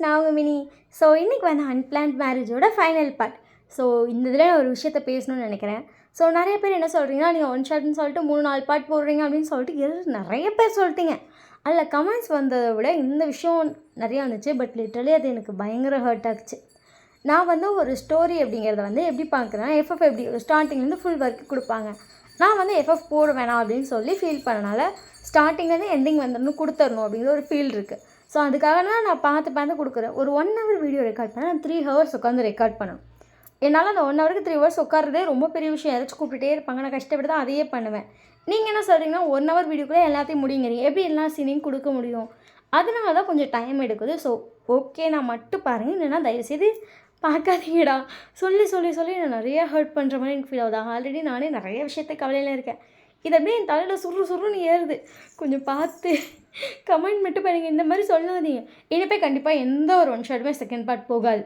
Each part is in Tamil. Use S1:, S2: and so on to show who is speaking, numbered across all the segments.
S1: நான் உங்கள் மினி. ஸோ இன்றைக்கி வந்து அன்பிளான்ட் மேரேஜோட ஃபைனல் பார்ட். ஸோ இந்த இதில் நான் ஒரு விஷயத்த பேசணும்னு நினைக்கிறேன். ஸோ நிறைய பேர் என்ன சொல்கிறீங்கன்னா, நீங்கள் ஒன் ஷாட்னு சொல்லிட்டு 3-4 பார்ட் போடுறீங்க அப்படின்னு சொல்லிட்டு நிறைய பேர் சொல்லிட்டீங்க. அதில் கமெண்ட்ஸ் வந்ததை விட இந்த விஷயம் நிறையா வந்துச்சு. பட் லிட்ரலி அது எனக்கு பயங்கர ஹர்ட் ஆகுச்சு. நான் வந்து ஒரு ஸ்டோரி அப்படிங்கிறத வந்து எப்படி பார்க்குறேன்னா, எஃப்எஃப் எப்படி ஸ்டார்டிங்லேருந்து ஃபுல் ஒர்க்கு கொடுப்பாங்க. நான் வந்து எஃப்எஃப் போட வேணாம் அப்படின்னு சொல்லி ஃபீல் பண்ணனால ஸ்டார்டிங்லேருந்து எண்டிங் வந்துடணும் கொடுத்துடணும் அப்படிங்கிற ஒரு ஃபீல் இருக்குது. ஸோ அதுக்காக தான் நான் பார்த்து கொடுக்குறேன். ஒரு 1 hour வீடியோ ரெக்கார்ட் பண்ணேன். நான் 3 hours உட்காந்து ரெக்கார்ட் பண்ணணும். என்னால் அந்த 1 hourக்கு 3 hours உட்காரதே ரொம்ப பெரிய விஷயம். யாராச்சும் கூப்பிட்டுட்டே இருப்பாங்க. நான் கஷ்டப்பட்டு தான் அதையே பண்ணுவேன். நீங்கள் என்ன சொல்கிறீங்கன்னா, 1 hour வீடியோக்குள்ளே எல்லாத்தையும் முடிங்கிறீங்க. எப்படி எல்லா சீனையும் கொடுக்க முடியும்? அதனால தான் கொஞ்சம் டைம் எடுக்குது. ஸோ ஓகே, நான் மட்டும் பாருங்கள். இல்லைன்னா தயவுசெய்து பார்க்காதீங்கடா. சொல்லி நான் நிறைய ஹர்ட் பண்ணுற மாதிரி எனக்கு ஃபீல் ஆகுது. ஆல்ரெடி நானே நிறைய விஷயத்த கவலையில் இருக்கேன். இது அப்படியே என் தலையில் சுருன்னு ஏறுது. கொஞ்சம் பார்த்து கமெண்ட் மட்டும் பண்ணுங்கள். இந்த மாதிரி சொல்லாதீங்க. இனிப்பே கண்டிப்பாக எந்த ஒரு ஒன் ஷாட்டுமே செகண்ட் பார்ட் போகாது.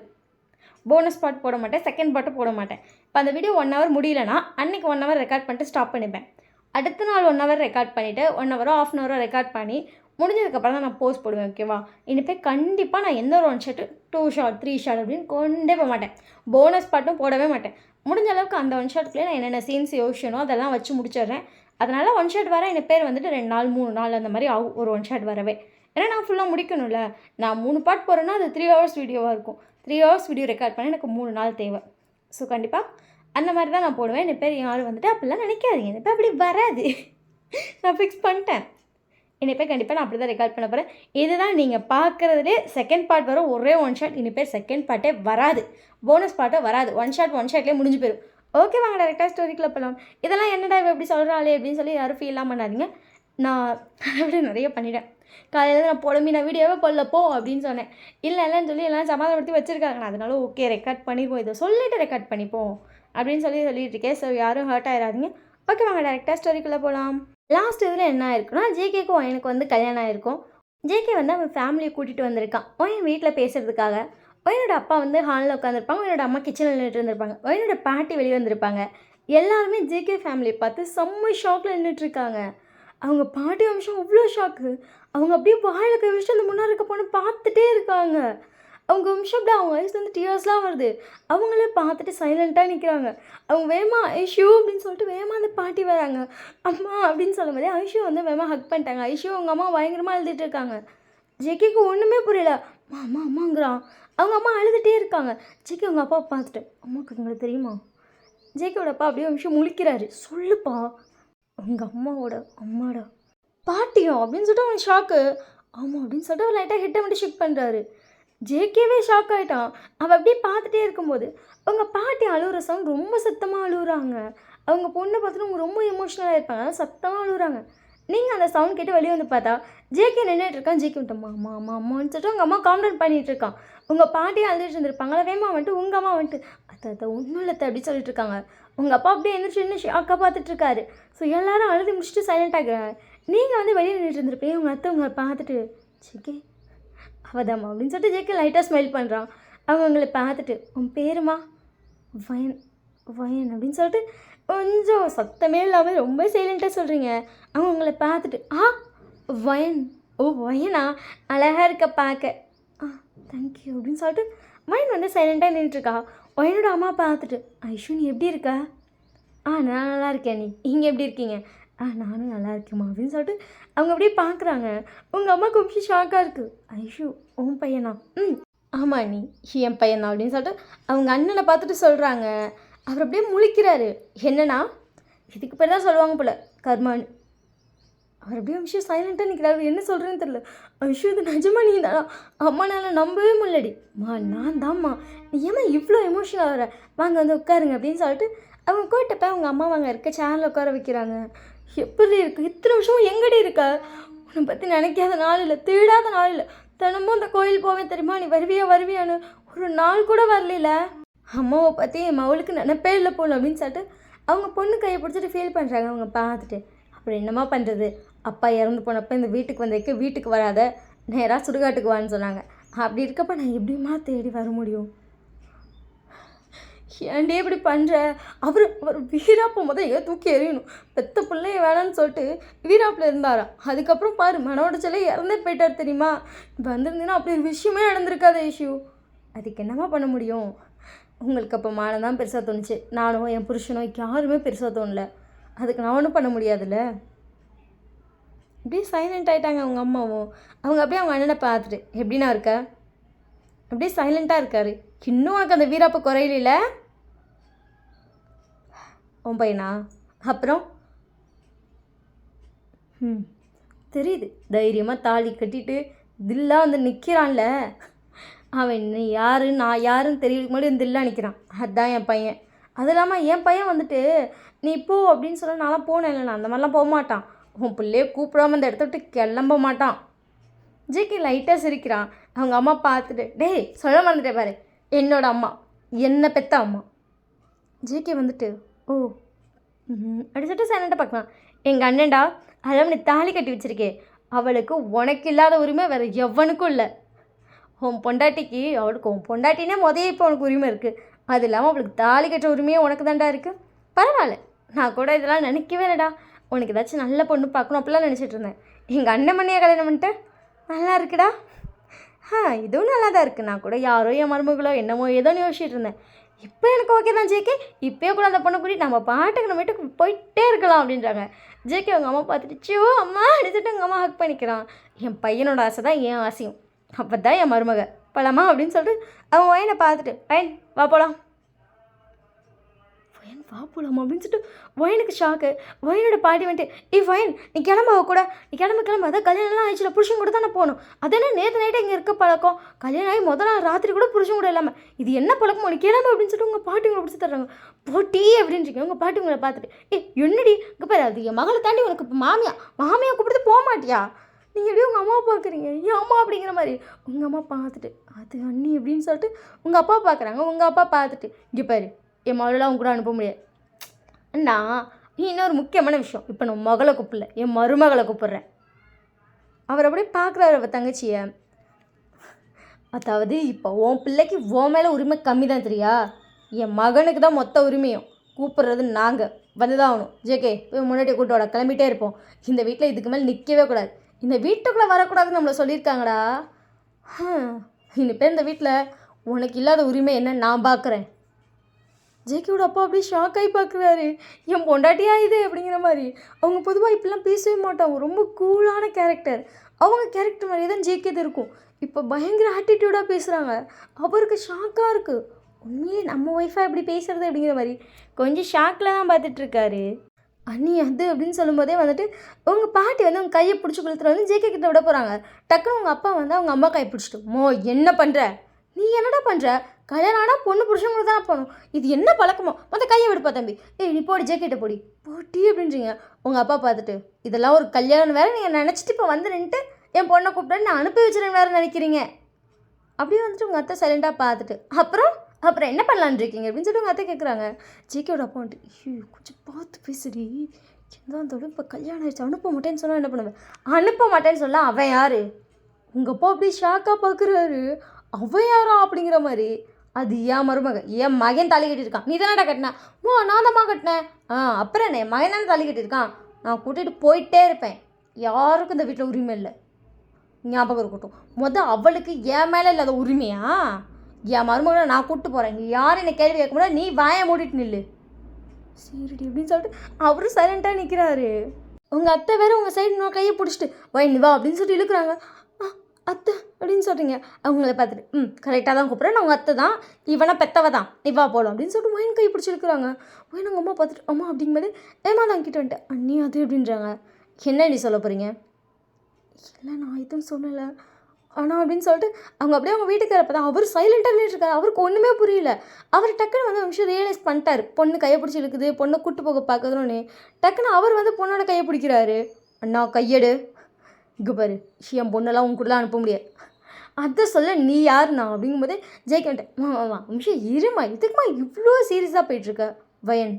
S1: போனஸ் பார்ட் போட மாட்டேன், செகண்ட் பார்ட்டும் போட மாட்டேன். இப்போ அந்த வீடியோ 1 hour முடியலன்னா அன்றைக்கி 1 hour ரெக்கார்ட் பண்ணிட்டு ஸ்டாப் பண்ணிப்பேன். அடுத்த நாள் 1 hour ரெக்கார்ட் பண்ணிவிட்டு 1 hour ½ hour ரெக்கார்ட் பண்ணி முடிஞ்சதுக்கப்புறம் தான் நான் போஸ்ட் போடுவேன். ஓகேவா? இனிப்பே கண்டிப்பாக நான் எந்த ஒரு 1 ஷாட்டு 2 ஷாட் 3 ஷாட் அப்படின்னு கொண்டே போக மாட்டேன். போனஸ் பார்ட்டும் போடவே மாட்டேன். முடிஞ்ச அளவுக்கு அந்த 1 ஷாட்டுக்குள்ளே நான் என்னென்ன சீன்ஸ் யோசிச்சனோ அதெல்லாம் வச்சு முடிச்சிடுறேன். அதனால் 1 ஷாட் வர என் பேர் வந்துட்டு 2 நாள் 3 நாள் அந்த மாதிரி ஆகும் ஒரு 1 ஷாட் வரவே. ஏன்னா நான் ஃபுல்லாக முடிக்கணும்ல. நான் 3 பார்ட் போகிறேன்னா அது 3 hours வீடியோவாக இருக்கும். 3 hours வீடியோ ரெக்கார்ட் பண்ண எனக்கு 3 நாள் தேவை. ஸோ கண்டிப்பாக அந்த மாதிரி தான் நான் போடுவேன். என் பேர் யாரும் வந்துட்டு அப்படிலாம் நினைக்காதீங்க. என் பேர் அப்படி வராது. நான் ஃபிக்ஸ் பண்ணிட்டேன். இனிப்பேர் கண்டிப்பாக நான் அப்படி தான் ரெக்கார்ட் பண்ண போகிறேன். இதுதான் நீங்கள் பார்க்குறதுலே செகண்ட் பார்ட் வரும் ஒரே 1 ஷாட். இனிப்பேர் செகண்ட் பார்ட்டே வராது, போனஸ் பார்ட்டே வராது. 1 ஷாட்லேயே முடிஞ்சு போயிடும். ஓகே, வாங்க டேரெக்டாக ஸ்டோரிக்குள்ளே போகலாம். இதெல்லாம் என்னடா எப்படி சொல்கிறாளே அப்படின்னு சொல்லி யாரும் ஃபீல்லாம் பண்ணாதீங்க. நான் அப்படி நிறைய பண்ணிட்டேன். காலையில் நான் போடமே நான் வீடியோவே போடல போ அப்படின்னு சொன்னேன். இல்லைன்னு சொல்லி எல்லாம் சமாதானப்படுத்தி வச்சுருக்காங்க. அதனால ஓகே ரெக்கார்ட் பண்ணிப்போம், இதை சொல்லிவிட்டு ரெக்கார்ட் பண்ணிப்போம் அப்படின்னு சொல்லிட்டு இருக்கேன். ஸோ யாரும் ஹர்ட் ஆகிடாதீங்க. ஓகே, வாங்க டேரெக்டாக ஸ்டோரிக்குள்ளே போகலாம். லாஸ்ட் இதில் என்ன ஆயிருக்குன்னா, ஜேகேக்கும் எனக்கு வந்து கல்யாணம் ஆகிருக்கும். ஜேகே வந்து அவன் ஃபேமிலியை கூட்டிகிட்டு வந்திருக்கான் என் வீட்டில் பேசுகிறதுக்காக. என்னோட அப்பா வந்து ஹாலில் உட்காந்துருப்பாங்க, என்னோட அம்மா கிச்சனில் நின்றுட்டு இருந்திருப்பாங்க, என்னோட பாட்டி வெளியே வந்திருப்பாங்க. எல்லாருமே ஜேகே ஃபேமிலியை பார்த்து செம்ம ஷாக்கில் நின்றுட்டுருக்காங்க. அவங்க பாட்டி வம்சம் அவ்வளோ ஷாக்கு. அவங்க அப்படியே வாயில் கை வச்சுட்டு அந்த முன்னாடி இருக்க பொண்ணு பார்த்துட்டே இருக்காங்க. அவங்க வம்சம் அப்படியே அவங்க வயசுலேருந்து டியர்ஸ்லாம் வருது. அவங்களே பார்த்துட்டு சைலண்ட்டாக நிற்கிறாங்க. அவங்க வேமா ஐஷு அப்படின்னு சொல்லிட்டு வேமா அந்த பாட்டி வராங்க. அம்மா அப்படின்னு சொல்லும் போதே ஐஷு வந்து வேமா ஹக் பண்ணிட்டாங்க. ஐஷு அவங்க அம்மா பயங்கரமாக எழுதிட்டு இருக்காங்க. ஜேகேக்கு ஒன்றுமே புரியல. அம்மாங்கிறான். அவங்க அம்மா அழுதுகிட்டே இருக்காங்க. ஜேகே அவங்க அப்பாவை பார்த்துட்டு, அம்மாவுக்கு உங்களுக்கு தெரியுமா? ஜேகேவோட அப்பா அப்படியே விஷயம் முழிக்கிறாரு. சொல்லுப்பா, உங்கள் அம்மாடா பாட்டியோ அப்படின்னு சொல்லிட்டு அவன் ஷாக்கு. ஆமாம் அப்படின்னு சொல்லிட்டு அவர் லைட்டாக ஹெட்டை மட்டும் ஷிஃப்ட் பண்ணுறாரு. ஜேகேவே ஷாக் ஆகிட்டான். அவள் அப்படியே பார்த்துட்டே இருக்கும்போது அவங்க பாட்டி அழுகுற சவுண்ட் ரொம்ப சத்தமாக அழுகுறாங்க. அவங்க பொண்ணை பார்த்துட்டு அவங்க ரொம்ப எமோஷ்னலாக இருப்பாங்க, அதான் சத்தமாக அழுகுறாங்க. நீங்கள் அந்த சவுண்ட் கேட்டு வெளியே வந்து பார்த்தா ஜேகே நின்றுட்டு இருக்கான். ஜேகே வந்துட்டு அம்மான்னு சொல்லிட்டு அவங்க அம்மா காம்ப்ளைண்ட் பண்ணிகிட்டு இருக்கான். உங்கள் பாட்டி அழுதுட்டு இருந்திருப்பாங்களா, வேமா வந்துட்டு உங்கள் அம்மா வந்துட்டு அத்தை ஒன்றும் இல்லை அப்படி சொல்லிட்டு இருக்காங்க. உங்கள் அப்பா அப்படியே எழுந்திரிச்சு ஷாக்காக பார்த்துட்ருக்காரு. ஸோ எல்லோரும் அழுது முடிச்சுட்டு சைலண்ட் ஆகிறாங்க. நீங்கள் வந்து வெளியே நின்றுட்டு இருந்திருப்பீங்க. உங்கள் அத்தை உங்களை பார்த்துட்டு ஜேகே அவதாம்மா அப்படின்னு சொல்லிட்டு ஜேகே லைட்டாக ஸ்மைல் பண்ணுறான். அவங்க உங்களை பார்த்துட்டு உன் பேருமா வயன் அப்படின்னு சொல்லிட்டு கொஞ்சம் சத்தமே இல்லாமல் ரொம்ப சைலண்ட்டாக சொல்கிறீங்க. அவங்க உங்களை பார்த்துட்டு வயன் வயனா அழகாக இருக்க பார்க்க தேங்க்யூ அப்படின்னு சொல்லிட்டு வயன் வந்து சைலண்ட்டாக நின்றுட்டுருக்கா. வயனோட அம்மா பார்த்துட்டு ஐஷு நீ எப்படி இருக்க? நான் நல்லா இருக்கேன். நீங்கள் எப்படி இருக்கீங்க? நானும் நல்லா இருக்கேம்மா அப்படின்னு சொல்லிட்டு அவங்க அப்படியே பார்க்குறாங்க. உங்கள் அம்மா கொஞ்சம் ஷாக்காக இருக்குது. ஐஷு உன் பையனா? ஆமாம் நீ என் பையனா அப்படின்னு சொல்லிட்டு அவங்க அண்ணனை பார்த்துட்டு சொல்கிறாங்க. அவர் அப்படியே முழிக்கிறாரு. என்னன்னா இதுக்கு பேர் தான் சொல்லுவாங்க போல் கர்மான்னு. அவர் அப்படியே விஷயம் சைலண்ட்டாக நிற்கிறாரு. என்ன சொல்கிறேன்னு தெரியல. ஐஷு இது நிஜமா நீ தானா? அம்மானால நம்பவே முடியலடி. நான் தான்மா. நீ ஏமா இவ்வளோ எமோஷனல் ஆகிற? வாங்க வந்து உட்காருங்க அப்படின்னு சொல்லிட்டு அவங்க கூட்டப்போ அவங்க அம்மா வாங்க இருக்க சேனலில் உட்கார வைக்கிறாங்க. எப்படி இருக்குது? இத்தனை வருஷமும் எங்கடி இருக்க? உன்னை பற்றி நினைக்காத நாள் இல்லை, தேடாத நாள் இல்லை. தினமும் அந்த கோயில் போவேன் தெரியுமா, நீ வருவியான்னு ஒரு நாள் கூட வரல. அம்மாவை பற்றி என் மவளுக்கு நினைப்பே இல்லை போல அப்படின்னு சொல்லிட்டு அவங்க பொண்ணு கையை பிடிச்சிட்டு ஃபீல் பண்ணுறாங்க. அவங்க பார்த்துட்டு அப்புறம் என்னம்மா பண்ணுறது, அப்பா இறந்து போனப்போ இந்த வீட்டுக்கு வந்திருக்க, வீட்டுக்கு வராத நேராக சுடுகாட்டுக்கு வான்னு சொன்னாங்க. அப்படி இருக்கப்போ நான் எப்படிமா தேடி வர முடியும்? ஏன்டி இப்படி பண்ணுற? அவர் வீராப்பு ஏன் தூக்கி எறியணும். பெத்த பிள்ளைய வேணான்னு சொல்லிட்டு வீராப்பில் இருந்தாராம். அதுக்கப்புறம் பாரு மன உடைச்சலே இறந்தே போயிட்டார் தெரியுமா? வந்திருந்தீங்கன்னா அப்படி ஒரு விஷயமே நடந்திருக்காத இஷ்யூ. அதுக்கு என்னம்மா பண்ண முடியும்? உங்களுக்கு அப்போ மானம் தான் பெருசாக தோணுச்சு. நானும் என் புருஷனும் யாருமே பெருசாக தோணல. அதுக்கு நான் ஒன்றும் பண்ண முடியாதுல்ல. அப்படியே சைலண்ட் ஆகிட்டாங்க அவங்க அம்மாவும். அவங்க அப்படியே அவங்க அண்ணனை பார்த்துட்டு எப்படின்னா இருக்க அப்படியே சைலண்ட்டாக இருக்காரு. இன்னும் உனக்கு அந்த வீராப்ப குறையில உன் பையனா? அப்புறம் தெரியுது தைரியமாக தாலி கட்டிட்டு தில்லாக வந்து நிற்கிறான்ல. அவன் நீ யார் நான் யாருன்னு தெரியறதுக்கு முன்னாடி தில்லா நிற்கிறான். அதுதான் என் பையன். அது இல்லாமல் என் பையன் வந்துட்டு நீ போ அப்படின்னு சொல்ல நான்லாம் போனேன் இல்லைண்ணா, அந்த மாதிரிலாம் போக மாட்டான். உன் பிள்ளையே கூப்பிடாம அந்த இடத்த விட்டு கிளம்ப மாட்டான். ஜேகே லைட்டாக சிரிக்கிறான். அவங்க அம்மா பார்த்துட்டு டேய் சொல்ல மறந்துட்டே பாரு, என்னோட அம்மா, என்னை பெத்த அம்மா. ஜேகே வந்துட்டு ஓ அப்படி சொல்லிட்டு சைலண்ட்டாக பார்க்கலாம். எங்கள் அண்ணன்டா, அதெல்லாம் நீ தாலி கட்டி வச்சிருக்கே, அவளுக்கு உனக்கு இல்லாத உரிமை வேறு எவனுக்கும் இல்லை. உன் பொண்டாட்டிக்கு அவளுக்கு உன் பொண்டாட்டினே இப்போ உனக்கு உரிமை இருக்குது. அது இல்லாமல் அவளுக்கு தாலி கட்டுற உரிமையே உனக்கு தாண்டா இருக்குது. பரவாயில்ல, நான் கூட இதெல்லாம் நினைக்கவே இல்லைடா. உனக்கு ஏதாச்சும் நல்ல பொண்ணு பார்க்கணும் அப்படிலாம் நினச்சிட்டு இருந்தேன். எங்கள் அண்ணன் மண்ணியை கல்யாணம் பண்ணிட்டு நல்லா இருக்குடா. இதுவும் நல்லா தான் இருக்குது. நான் கூட யாரோ என் மருமகளோ என்னமோ ஏதோன்னு யோசிச்சுட்டு இருந்தேன். இப்போ எனக்கு ஓகே தான் ஜேகே. இப்போயே கூட அந்த பொண்ணை கூட்டிட்டு நம்ம பாட்டுக்கு நம்ம வீட்டுக்கு போயிட்டே இருக்கலாம் அப்படின்றாங்க. ஜேகே அவங்க அம்மா பார்த்துட்டு சிவோ அம்மா அடிச்சுட்டு எங்கள் அம்மா ஹக் பண்ணிக்கிறான். என் பையனோட ஆசை தான் என் ஆசையும். அப்போ தான் என் மருமக போலாமா அப்படின்னு சொல்லிட்டு அவன் வயனை பார்த்துட்டு வயன் வா போகலாம், வயன் வா போகலாமா அப்படின்னு சொல்லிட்டு வயனுக்கு ஷாக்கு. வயனோட பாட்டி வந்துட்டு வயன் நீ கிளம்ப கூட, நீ கிளம்ப அதான் கல்யாணம்லாம் ஆயிடுச்சுல, புருஷன் கூட தானே போகணும். அதெல்லாம் நேற்று நைட்டு இங்கே இருக்க பழக்கம். கல்யாணம் ஆகி முதல் நாள் ராத்திரி கூட புருஷன் கூட இல்லாமல் இது என்ன பழக்கம், உனக்கு கிளம்பு அப்படின்னு சொல்லிட்டு உங்கள் பாட்டி உங்களை பிடிச்சி தர்றாங்க. போட்டி அப்படின்றீங்க. உங்கள் பாட்டி உங்களை பார்த்துட்டு என்னடி இங்கே பாரு, அது என் மகளை தாண்டி உனக்கு இப்போ மாமியா கூப்பிட்டு போக மாட்டியா? நீங்கள் எப்படியும் உங்கள் அம்மாவை பார்க்குறீங்க, என் அம்மா அப்படிங்கிற மாதிரி. உங்கள் அம்மா பார்த்துட்டு அது அண்ணி அப்படின்னு சொல்லிட்டு உங்கள் அப்பா பார்க்குறாங்க. உங்கள் அப்பா பார்த்துட்டு இங்கே பாரு, என் மகளெலாம் அவங்க கூட அனுப்ப முடியாது அண்ணா. நீ இன்னொரு முக்கியமான விஷயம், இப்போ நான் மகளை கூப்பிடல, என் மருமகளை கூப்பிட்றேன். அவர் அப்படியே பார்க்குறாரு அவள் தங்கச்சியை. அதாவது இப்போ உன் பிள்ளைக்கு உன் மேலே உரிமை கம்மி தான் தெரியா? என் மகனுக்கு தான் மொத்த உரிமையும். கூப்பிட்றது நாங்கள் வந்து தான் ஆகணும். ஜேகே போய் முன்னாடி கூட்டோட கிளம்பிட்டே இருப்போம். இந்த வீட்டில் இதுக்கு மேலே நிற்கவே கூடாது. இந்த வீட்டுக்குள்ளே வரக்கூடாதுன்னு நம்மளை சொல்லியிருக்காங்கடா. இனிப்பேர் இந்த வீட்டில் உனக்கு இல்லாத உரிமை என்ன நான் பார்க்குறேன். ஜேகேவோட அப்பா அப்படியே ஷாக் ஆகி பார்க்குறாரு. என் பொண்டாட்டியா இது அப்படிங்கிற மாதிரி. அவங்க பொதுவாக இப்படிலாம் பேசவே மாட்டாங்க. ரொம்ப கூலான கேரக்டர். அவங்க கேரக்டர் மாதிரியே தான் ஜேகேது இருக்கும். இப்போ பயங்கர ஆட்டிடியூடாக பேசுகிறாங்க. அவருக்கு ஷாக்காக இருக்குது. உண்மையிலே நம்ம ஒய்ஃபாக இப்படி பேசுகிறது அப்படிங்கிற மாதிரி கொஞ்சம் ஷாக்கில் தான் பார்த்துட்ருக்காரு. அண்ணி அது அப்படின்னு சொல்லும்போதே வந்துட்டு உங்கள் பாட்டி வந்து அவங்க கையை பிடிச்சி கொடுத்துட்டு வந்து ஜேகே கிட்ட விட போகிறாங்க. டக்குன்னு உங்கள் அப்பா வந்து அவங்க அம்மா கையை பிடிச்சிட்டு என்ன பண்ணுற, நீ என்னடா பண்ணுற, கல்யாணம் ஆனால் பொண்ணு புருஷங்க தானே போகணும், இது என்ன பழக்கமோ, மற்ற கையை விடுப்பா தம்பி, நீ போடி ஜேக்கிட்ட போடி போட்டி அப்படின்றீங்க. உங்கள் அப்பா பார்த்துட்டு இதெல்லாம் ஒரு கல்யாணம் வேறு நீங்கள் நினச்சிட்டு இப்போ வந்து நின்றுட்டு என் பொண்ணை கூப்பிட்டு நான் அனுப்பி வச்சுருங்க வேறு நினைக்கிறீங்க. அப்படியே வந்துட்டு உங்கள் அத்தை சைலண்ட்டாக பார்த்துட்டு அப்புறம் என்ன பண்ணலான்னு இருக்கீங்க அப்படின்னு சொல்லிட்டு உங்கள் அத்தை கேட்குறாங்க. ஜேகேயோட அப்பா வந்துட்டு கொஞ்சம் பார்த்து பேசுடி, எந்தாந்தோட இப்போ கல்யாணம் ஆயிடுச்சு, அனுப்ப மாட்டேன்னு சொன்னால் என்ன பண்ணுவேன்? அனுப்ப மாட்டேன்னு சொல்ல அவன் யார்? உங்கள் அப்பா அப்படியே ஷாக்காக பார்க்குறாரு. அவன் யாரா அப்படிங்கிற மாதிரி. அது என் மருமக, என் மகன் தாலி கட்டியிருக்கான். நீ தானடா கட்டின? நான் தான்மா கட்டினேன். அப்புறம் என்ன, என் மகன் தானே தாலி கட்டியிருக்கான். நான் கூட்டிகிட்டு போயிட்டே இருப்பேன். யாருக்கும் இந்த வீட்டில் உரிமை இல்லை, ஞாபகம் இருக்கட்டும். அவளுக்கு என் மேலே இல்லாத உரிமையா? என் மருமகளை நான் கூப்பிட்டு போகிறேன். நீ யாரும் என்னை கேள்வி கேட்க முடியாது, நீ வாயை மூடிட்டு நில்லு. சரிடி அப்படின்னு சொல்லிட்டு அவரும் சைலண்ட்டாக நிற்கிறாரு. உங்கள் அத்தை வேறு உங்கள் சைடு இன்னொரு கையை பிடிச்சிட்டு நீ வா அப்படின்னு சொல்லிட்டு இழுக்கிறாங்க. அத்தை அப்படின்னு சொல்கிறீங்க. அவங்கள பார்த்துட்டு கரெக்டாக தான் கூப்பிட்றேன், நான் உங்கள் அத்தை தான், இவனை பெத்தவ தான், நீ வா போகலாம் அப்படின்னு சொல்லிட்டு வயன் கை பிடிச்சி இழுக்கிறாங்க. வயன் அவங்க அம்மா பார்த்துட்டு அம்மா அப்படிங்கும்போது தான் கிட்ட வந்துட்டு அண்ணி அது அப்படின்றாங்க. என்ன நீ சொல்ல போகிறீங்க? இல்லை நான் எதுவும் சொல்லலை ஆனால் அப்படின்னு சொல்லிட்டு அவங்க அப்படியே அவங்க வீட்டுக்கு வரப்போ தான் அவர் சைலண்ட்டாக நின்றுருக்காரு. அவருக்கு ஒன்றுமே புரியல. அவர் டக்குன்னு வந்து ஒரு விஷயம் ரியலைஸ் பண்ணிட்டார். பொண்ணு கையை பிடிச்சி இழுக்குது, பொண்ணை கூட்டு போக பார்க்குறோன்னு டக்குன்னு அவர் வந்து பொண்ணோட கையை பிடிக்கிறாரு. அண்ணா கையெடு, இங்கே பாரு, என் பொண்ணெல்லாம் உங்க கூடலாம் அனுப்ப முடியாது, அதை சொல்ல நீ யாருண்ணா அப்படிங்கும்போது ஜெயிக்கிட்டேன் விஷயம் இருமா, இதுக்குமா இவ்வளோ சீரியஸாக போயிட்டுருக்க வயன்?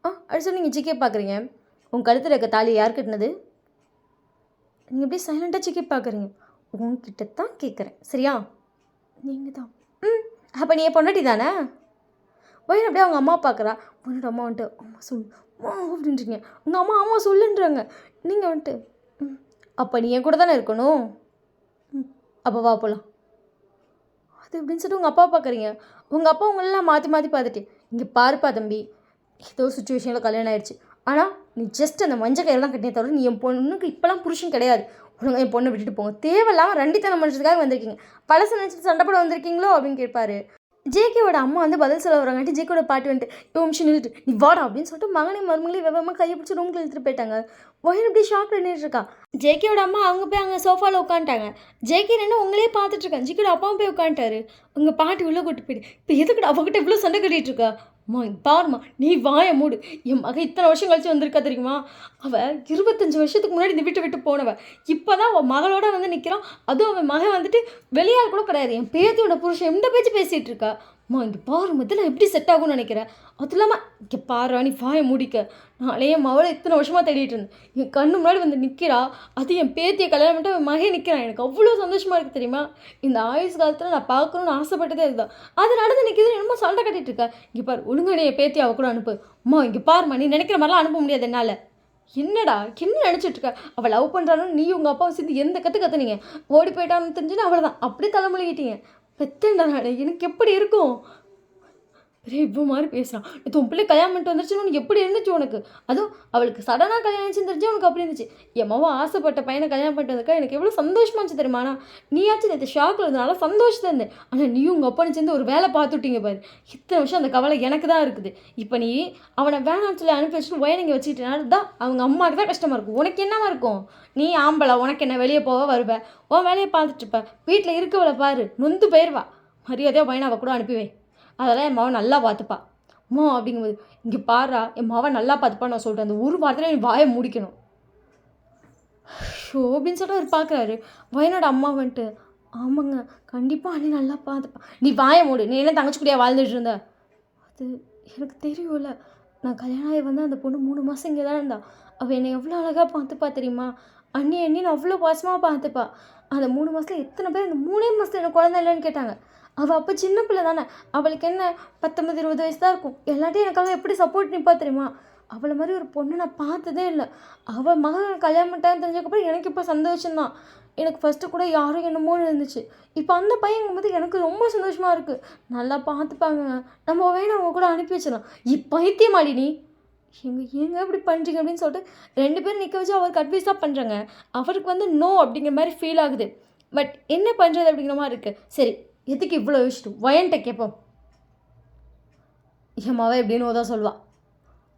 S1: அப்படி சொல்லி நீங்கள் ஜிகே பார்க்குறீங்க. உங்கள் கழுத்தில் இருக்க தாலி யார் கட்டினது? நீங்கள் எப்படி சைலண்ட்டாக ஜிகே பார்க்குறீங்க? உங்ககிட்ட தான் கேட்குறேன் சரியா? நீங்கள் தான் அப்போ நீ என் பொண்டாட்டி தானே? வயன் அப்படியே அவங்க அம்மா பார்க்குறா. உன்னோட அம்மா வந்துட்டு அம்மா சொல் அம்மா அப்படின்றீங்க. உங்கள் அம்மா அம்மா சொல்லுன்றாங்க. நீங்கள் வந்துட்டு அப்போ நீ என் கூட தானே இருக்கணும். அப்போ வா போகலாம் அது அப்படின்னு சொல்லிட்டு உங்கள் அப்பா பார்க்குறீங்க. உங்கள் அப்பா உங்களெல்லாம் மாற்றி மாற்றி பார்த்துட்டு இங்கே பாருப்பா தம்பி, ஏதோ சுச்சுவேஷனில் கல்யாணம் ஆயிடுச்சு. ஆனால் நீ ஜஸ்ட் அந்த மஞ்சள் கயிறு தான் கட்டினே தவிர நீ என் பொண்ணுக்கு இப்போலாம் புருஷன் கிடையாது. ஒழுங்கா என் பொண்ணை விட்டுட்டு போங்க. தேவையில்லாமல் ரெண்டித்தனம் பண்ணுறதுக்காக வந்திருக்கீங்க. பழசு நினச்சிட்டு சண்டை போட வந்திருக்கீங்களோ அப்படின்னு கேட்பாரு. ஜேகேவோட அம்மா வந்து பதில் சொல்ல வராங்காட்டி ஜேகேவோட பாட்டி வந்துட்டு நிமிஷம் நின்றுட்டு நீ வாடா அப்படின்னு சொல்லிட்டு மகனையும் மருமங்களையும் வெவ்வேறமாக கையை பிடிச்சி ரூம்க்கு இழுத்துட்டு போயிட்டாங்க. வயன் இப்படி ஷாக் நின்றுட்டு இருக்கா. ஜேகேவோட அம்மா அவங்க போய் அங்கே சோஃபாவில் உட்காந்துட்டாங்க. ஜேகே நின்று உங்களே பார்த்துட்டு இருக்காங்க. ஜேகேவோட அப்பாவும் போய் உட்காந்துட்டாரு. உங்கள் பாட்டி உள்ளே கூட்டு போயிட்டு இப்போ எதுக்கிட்ட அவகிட்ட இவ்வளோ சண்டை கட்டிகிட்டு இருக்கா. அம்மா பாருமா நீ வாய மூடு. என் மக இத்தனை வருஷம் கழிச்சு வந்திருக்கா தெரியுமா. அவள் 25 வருஷத்துக்கு முன்னாடி இந்த வீட்டை விட்டு போனவன். இப்போ தான் அவன் மகளோட வந்து நிற்கிறான். அதுவும் அவன் மகன் வந்துட்டு வெளியால் கூட கிடையாது. என் பேத்தியோட புருஷன் எந்த பேச்சு பேசிகிட்டு இருக்கா. அம்மா இங்கே பாரு மத்தியில் எப்படி செட் ஆகும்னு நினைக்கிறேன். அது இல்லாமல் இங்கே பாரு நீ வாயை முடிக்க. நானே என் மகளை இத்தனை வருஷமாக தேடிட்டு இருந்தேன். என் கண்ணு முன்னாடி வந்து நிற்கிறா. அது என் பேத்தியை கல்யாணம் பண்ணிட்டு அவன் மகன் நிற்கிறான். எனக்கு அவ்வளோ சந்தோஷமாக இருக்குது தெரியுமா. இந்த ஆயுஷ் காலத்தில் நான் பார்க்கணுன்னு ஆசைப்பட்டதே இதுதான். அது நடந்து நிற்கிது. என்னமோ சண்டை கட்டிகிட்டு இருக்கா. இங்கே பாரு ஒழுங்கு நீ என் பேத்தியை அவள் கூட அனுப்பு. அம்மா இங்கே பாருமா நீ நினைக்கிற மாதிரிலாம் அனுப்ப முடியாது என்னால். என்னடா என்ன நினச்சிட்டு இருக்க. அவள் லவ் பண்ணுறாலும் நீ உங்கள் அப்பாவை சேர்ந்து எந்த கற்றுனீங்க. ஓடி போயிட்டான்னு தெரிஞ்சுன்னு அவளை தான் அப்படி தலைமொழிகிட்டீங்க. பெத்தேன்டா நான். எனக்கு எப்படி இருக்கும். பெரிய இப்போ மாதிரி பேசுகிறான். இது உன் பிள்ளை கல்யாணம் பண்ணிட்டு வந்துருச்சுன்னு உனக்கு எப்படி இருந்துச்சு உனக்கு. அதுவும் அவளுக்கு சடனாக கல்யாணம் ஆச்சுன்னு தெரிஞ்சு உனக்கு அப்படி இருந்துச்சு. என் மாவா ஆசைப்பட்ட பையனை கல்யாணம் பண்ணிட்டு வந்திருக்கா. எனக்கு எவ்வளோ சந்தோஷமா இருந்துச்சு தெரியுமா. ஆனால் நீயாச்சும் நேற்று ஷாக்கில் இருந்தனால சந்தோஷத்தில் இருந்தேன். ஆனால் நீயும் உங்கள் அப்பா சேர்ந்து ஒரு வேலை பார்த்துட்டீங்க பாரு. இத்தனை வருஷம் அந்த கவலை எனக்கு தான் இருக்குது. இப்போ நீ அவனை வேணான்னு சொல்லி அனுப்பி வச்சுட்டு வயனிங்க வச்சுக்கிட்டனால தான் அவங்க அம்மாவுக்கு தான் கஷ்டமாக இருக்கும். உனக்கு என்னவா இருக்கும். நீ ஆம்பளை உனக்கு என்ன வெளியே போக வருவேன். உன் வேலையை பார்த்துட்டு இருப்ப. வீட்டில் இருக்கவளை பாரு நொந்து போயிடுவா. மரியாதையாக வயனாவை கூட அனுப்பிவேன். அதெல்லாம் என் மாவன் நல்லா பார்த்துப்பா. அம்மா அப்படிங்கும்போது இங்கே பாரா என் மாவன் நல்லா பார்த்துப்பா நான் சொல்கிறேன். அந்த ஒரு வாரத்தில் நீ வாயை முடிக்கணும் ஷோ அப்படின்னு சொல்லிட்டு அவர் பார்க்குறாரு. வயனோட அம்மா வந்துட்டு ஆமாங்க கண்டிப்பாக நீ நல்லா பார்த்துப்பா. நீ வாயை மூடு. நீ என்ன தங்கச்சி கூடியா வாழ்ந்துட்டு இருந்த. அது எனக்கு தெரியும்ல. நான் கல்யாணம் ஆகி வந்து அந்த பொண்ணு 3 மாதம் இங்கே தான் இருந்தா. அவள் என்னை எவ்வளோ அழகாக பார்த்துப்பா தெரியுமா. அண்ணி நான் அவ்வளோ பாசமாக பார்த்துப்பா. அந்த 3 மாதத்தில் எத்தனை பேர் இந்த 3 மாதத்தில் எனக்கு குழந்தை இல்லைன்னு கேட்டாங்க. அவள் அப்போ சின்ன பிள்ளை தானே. அவளுக்கு என்ன 19 20 வயசு தான் இருக்கும். எல்லாத்தையும் எனக்காக எப்படி சப்போர்ட் நிற்பா தெரியுமா. அவளை மாதிரி ஒரு பொண்ணு நான் பார்த்ததே இல்லை. அவள் மகன் கல்யாணம் பண்ணிட்டான்னு தெரிஞ்சக்கப்புறம் எனக்கு இப்போ சந்தோஷம்தான். எனக்கு ஃபஸ்ட்டு கூட யாரும் என்னமோன்னு இருந்துச்சு. இப்போ அந்த பையங்கும்போது எனக்கு ரொம்ப சந்தோஷமாக இருக்குது. நல்லா பார்த்துப்பாங்க. நம்ம வேணும் அவங்க கூட அனுப்பி வச்சிடலாம். பைத்தியமாடி நீ ஏங்க இப்படி பண்ணுறீங்க அப்படின்னு சொல்லிட்டு 2 பேரும் நிற்க வச்சு அவருக்கு அட்வைஸ் தான் பண்ணுறாங்க. அவருக்கு வந்து நோ அப்படிங்கிற மாதிரி ஃபீல் ஆகுது. பட் என்ன பண்ணுறது அப்படிங்கிற மாதிரி இருக்குது. சரி எதுக்கு இவ்வளோ யோசிச்சிட்டு வயன்ட்ட கேட்போம். ஏமாவே எப்படின்னு தான் சொல்லுவாள்.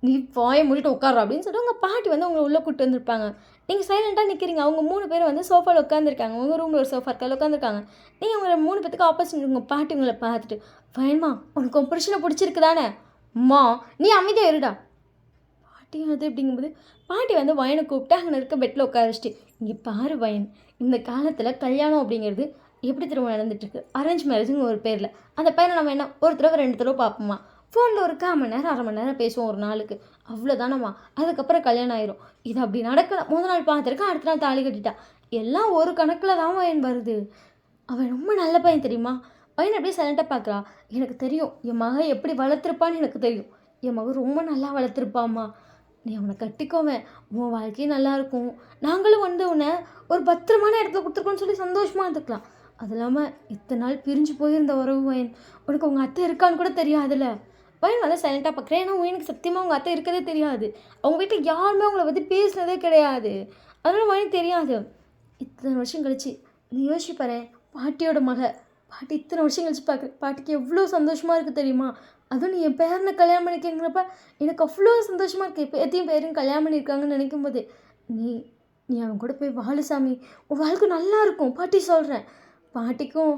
S1: நீ வாயை மூடிட்டு உட்கார அப்படின்னு சொல்லிட்டு உங்கள் பாட்டி வந்து உங்களை உள்ளே கூப்பிட்டு வந்திருப்பாங்க. நீங்கள் சைலண்ட்டாக நிற்கிறீங்க. அவங்க 3 பேர் வந்து சோஃபாவில் உட்காந்துருக்காங்க. உங்கள் ரூமில் ஒரு சோஃபா இருக்கால உட்காந்துருக்காங்க. நீங்கள் உங்களை 3 பேத்துக்கு ஆப்போசிட் உங்கள் பாட்டி உங்களை பார்த்துட்டு வயன்மா உனக்கு உன் புருஷனை பிடிச்சிருக்கு தானே. அம்மா நீ அமைதியாக இருடா. பாட்டி அது அப்படிங்கும்போது பாட்டி வந்து வயனை கூப்பிட்டு அங்கே இருக்க பெட்டில் உட்கார வச்சுட்டு இங்கே பாரு வயன், இந்த காலத்தில் கல்யாணம் அப்படிங்கிறது எப்படி திரும்ப நடந்துட்டுருக்கு. அரேஞ்ச் மேரேஜுங்க ஒரு பேரில் அந்த பையனை நம்ம என்ன ஒரு தடவை 2 தடவை பார்ப்போமா. ஃபோனில் ஒரு 1/4 மணி நேரம் 1/2 மணி நேரம் பேசுவோம் ஒரு நாளுக்கு. அவ்வளோதானம்மா. அதுக்கப்புறம் கல்யாணம் ஆயிரும். இது அப்படி நடக்கல. முதல் நாள் பார்த்துருக்கேன், அடுத்த நாள் தாலி கட்டிட்டா. எல்லாம் ஒரு கணக்கில் தான் வயன் வருது. அவன் ரொம்ப நல்ல பையன் தெரியுமா. பையன் அப்படியே சைலண்ட்டாக பார்க்குறா. எனக்கு தெரியும் என் மகன் எப்படி வளர்த்துருப்பான்னு எனக்கு தெரியும். என் மகன் ரொம்ப நல்லா வளர்த்துருப்பாம்மா. நீ அவனை கட்டிக்கோவேன். உன் வாழ்க்கையும் நல்லாயிருக்கும். நாங்களும் வந்து உன்னை ஒரு பத்திரமான இடத்துல கொடுத்துருக்கோன்னு சொல்லி சந்தோஷமாக இருந்துக்கலாம். அது இல்லாமல் இத்தனை நாள் பிரிஞ்சு போயிருந்த உறவு வயன். உனக்கு உங்கள் அத்தை இருக்கான்னு கூட தெரியாதுல்ல. வயன் வந்து சைலண்ட்டாக பார்க்குறேன். ஏன்னா எனக்கு சத்தியமாக உங்கள் அத்தை இருக்கதே தெரியாது. அவங்க வீட்டில் யாருமே அவங்கள பற்றி பேசினதே கிடையாது. அதனால் வயன் தெரியாது. இத்தனை வருஷம் கழிச்சு நீ யோசிப்பாரு. பாட்டியோட பாட்டி இத்தனை வருஷம் கழிச்சு பார்க்குறேன். பாட்டிக்கு எவ்வளோ சந்தோஷமாக இருக்குது தெரியுமா. அதுவும் நீ என் பேரனை கல்யாணம் பண்ணிக்கிறப்ப எனக்கு அவ்வளோ சந்தோஷமாக இருக்குது. இப்போ எத்தையும் பேரையும் கல்யாணம் பண்ணியிருக்காங்கன்னு நினைக்கும் போது நீ நீ அவன் கூட போய் வாழு சாமி. உன் வாழ்க்கை நல்லா இருக்கும் பாட்டி சொல்கிறேன். பாட்டிக்கும்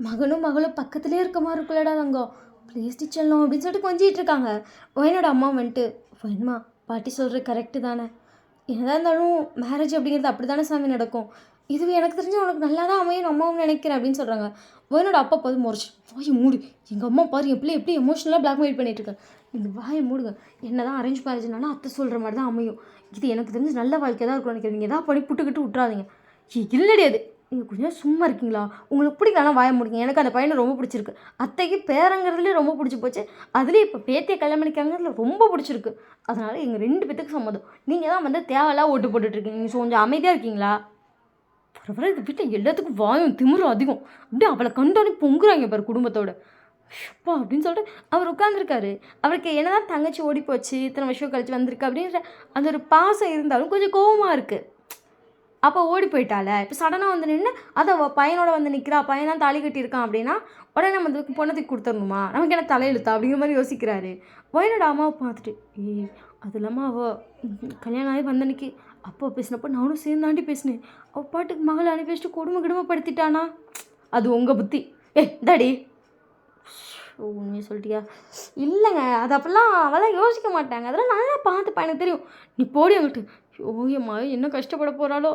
S1: மகனும் மகளும் பக்கத்துலேயே இருக்க மாதிரி இருக்குல்லடா தங்கம். ப்ளீஸ் டீச்சர்லாம் அப்படின்னு சொல்லிட்டு கொஞ்சிட்டு இருக்காங்க. வயனோட அம்மா வந்துட்டு வயன்மா பாட்டி சொல்கிற கரெக்டு தானே. என்னதான் இருந்தாலும் மேரேஜ் அப்படிங்கிறது அப்படி தானே சாமி நடக்கும். இதுவே எனக்கு தெரிஞ்சு உனக்கு நல்லா தான் அமையும் அம்மாவும் நினைக்கிறேன் அப்படின்னு சொல்கிறாங்க. வயனோட அப்பா பார்த்து முறைச்சி வாயை மூடு. எங்கள் அம்மா பாரு என் பிள்ளை எப்படி எமோஷனலாக பிளாக்மெயில் பண்ணிகிட்ருக்கேன். நீங்கள் வாயை மூடுங்க. என்ன தான் அரேஞ்ச் மேரேஜ்னாலும் அத்தை சொல்கிற மாதிரி தான் அமையும். இது எனக்கு தெரிஞ்சு நல்ல வாழ்க்கை தான் இருக்கும் நினைக்கிறேன். நீங்கள் எதாவது பண்ணி புட்டுக்கிட்டு விட்றாதீங்க. இல்லடி அது நீங்கள் கொஞ்சம் சும்மா இருக்கீங்களா? உங்களுக்கு பிடிக்கலனா வாய மூடுங்க. எனக்கு அந்த பையனை ரொம்ப பிடிச்சிருக்கு. அத்தைக்கு பேரங்கிறதுலேயே ரொம்ப பிடிச்சி போச்சு. அதுலேயும் இப்போ பேத்தியை கல்யாணம் பண்ணிக்காங்கிறதுல ரொம்ப பிடிச்சிருக்கு. அதனால் எங்கள் 2 பேத்துக்கு சம்மதம். நீங்கள் தான் வந்து தேவையில்லாம ஓட்டு போட்டுட்ருக்கீங்க. நீங்கள் கொஞ்சம் அமைதியாக இருக்கீங்களா? பரவாயில்ல, இந்த வீட்டில் எல்லாத்துக்கும் வாயும் திமிரும் அதிகம். அப்படியே அவளை கண்டோன்னே பொங்குறாங்க பாரு குடும்பத்தோட. அப்பா அப்படின்னு சொல்லிட்டு அவர் உட்காந்துருக்காரு. அவருக்கு என்னதான் தங்கச்சி ஓடி போச்சு, இத்தனை வருஷம் கழிச்சு வந்திருக்கு அப்படின்ற அந்த ஒரு பாசம் இருந்தாலும் கொஞ்சம் கோவமாக இருக்குது. அப்போ ஓடி போயிட்டால, இப்போ சடனாக வந்து நின்று அதை பையனோட வந்து நிற்கிறா, பையன் தான் தாலி கட்டியிருக்கான் அப்படின்னா உடனே நம்ம வந்து பொண்ணை தூக்கி கொடுத்துடணுமா? நமக்கு என்ன தலையெழுத்தா அப்படிங்கிற மாதிரி யோசிக்கிறாரு. வயனோட அம்மாவை பார்த்துட்டு, ஏய் அது இல்லாமல் அவள் கல்யாணம் ஆகி வந்தன்னைக்கு அப்போ பேசினப்போ நானும் சேர்ந்தாண்டி பேசினேன். அவள் பாட்டுக்கு மகளை அனுப்பி வச்சுட்டு கொடுமைப்படுத்திட்டானா? அது உங்கள் புத்தி. டாடி உண்மையை சொல்லிட்டியா? இல்லைங்க, அது அப்போல்லாம் அவெல்லாம் யோசிக்க மாட்டாங்க. அதெல்லாம் நல்லா பார்த்துப்பா, எனக்கு தெரியும். நீ போடி அங்கிட்டு. ஓயம்மா என்ன கஷ்டப்பட போகிறாளோ,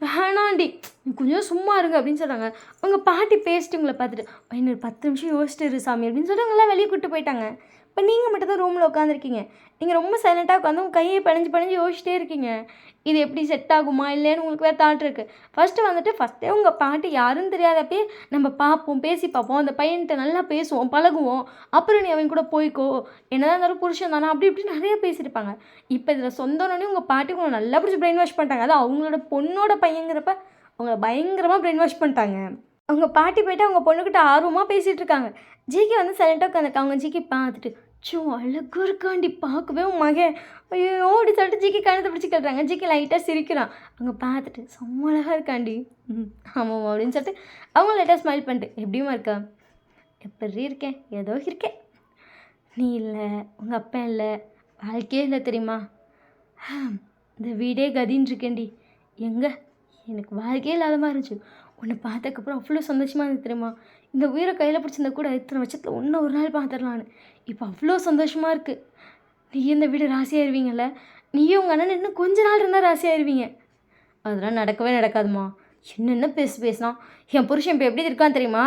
S1: வேணாண்டி நீ கொஞ்சம் சும்மா இருங்க அப்படின்னு சொல்கிறாங்க. அவங்க பாட்டி பேசிட்டு உங்களை பார்த்துட்டு இன்னொரு 10 நிமிஷம் யோசிச்சுட்டு இரு சாமி அப்படின்னு சொல்லிட்டு அவங்களாம் வெளியே கூப்பிட்டு போயிட்டாங்க. இப்போ நீங்கள் மட்டும் தான் ரூமில் உட்காந்துருக்கீங்க. நீங்கள் ரொம்ப சைலண்ட்டாக உட்காந்து உங்கள் கையை பணிஞ்சு யோசிச்சிட்டே இருக்கீங்க. இது எப்படி செட் ஆகுமா இல்லைன்னு உங்களுக்கு வேறு தாட் இருக்குது. ஃபஸ்ட்டே உங்கள் பாட்டி யாருன்னு தெரியாதப்பே நம்ம பார்ப்போம், பேசி பார்ப்போம், அந்த பையன்கிட்ட நல்லா பேசுவோம், பழகுவோம், அப்புறம் நீ அவன் கூட போய்க்கோ, என்னதான் இருந்தாலும் புருஷன் தானே அப்படி இப்படி நிறைய பேசியிருப்பாங்க. இப்போ இதில் சொந்தோன்னே உங்கள் பாட்டி உங்களை நல்லா பிடிச்சி பிரெயின் வாஷ் பண்ணிட்டாங்க. அது அவங்களோட பொண்ணோட பையங்கிறப்ப அவங்கள பயங்கரமாக பிரெயின் வாஷ் பண்ணிட்டாங்க. அவங்க பாட்டி போய்ட்டு அவங்க பொண்ணுக்கிட்ட ஆர்வமாக பேசிகிட்டு இருக்காங்க. ஜிகே வந்து சைலண்ட்டாக உட்காந்துருக்காங்க. அவங்க ஜிகே பார்த்துட்டு அழகு இருக்காண்டி பார்க்கவே உன் மகன் ஐயோ அப்படி சொல்லிட்டு ஜிகே கழுத்தை பிடிச்சி கேட்டுறாங்க. ஜிகே லைட்டாக சிரிக்கிறான். அவங்க பார்த்துட்டு செம்ம அழகாக இருக்காண்டி. ஆமாம் அப்படின்னு சொல்லிட்டு அவங்க லைட்டாக ஸ்மைல் பண்ணிட்டு எப்படியுமா இருக்கா? எப்படி இருக்கேன், ஏதோ இருக்கேன். நீ இல்லை, உங்கள் அப்பா இல்லை, வாழ்க்கையே இல்லை தெரியுமா? இந்த வீடே கதின்னு இருக்கேன்டி. எங்கே எனக்கு வாழ்க்கையே இல்லாத மாதிரி இருந்துச்சு. உன்னை பார்த்ததுக்கப்புறம் அவ்வளோ சந்தோஷமாக இருந்தது தெரியுமா? இந்த உயிரை கையில் பிடிச்சிருந்தா கூட இத்தனை வருஷத்தில் ஒன்று ஒரு நாள் பார்த்துடலான்னு இப்போ அவ்வளோ சந்தோஷமாக இருக்குது. நீ இந்த வீடு ராசியாயிருவீங்கல்ல, நீயும் உங்கள் அண்ணன் இன்னும் கொஞ்ச நாள் இருந்தால் ராசியாயிருவீங்க. அதெல்லாம் நடக்கவே நடக்காதுமா. என்னென்ன பேசினா என் புருஷன் இப்போ எப்படி இருக்கான்னு தெரியுமா?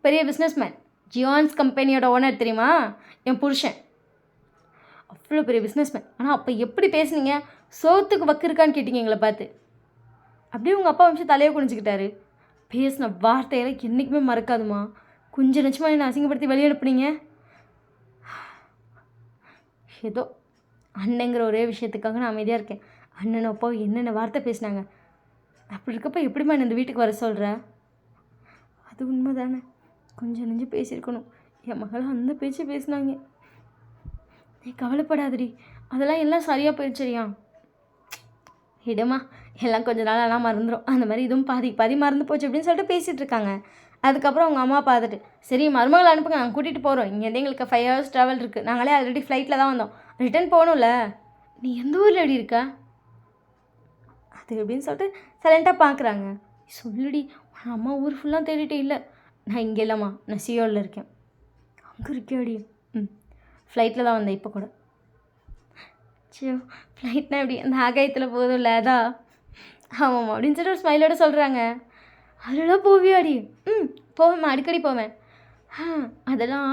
S1: பெரிய பிஸ்னஸ்மேன், ஜியான்ஸ் கம்பெனியோட ஓனர் தெரியுமா என் புருஷன்? அவ்வளோ பெரிய பிஸ்னஸ்மேன். ஆனால் அப்போ எப்படி பேசுனீங்க? சோத்துக்கு வக்கு இருக்கான்னு கேட்டிங்க எங்களை பார்த்து. அப்படியே உங்கள் அப்பா வச்சு தலையை குனிஞ்சிக்கிட்டாரு. பேசின வார்த்தையெல்லாம் என்றைக்குமே மறக்காதுமா. கொஞ்சம் நிச்சயமாக என்னை அசிங்கப்படுத்தி வெளியே அனுப்புனீங்க. ஏதோ அண்ணங்கிற ஒரே விஷயத்துக்காக நான் அமைதியாக இருக்கேன். அண்ணன் அப்பா என்னென்ன வார்த்தை பேசினாங்க. அப்படி இருக்கப்போ எப்படிமா என்ன இந்த வீட்டுக்கு வர சொல்கிற? அது உண்மை தானே, கொஞ்சம் நெஞ்சு பேசியிருக்கணும். என் மகளை அந்த பேச்சு பேசினாங்க. நீ கவலைப்படாதடி, அதெல்லாம் எல்லாம் சரியாக போயிடுச்சரியா? இடமா எல்லாம் கொஞ்ச நாள் எல்லாம் மறந்துடும். அந்த மாதிரி இதுவும் பாதி மறந்து போச்சு அப்படின்னு சொல்லிட்டு பேசிகிட்டு இருக்காங்க. அதுக்கப்புறம் அவங்க அம்மா பார்த்துட்டு சரி மருமகளை அனுப்புங்க, நாங்கள் கூட்டிகிட்டு போகிறோம். இங்கேருந்து எங்களுக்கு 5 hours ட்ராவல் இருக்குது. நாங்களே ஆல்ரெடி ஃப்ளைட்டில் தான் வந்தோம், ரிட்டர்ன் போகணும்ல. நீ எந்த ஊரில் எப்படி இருக்க அது அப்படின்னு சொல்லிட்டு சைலண்ட்டாக பார்க்குறாங்க. சொல்லுடி, உன் அம்மா ஊர் ஃபுல்லாக தேடிட்டே. இல்லை நான் இங்கே இல்லைம்மா, நான் சியோலில் இருக்கேன். அங்கே இருக்கேடி? ஃப்ளைட்டில் தான் வந்தேன் இப்போ கூட. சோ ஃப்ளைட்னா எப்படி அந்த ஆகாயத்தில் போதும்ல அதா? ஆமாம்மா அப்படின்னு சொல்லிட்டு ஒரு ஸ்மைலோட சொல்கிறாங்க. அதெல்லாம் போவியாடி? போவேம்மா, அடிக்கடி போவேன். அதெல்லாம்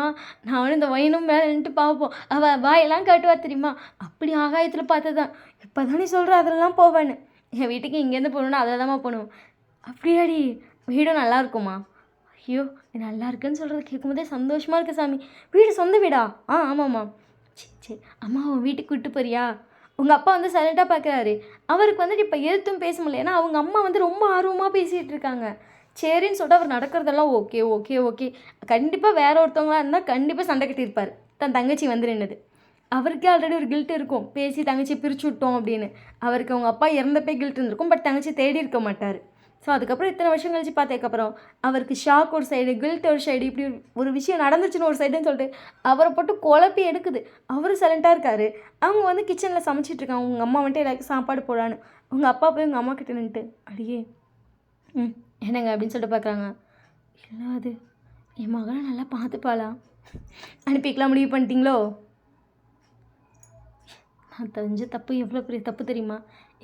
S1: நானும் இந்த வயனும் மேலே நின்றுட்டு பார்ப்போம். அவள் வாயெல்லாம் காட்டுவா தெரியுமா? அப்படி ஆகாயத்தில் பார்த்தது தான். இப்போ தானே சொல்கிற அதெல்லாம் போவேன்னு. என் வீட்டுக்கு இங்கேருந்து போகணுன்னா அதில் தான்மா போகணும். அப்படியாடி? வீடும் நல்லா இருக்குமா? ஐயோ நல்லா இருக்குன்னு சொல்கிறது கேட்கும்போதே சந்தோஷமாக இருக்குது சாமி. வீடு சொந்த வீடா? ஆமாம்மா. சரி அம்மா உன் வீட்டுக்கு கூப்பிட்டு போறியா? உங்கள் அப்பா வந்து சைலண்ட்டாக பார்க்குறாரு. அவருக்கு வந்துட்டு இப்போ எதுவும் பேச முடியல. ஏன்னா அவங்க அம்மா வந்து ரொம்ப ஆர்வமாக பேசிகிட்டு இருக்காங்க. சரின்னு சொல்லிட்டு அவர் நடக்கிறதெல்லாம் ஓகே. கண்டிப்பாக வேற ஒருத்தவங்களாக இருந்தால் கண்டிப்பாக சண்டை கட்டியிருப்பார். தன் தங்கச்சி வந்து நின்னது. அவருக்கே ஆல்ரெடி ஒரு கில்ட் இருக்கும், பேசி தங்கச்சி பிரித்து விட்டோம் அப்படின்னு. அவருக்கு அவங்க அப்பா இறந்தப்பே கில்ட் இருந்திருக்கும், பட் தங்கச்சி தேடி இருக்க மாட்டார். ஸோ அதுக்கப்புறம் இத்தனை வருஷம் கழிச்சு பார்த்ததுக்கப்புறம் அவருக்கு ஷாக் ஒரு சைடு, கில்ட் ஒரு சைடு, இப்படி ஒரு விஷயம் நடந்துச்சுன்னு ஒரு சைடுன்னு சொல்லிட்டு அவரை போட்டு குழப்பி எடுக்குது. அவரும் சைலண்ட்டாக இருக்கார். அவங்க வந்து கிச்சனில் சமைச்சிட்ருக்காங்க. உங்கள் அம்மா வந்துட்டு எல்லாருக்கும் சாப்பாடு போடான்னு. உங்கள் அப்பா போய் உங்கள் அம்மா கிட்ட நின்றுட்டு அடியே என்னங்க அப்படின்னு சொல்லிட்டு பார்க்குறாங்க. இல்லை அது என் மகனை நல்லா பார்த்துப்பாளா, அனுப்பிக்கலாம் முடிவு பண்ணிட்டீங்களோ? நான் தெரிஞ்ச தப்பு எவ்வளோ பெரிய தப்பு தெரியுமா?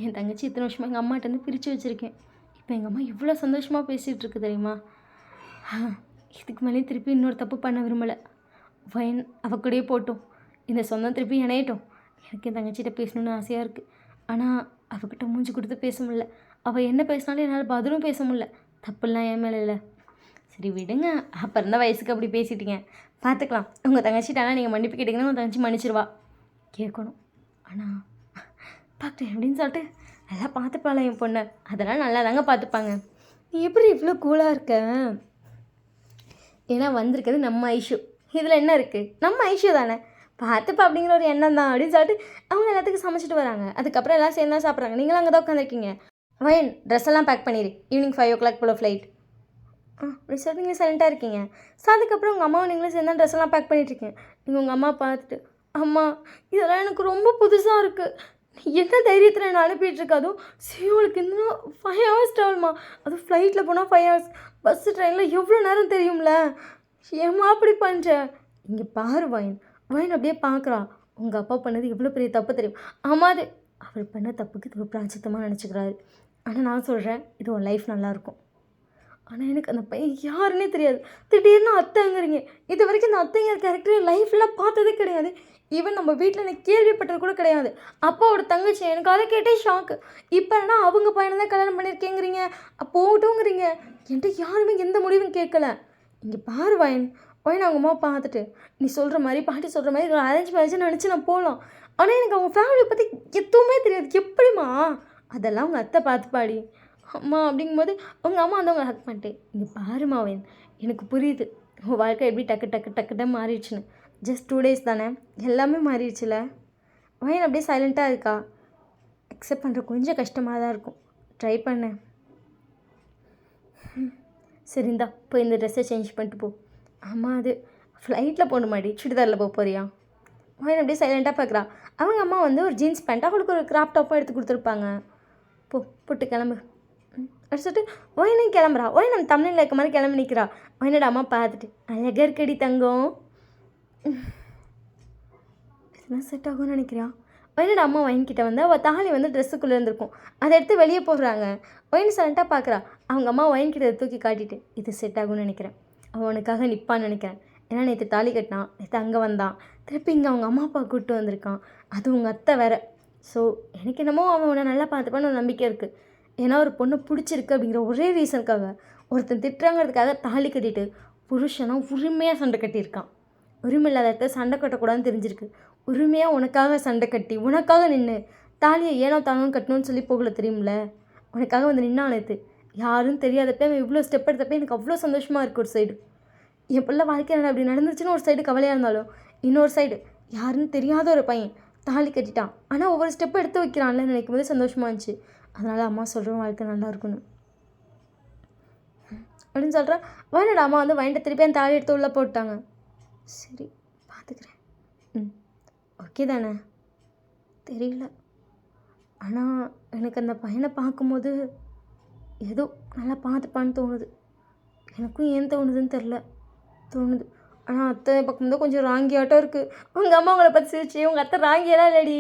S1: என் தங்கச்சி இத்தனை வருஷமாக எங்கள் அம்மாட்ட வந்து பிரித்து வச்சுருக்கேன். இப்போ எங்கள் அம்மா இவ்வளோ சந்தோஷமாக பேசிகிட்டு இருக்கு தெரியுமா? இதுக்கு மேலே திருப்பி இன்னொரு தப்பு பண்ண விரும்பலை. வயன் அவக்கூடயே போட்டோம், இந்த சொந்தம் திருப்பி இணையட்டும். எனக்கு என் தங்கச்சிகிட்ட பேசணுன்னு ஆசையாக இருக்குது. ஆனால் அவகிட்ட மூஞ்சி கொடுத்து பேச முடியல. அவள் என்ன பேசினாலும் என்னால் பதிலும் பேச முடியல. தப்புலாம் என் மேலே இல்லை. சரி விடுங்க, அப்போ இருந்தால் வயசுக்கு அப்படி பேசிட்டீங்க, பார்த்துக்கலாம். உங்கள் தங்கச்சிட்டானா நீங்கள் மன்னிப்பு கேட்டிங்கன்னா உங்கள் தங்கச்சி மன்னிச்சிருவா. கேட்கணும், ஆனால் பார்க்குறேன் அப்படின்னு சொல்லிட்டு நல்லா பார்த்துப்பாள என் பொண்ணை. அதெல்லாம் நல்லா தாங்க பார்த்துப்பாங்க. நீ எப்படி இவ்வளோ கூலாக இருக்க? ஏன்னா வந்திருக்கிறது நம்ம ஐஷு, இதில் என்ன இருக்குது, நம்ம ஐஷு தானே, பார்த்துப்பா அப்படிங்கிற ஒரு எண்ணம் தான் அப்படின்னு சொல்லிட்டு அவங்க எல்லாத்துக்கும் சமைச்சிட்டு வராங்க. அதுக்கப்புறம் எல்லாம் சேர்ந்து தான் சாப்பிட்றாங்க. நீங்களும் அங்கே தான் உட்காந்துருக்கீங்க. வயன் ட்ரெஸ் எல்லாம் பேக் பண்ணிடு, ஈவினிங் 5 o'clock போல் ஃப்ளைட். அப்படி சொல்லிட்டு நீங்கள் சைலண்ட்டாக இருக்கீங்க. ஸோ அதுக்கப்புறம் உங்கள் அம்மாவும் நீங்களும் சேர்ந்து ட்ரெஸ் எல்லாம் பேக் பண்ணிட்டுருக்கீங்க. நீங்கள் உங்கள் அம்மா பார்த்துட்டு, அம்மா இதெல்லாம் எனக்கு ரொம்ப புதுசாக இருக்குது, என்ன தைரியத்தில் என்ன அனுப்பிட்டுருக்கு, அதுவும் சியோலுக்கு இன்னும் 5 hours ட்ராவல்மா, அதுவும் ஃப்ளைட்டில் போனால் 5 hours, பஸ்ஸு ட்ரெயினில் எவ்வளோ நேரம் தெரியும்ல, ஏம்மா அப்படி பண்ணுற? இங்கே பாரு வயன். வயன் அப்படியே பார்க்குறான். உங்கள் அப்பா பண்ணது எவ்வளோ பெரிய தப்பு தெரியும். ஆமாம், அது அவர் பண்ண தப்புக்கு இது ஒரு பிராச்சித்தமாக நினச்சிக்கிறாரு. ஆனால் நான் சொல்கிறேன், இது உன் லைஃப் நல்லாயிருக்கும். ஆனால் எனக்கு அந்த பையன் யாருன்னே தெரியாது, திடீர்னு அத்தைங்கிறீங்க. இது வரைக்கும் இந்த அத்தைங்கிற கேரக்டர் லைஃப்லாம் பார்த்ததே கிடையாது. ஈவன் நம்ம வீட்டில் எனக்கு கேள்விப்பட்டது கூட கிடையாது. அப்பாவோட தங்கச்சி, எனக்கு அதை கேட்டே ஷாக்கு. இப்போ என்ன அவங்க பையனை தான் கல்யாணம் பண்ணியிருக்கேங்கிறீங்க, போகட்டுங்கிறீங்க. என்கிட்ட யாருமே எந்த முடிவும் கேட்கல. இங்கே பாரு வயன். வயன் அவங்க அம்மா பார்த்துட்டு, நீ சொல்கிற மாதிரி பாட்டி சொல்கிற மாதிரி ஒரு அரேஞ்ச் மேரேஜ்னு நினச்சி நான் போகலாம். ஆனால் எனக்கு அவங்க ஃபேமிலியை பற்றி எதுவுமே தெரியாது. எப்படிம்மா? அதெல்லாம் உங்கள் அத்தை பார்த்துப்பாடி அம்மா அப்படிங்கும்போது உங்கள் அம்மா வந்து உங்களை ஹக் பண்ணிட்டேன். இங்கே பாருமா வயன், எனக்கு புரியுது உங்கள் வாழ்க்கை எப்படி டக்கு டக்கு டக்குன்னு மாறிடுச்சுன்னு. ஜஸ்ட் 2 days தானே, எல்லாமே மாறிடுச்சுல. வயன் அப்படியே சைலண்ட்டாக இருக்கா. அக்செப்ட் பண்ணுற கொஞ்சம் கஷ்டமாக தான் இருக்கும், ட்ரை பண்ணேன். சரிந்தா போய் இந்த ட்ரெஸ்ஸை சேஞ்ச் பண்ணிட்டு போ. ஆமாம், அது ஃப்ளைட்டில் போகணுமாடி, சுடிதாரில் போக போறியா? வயன் அப்படியே சைலண்ட்டாக பார்க்குறா. அவங்க அம்மா வந்து ஒரு ஜீன்ஸ் பேண்ட், அவளுக்கு ஒரு கிராப் டாப்பும் எடுத்து கொடுத்துருப்பாங்க. போட்டு கிளம்பு அப்படி சொல்லிட்டு ஒயினும் கிளம்புறா. ஒயின் நம்ம தமிழில் இருக்க மாதிரி கிளம்பி நிற்கிறா. ஒயினோட அம்மா பார்த்துட்டு, அழகாக இருக்கடி தங்கம், இதெல்லாம் செட் ஆகும்னு நினைக்கிறா. ஒயினோட அம்மா ஒயின்கிட்ட வந்து அவள் தாலி வந்து ட்ரெஸ்ஸுக்குள்ளே இருந்திருக்கும், அதை எடுத்து வெளியே போடுறாங்க. ஒயின் சைலண்ட்டாக பார்க்குறா. அவங்க அம்மா ஒயின்கிட்ட தூக்கி காட்டிட்டு, இது செட் ஆகும்னு நினைக்கிறேன், அவனுக்காக நிற்பான்னு நினைக்கிறேன். ஏன்னா நேற்று தாலி கட்டினான், நேற்று அங்கே வந்தான், திருப்பி இங்கே அவங்க அம்மா அப்பா கூப்பிட்டு வந்திருக்கான், அது உங்கள் அத்தை வேறு. ஸோ எனக்கு என்னமோ அவன் உன்னை நல்லா பார்த்துப்பான்னு ஒரு நம்பிக்கை இருக்குது. ஏன்னா ஒரு பொண்ணை பிடிச்சிருக்கு அப்படிங்கிற ஒரே ரீசனுக்காக ஒருத்தன் திட்டுறாங்கிறதுக்காக தாலி கட்டிட்டு புருஷனாக உரிமையாக சண்டை கட்டியிருக்கான். உரிமை இல்லாத இடத்த சண்டை கட்டக்கூடாதுன்னு தெரிஞ்சிருக்கு. உரிமையாக உனக்காக சண்டை கட்டி உனக்காக நின்று தாலியை ஏனோ தானோன்னு கட்டணும்னு சொல்லி போகல தெரியும்ல. உனக்காக வந்து நின்னானது யாரும் தெரியாதப்ப அவன் இவ்வளோ ஸ்டெப் எடுத்தப்போ எனக்கு அவ்வளோ சந்தோஷமாக இருக்குது. ஒரு சைடு என் பிள்ளை வாழ்க்கையில் அப்படி நடந்துச்சுன்னு ஒரு சைடு கவலையாக இருந்தாலும், இன்னொரு சைடு யாருன்னு தெரியாத ஒரு பையன் தாலி கட்டிட்டான், ஆனால் ஒவ்வொரு ஸ்டெப் எடுத்து வைக்கிறான்ல நினைக்கும் போது சந்தோஷமாக இருந்துச்சு. அதனால் அம்மா சொல்கிறேன் வாழ்க்கை நல்லா இருக்கணும் அப்படின்னு சொல்கிறேன். வயனோட அம்மா வந்து வயன்ட்ட திருப்பி அந்த தாலி எடுத்து உள்ளே போட்டாங்க. சரி பார்த்துக்கிறேன், ஓகே தானே, தெரியல. ஆனால் எனக்கு அந்த பையனை பார்க்கும்போது ஏதோ நல்லா பார்த்துப்பான்னு தோணுது. எனக்கும் ஏன் தோணுதுன்னு தெரில, தோணுது. ஆனால் அத்தை பார்க்கும்போது கொஞ்சம் ராங்கியாட்டம் இருக்குது. உங்கள் அம்மா உங்களை பற்றி சிரிச்சு, உங்கள் அத்தை ராங்கியெல்லாம் இல்லடி,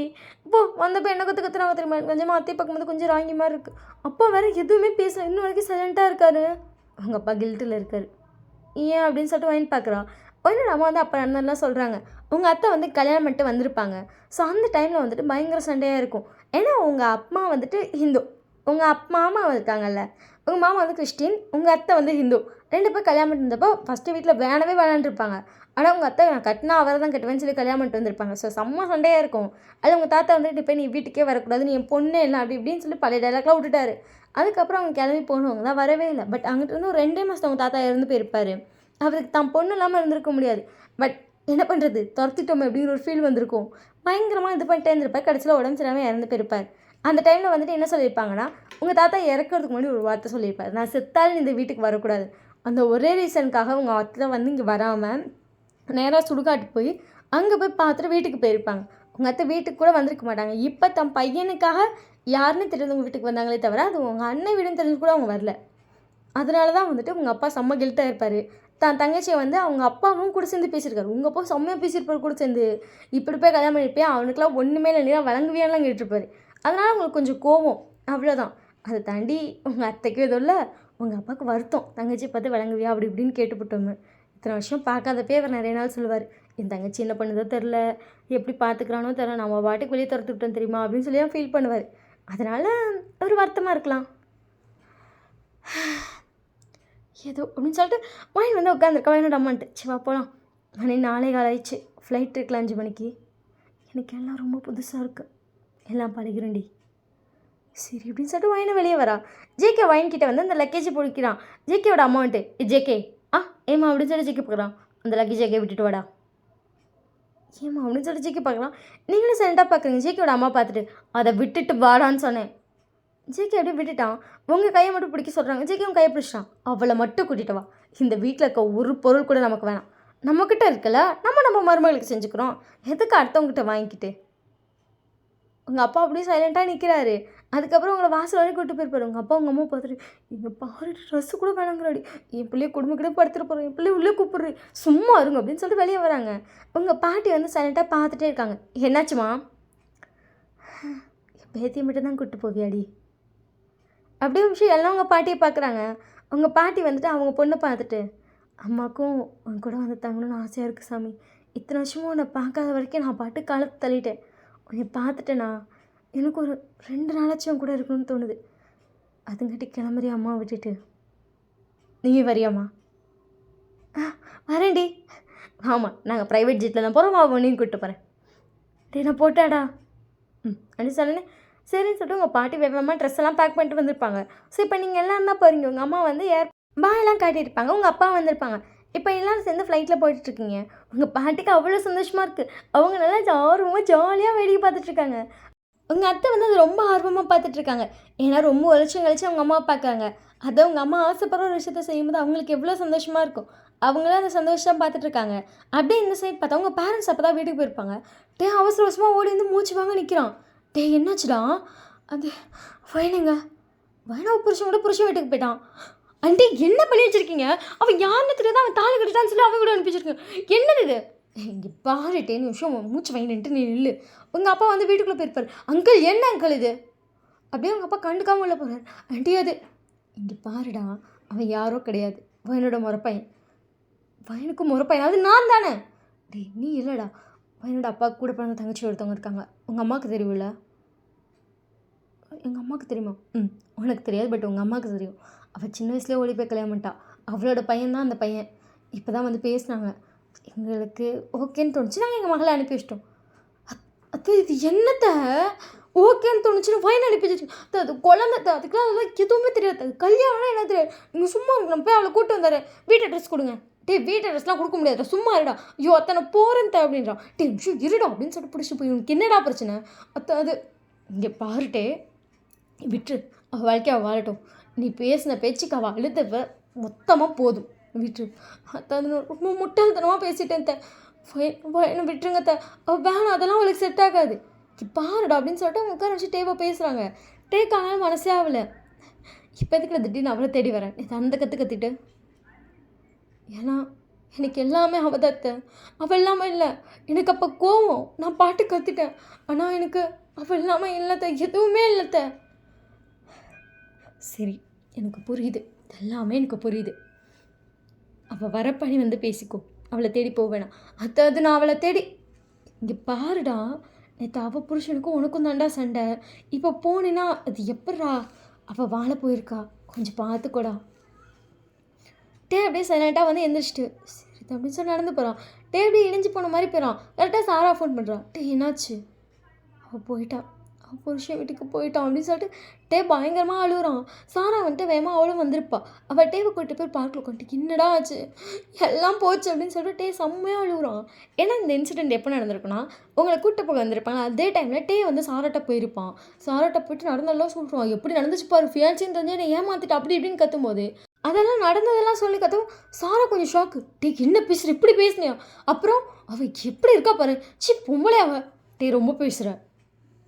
S1: இப்போது வந்தப்போ என்ன கற்றுறாங்க தெரியுமா, கொஞ்சமாக அத்தையை பார்க்கும்போது கொஞ்சம் ராங்கி மாதிரி இருக்குது. அப்பா வேறு எதுவுமே பேசல, இன்னும் வரைக்கும் சைலண்ட்டாக இருக்காரு. அவங்க அப்பா கில்ட்டில் இருக்கார். ஏன் அப்படின்னு சொல்லிட்டு வயன் பார்க்குறா. வயனோட அம்மா வந்து அப்போ நடந்ததெல்லாம் சொல்கிறாங்க. உங்கள் அத்தை வந்து கல்யாணம் பண்ணிட்டு வந்திருப்பாங்க. ஸோ அந்த டைமில் வந்துட்டு பயங்கர சண்டையாக இருக்கும். ஏன்னா உங்கள் அப்பா வந்துட்டு ஹிந்து, உங்கள் மாமா இருக்காங்கல்ல, உங்கள் மாமா வந்து கிறிஸ்டின், உங்கள் அத்தை வந்து ஹிந்து. 2 பேர் கல்யாணம் பண்ணிட்டு இருந்தப்போ ஃபஸ்ட்டு வீட்டில் வேணவே வேணான்ருப்பாங்க. ஆனால் உங்கள் அத்தை நான் கட்டினா அவரை தான் கட்டுவேன்னு சொல்லி கல்யாணம் பண்ணிட்டு வந்திருப்பாங்க. ஸோ செம்ம சண்டையாக இருக்கும். அதில் உங்கள் தாத்தா வந்துட்டு இப்போ நீ வீட்டுக்கே வரக்கூடாது, நீ என் பொண்ணே இல்லை அப்படி இப்படின்னு சொல்லி பழைய டைலாக்லாம் விட்டுட்டாரு. அதுக்கப்புறம் அவங்க கிளம்பி போனவங்க தான் வரவே இல்லை. பட் அங்கிட்ட இருந்து ஒரு 2 மாதம் அவங்க தாத்தா இறந்து போயிருப்பார். அவருக்கு தான் பொண்ணு இல்லாமல் இருந்திருக்க முடியாது. பட் என்ன பண்ணுறது, துரத்திட்டோம் அப்படிங்கிற ஒரு ஃபீல் வந்திருக்கும். பயங்கரமாக இது பண்ணிட்டே இருந்திருப்பார். கடைசியில் உடம்பு சரியாமல் இறந்து போயிருப்பார். அந்த டைமில் வந்துட்டு என்ன சொல்லியிருப்பாங்கன்னா, உங்கள் தாத்தா இறக்கிறதுக்கு முன்னாடி ஒரு வார்த்தை சொல்லியிருப்பார், நான் செத்தாலும் இந்த வீட்டுக்கு வரக்கூடாது. அந்த ஒரே ரீசனுக்காக உங்கள் அத்தை வந்து இங்கே வராமல் நேராக சுடுகாட்டுக்கு போய் அங்கே போய் பார்த்துட்டு வீட்டுக்கு போயிருப்பாங்க. உங்கள் அத்தை வீட்டுக்கு கூட வந்திருக்க மாட்டாங்க. இப்போ தன் பையனுக்காக யாருன்னு தெரிஞ்சவங்க வீட்டுக்கு வந்தாங்களே தவிர அது உங்கள் அண்ணன் வீடுன்னு தெரிஞ்சு கூட அவங்க வரல. அதனால தான் வந்துட்டு உங்கள் அப்பா செம்ம கில்ட்டாக இருப்பார். தான் தங்கச்சியை வந்து அவங்க அப்பாவும் கூட சேர்ந்து பேசியிருக்காரு. உங்கள் அப்பா செம்மையாக பேசியிருப்பார் கூட சேர்ந்து, இப்படி போய் கல்யாணம் பண்ணியிருப்பேன், அவனுக்குலாம் ஒன்றுமே இல்லையா வழங்குவியான்லாம் கேட்டிருப்பாரு. அதனால் உங்களுக்கு கொஞ்சம் கோவம், அவ்வளோதான். அதை தாண்டி உங்கள் அத்தைக்கும் எதுவும் இல்லை, உங்கள் அப்பாவுக்கு வருத்தம், தங்கச்சி பார்த்து வழங்குவியா அப்படி இப்படின்னு கேட்டுவிட்டோங்க. இத்தனை வருஷம் பார்க்காதப்பே அவர் நிறைய நாள் சொல்லுவார், என் தங்கச்சி என்ன பண்ணுதோ தெரில, எப்படி பார்த்துக்கிறானோ தெரில, நம்ம பாட்டுக்கு வெளியே துரத்து விட்டோம் தெரியுமா அப்படின்னு சொல்லி தான் ஃபீல் பண்ணுவார். அதனால் ஒரு வருத்தமாக இருக்கலாம். ஏதோ அப்படின்னு சொல்லிட்டு வாங்கி வந்து உட்காந்துருக்கா என்னோட அம்மான்ட்டு. வா போகலாம், மணி 4:15 ஆயிடுச்சு, ஃப்ளைட் இருக்குல்ல 5 மணிக்கு. எனக்கு எல்லாம் ரொம்ப புதுசாக இருக்குது, எல்லாம் பழகிறேன்டி. சரி அப்படின்னு சொல்லிட்டு வாயின வெளியே வரா. ஜேகே வாங்கிக்கிட்ட வந்து அந்த லக்கேஜை பிடிக்கிறான். ஜேகேவோட அமௌண்ட்டு ஜேகே ஏமா அப்படின்னு சொல்லி ஜேகே பார்க்குறான். அந்த லக்கேஜ் ஜேகே விட்டுட்டு வாடா. ஏமா அப்படின்னு சொல்லி ஜேகே பார்க்கலாம். நீங்களும் சைலண்டாக பார்க்குறீங்க. ஜேகேவோட அம்மா பார்த்துட்டு அதை விட்டுட்டு வாடான்னு சொன்னேன். ஜேகே அப்படியே விட்டுட்டான். உங்கள் கையை மட்டும் பிடிக்க சொல்கிறாங்க. ஜேகே உன் கையை பிடிச்சிட்டான். அவளை மட்டும் கூட்டிகிட்டு வா, இந்த வீட்டில் இருக்க ஒரு பொருள் கூட நமக்கு வேணாம், நம்மக்கிட்ட இருக்குல்ல, நம்ம மருமகளுக்கு செஞ்சுக்கிறோம், எதுக்கு அடுத்தவங்ககிட்ட வாங்கிக்கிட்டு. உங்கள் அப்பா அப்படியே சைலண்ட்டாக நிற்கிறாரு. அதுக்கப்புறம் உங்களை வாசல் வரைக்கும் கூப்பிட்டு போயிருப்பாரு. உங்கள் அப்பா உங்கள் அம்மா பார்த்துட்டு, இங்கே பாரு ட்ரெஸ்ஸு கூட வேணாங்கிறாடி, என் பிள்ளைய குடும்பக்கிட்டே படுத்துட்டு போகிறேன், என் பிள்ளைய உள்ளே கூப்பிட்றேன், சும்மா இருங்க அப்படின்னு சொல்லிட்டு வெளியே வராங்க. உங்கள் பாட்டி வந்து சைலண்ட்டாக பார்த்துட்டே இருக்காங்க. என்னாச்சுமா? பேத்தியை மட்டும் தான் கூப்பிட்டு போவியாடி அப்படியே ஒரு விஷயம் எல்லாம் உங்கள் பாட்டியை பார்க்குறாங்க. உங்கள் பாட்டி வந்துட்டு அவங்க பொண்ணை பார்த்துட்டு, அம்மாவுக்கும் உன் கூட வந்து தங்கணும்னு ஆசையாக இருக்குது சாமி, இத்தனை வருஷமும் உன்னை பார்க்காத வரைக்கும் நான் பாட்டு காலத்தை தள்ளிட்டேன், உன்னை பார்த்துட்டேண்ணா, எனக்கு ஒரு 2 நாளாச்சும் கூட இருக்கணும்னு தோணுது, அதுங்காட்டி கிளம்புறியா அம்மா விட்டுட்டு? நீங்கள் வரியாம்மா? வரேன்டி. ஆமாம், நாங்கள் ப்ரைவேட் ஜெட்டில் தான் போகிறோம், அவனையும் கூப்பிட்டு போகிறேன். டே நான் போட்டாடா. அப்படி சொன்னேன். சரின்னு சொல்லிட்டு உங்கள் பாட்டி வேகமாக ட்ரெஸ் எல்லாம் பேக் பண்ணிட்டு வந்திருப்பாங்க. ஸோ இப்போ நீங்கள் எல்லாம் தான் போகிறீங்க. உங்கள் அம்மா வந்து பாயெல்லாம் காட்டியிருப்பாங்க, உங்கள் அப்பா வந்திருப்பாங்க. இப்போ எல்லோரும் சேர்ந்து ஃப்ளைட்டில் போயிட்டுருக்கீங்க. உங்கள் பாட்டிக்கு அவ்வளோ சந்தோஷமாக இருக்குது. அவங்க நல்லா ஆர்வமாக ஜாலியாக வேடிக்கை பார்த்துட்ருக்காங்க. உங்கள் அத்தை வந்து அது ரொம்ப ஆர்வமாக பார்த்துட்ருக்காங்க. ஏன்னா ரொம்ப வருஷம் கழிச்சு அவங்க அம்மா பார்க்குறாங்க. அதை உங்கள் அம்மா ஆசைப்படுற ஒரு விஷயத்த செய்யும்போது அவங்களுக்கு எவ்வளோ சந்தோஷமாக இருக்கும். அவங்களும் அந்த சந்தோஷம் பார்த்துட்ருக்காங்க. அப்படியே இந்த சைட் பார்த்தா உங்கள் பேரண்ட்ஸ் அப்போ தான் வீட்டுக்கு போயிருப்பாங்க. அவசர அவசரமாக ஓடி வந்து மூச்சு வாங்க நிற்கிறான். என்னாச்சுடா? அது வயனுங்க, வயனா புருஷன் வீட்டுக்கு போயிட்டான். ஆண்டி என்ன பண்ணி வச்சுருக்கீங்க? அவன் யாருன்னு தெரியாத, அவன் தாலி கட்டிட்டான்னு சொல்லி அவன் கூட அனுப்பிச்சிருக்கேன். என்னது இது? இங்கே பாருட்டே நிமிஷம் மூச்சு வாங்கிட்டு நீ இல்லை. உங்கள் அப்பா வந்து வீட்டுக்குள்ளே போயிருப்பார். அங்கிள் என்ன அங்கிள் இது? அப்படியே உங்கள் அப்பா கண்டுக்காமல் உள்ள போகிறார். ஆண்டி அது இங்கே பாருடா, அவன் யாரோ கிடையாது, வயனோட முறப்பையன். வயனுக்கு முறப்பையன் அது நான் தானே. நீ இல்லைடா, வயனோட அப்பா கூட பிறந்த தங்கச்சி ஒருத்தவங்க இருக்காங்க, உங்கள் அம்மாவுக்கு தெரியும்ல? எங்கள் அம்மாவுக்கு தெரியுமா? உனக்கு தெரியாது, பட் உங்கள் அம்மாவுக்கு தெரியும். அவள் சின்ன வயசுலேயே ஓடி போய் கல்யாணம் பண்ணிட்டா. அவளோட பையன்தான் அந்த பையன். இப்போ தான் வந்து பேசினாங்க. எங்களுக்கு ஓகேன்னு தோணுச்சு, நாங்கள் எங்கள் மகளை அனுப்பி வச்சிட்டோம். அது இது என்னத்த ஓகேன்னு தோணுச்சுன்னு வயன் அனுப்பி வச்சுட்டு அது குழந்தை, அதுக்கெலாம் அதெல்லாம் எதுவுமே தெரியாது. அது கல்யாணம்னா என்ன தெரியாது. நீங்கள் சும்மா இருக்கணும், போய் அவளை கூப்பிட்டு வந்தார். வீட்டு அட்ரஸ் கொடுங்க. வீட்டு அட்ரஸ்லாம் கொடுக்க முடியாதுடா, சும்மா இருடா. ஐயோ அத்தனை போகிறேன் அப்படின்றான். நிமிஷம் இருடா அப்படின்னு சொல்லிட்டு பிடிச்சி போய் உனக்கு என்னடா பிரச்சனை? அது இங்கே பாருட்டே, விட்டுரு, அவள் வாழ்க்கை அவள் வாழட்டும். நீ பேசின பேச்சுக்கு அவள் அழுத மொத்தமாக போதும், விட்டுரு. அது ரொம்ப முட்டாள்தனமாக பேசிட்டேன் என்ன விட்டுருங்க அவள் வேணாம், அதெல்லாம் அவளுக்கு செட் ஆகாது. பாருடா அப்படின்னு சொல்லிட்டு அவங்க உட்கார வச்சு டேவை பேசுகிறாங்க. டேக்கானாலும் மனசே ஆகலை. இப்போ எதுக்கு திடீர்னு அவளை தேடி வரேன்? இது அந்த கற்றுட்டு ஏன்னா எனக்கு எல்லாமே அவள் தான். அவள் இல்லாமல் இல்லை. எனக்கு அப்போ கோவம், நான் பாட்டு கற்றுட்டேன். ஆனால் எனக்கு அவள் இல்லாமல் இல்லத்த, எதுவுமே இல்லத்த. சரி எனக்கு புரியுது, எல்லாமே எனக்கு புரியுது. அவள் வரப்பணி வந்து பேசிக்கோ, அவளை தேடி போக வேணாம். அது நான் அவளை தேடி இங்கே பாருடா, நேற்று அவள் புருஷனுக்கும் உனக்கும் தாண்டா சண்டை. இப்போ போனேன்னா அது எப்பட்றா? அவள் வாழ போயிருக்கா, கொஞ்சம் பார்த்துக்கோடா. அப்படியே சைலண்ட்டாக வந்து எந்திரிச்சிட்டு சரி அப்படின்னு சொல்லி நடந்து போகிறான். அப்படியே இடிஞ்சு போன மாதிரி போயிடான். கரெக்டாக சாரா ஃபோன் பண்ணுறான். என்னாச்சு? அவள் போயிட்டா, அவள் புருஷன் வீட்டுக்கு போயிட்டான் அப்படின்னு சொல்லிட்டு பயங்கரமாக அழுகுறான். சாரா வந்துட்டு வேகமாக அவளும் வந்திருப்பா. அவள் டேவை கூட்டு போய் பார்க்கல கொண்டு என்னடா ஆச்சு, எல்லாம் போச்சு அப்படின்னு சொல்லிட்டு செம்மையாக அழுகுறான். ஏன்னா இந்த இன்சிடென்ட் எப்போ நடந்திருக்குன்னா, உங்களை கூட்டு போய் வந்திருப்பாங்க. அதே டைமில் வந்து சாராட்ட போயிருப்பான். சாராட்ட போயிட்டு நடந்தெல்லாம் சொல்கிறான். எப்படி நடந்துச்சு பாரு, ஃபியான்சின்னு தெரிஞ்சு என்னை ஏமாற்றிட்டு அப்படி இப்படின்னு கத்தும்போது அதெல்லாம் நடந்ததெல்லாம் சொல்லி கத்தவும் சாரா கொஞ்சம் ஷாக்கு. என்ன பேசுகிற, இப்படி பேசுனியா? அப்புறம் அவள் எப்படி இருக்கா பாரு, பொம்பளை அவள். ரொம்ப பேசுகிற.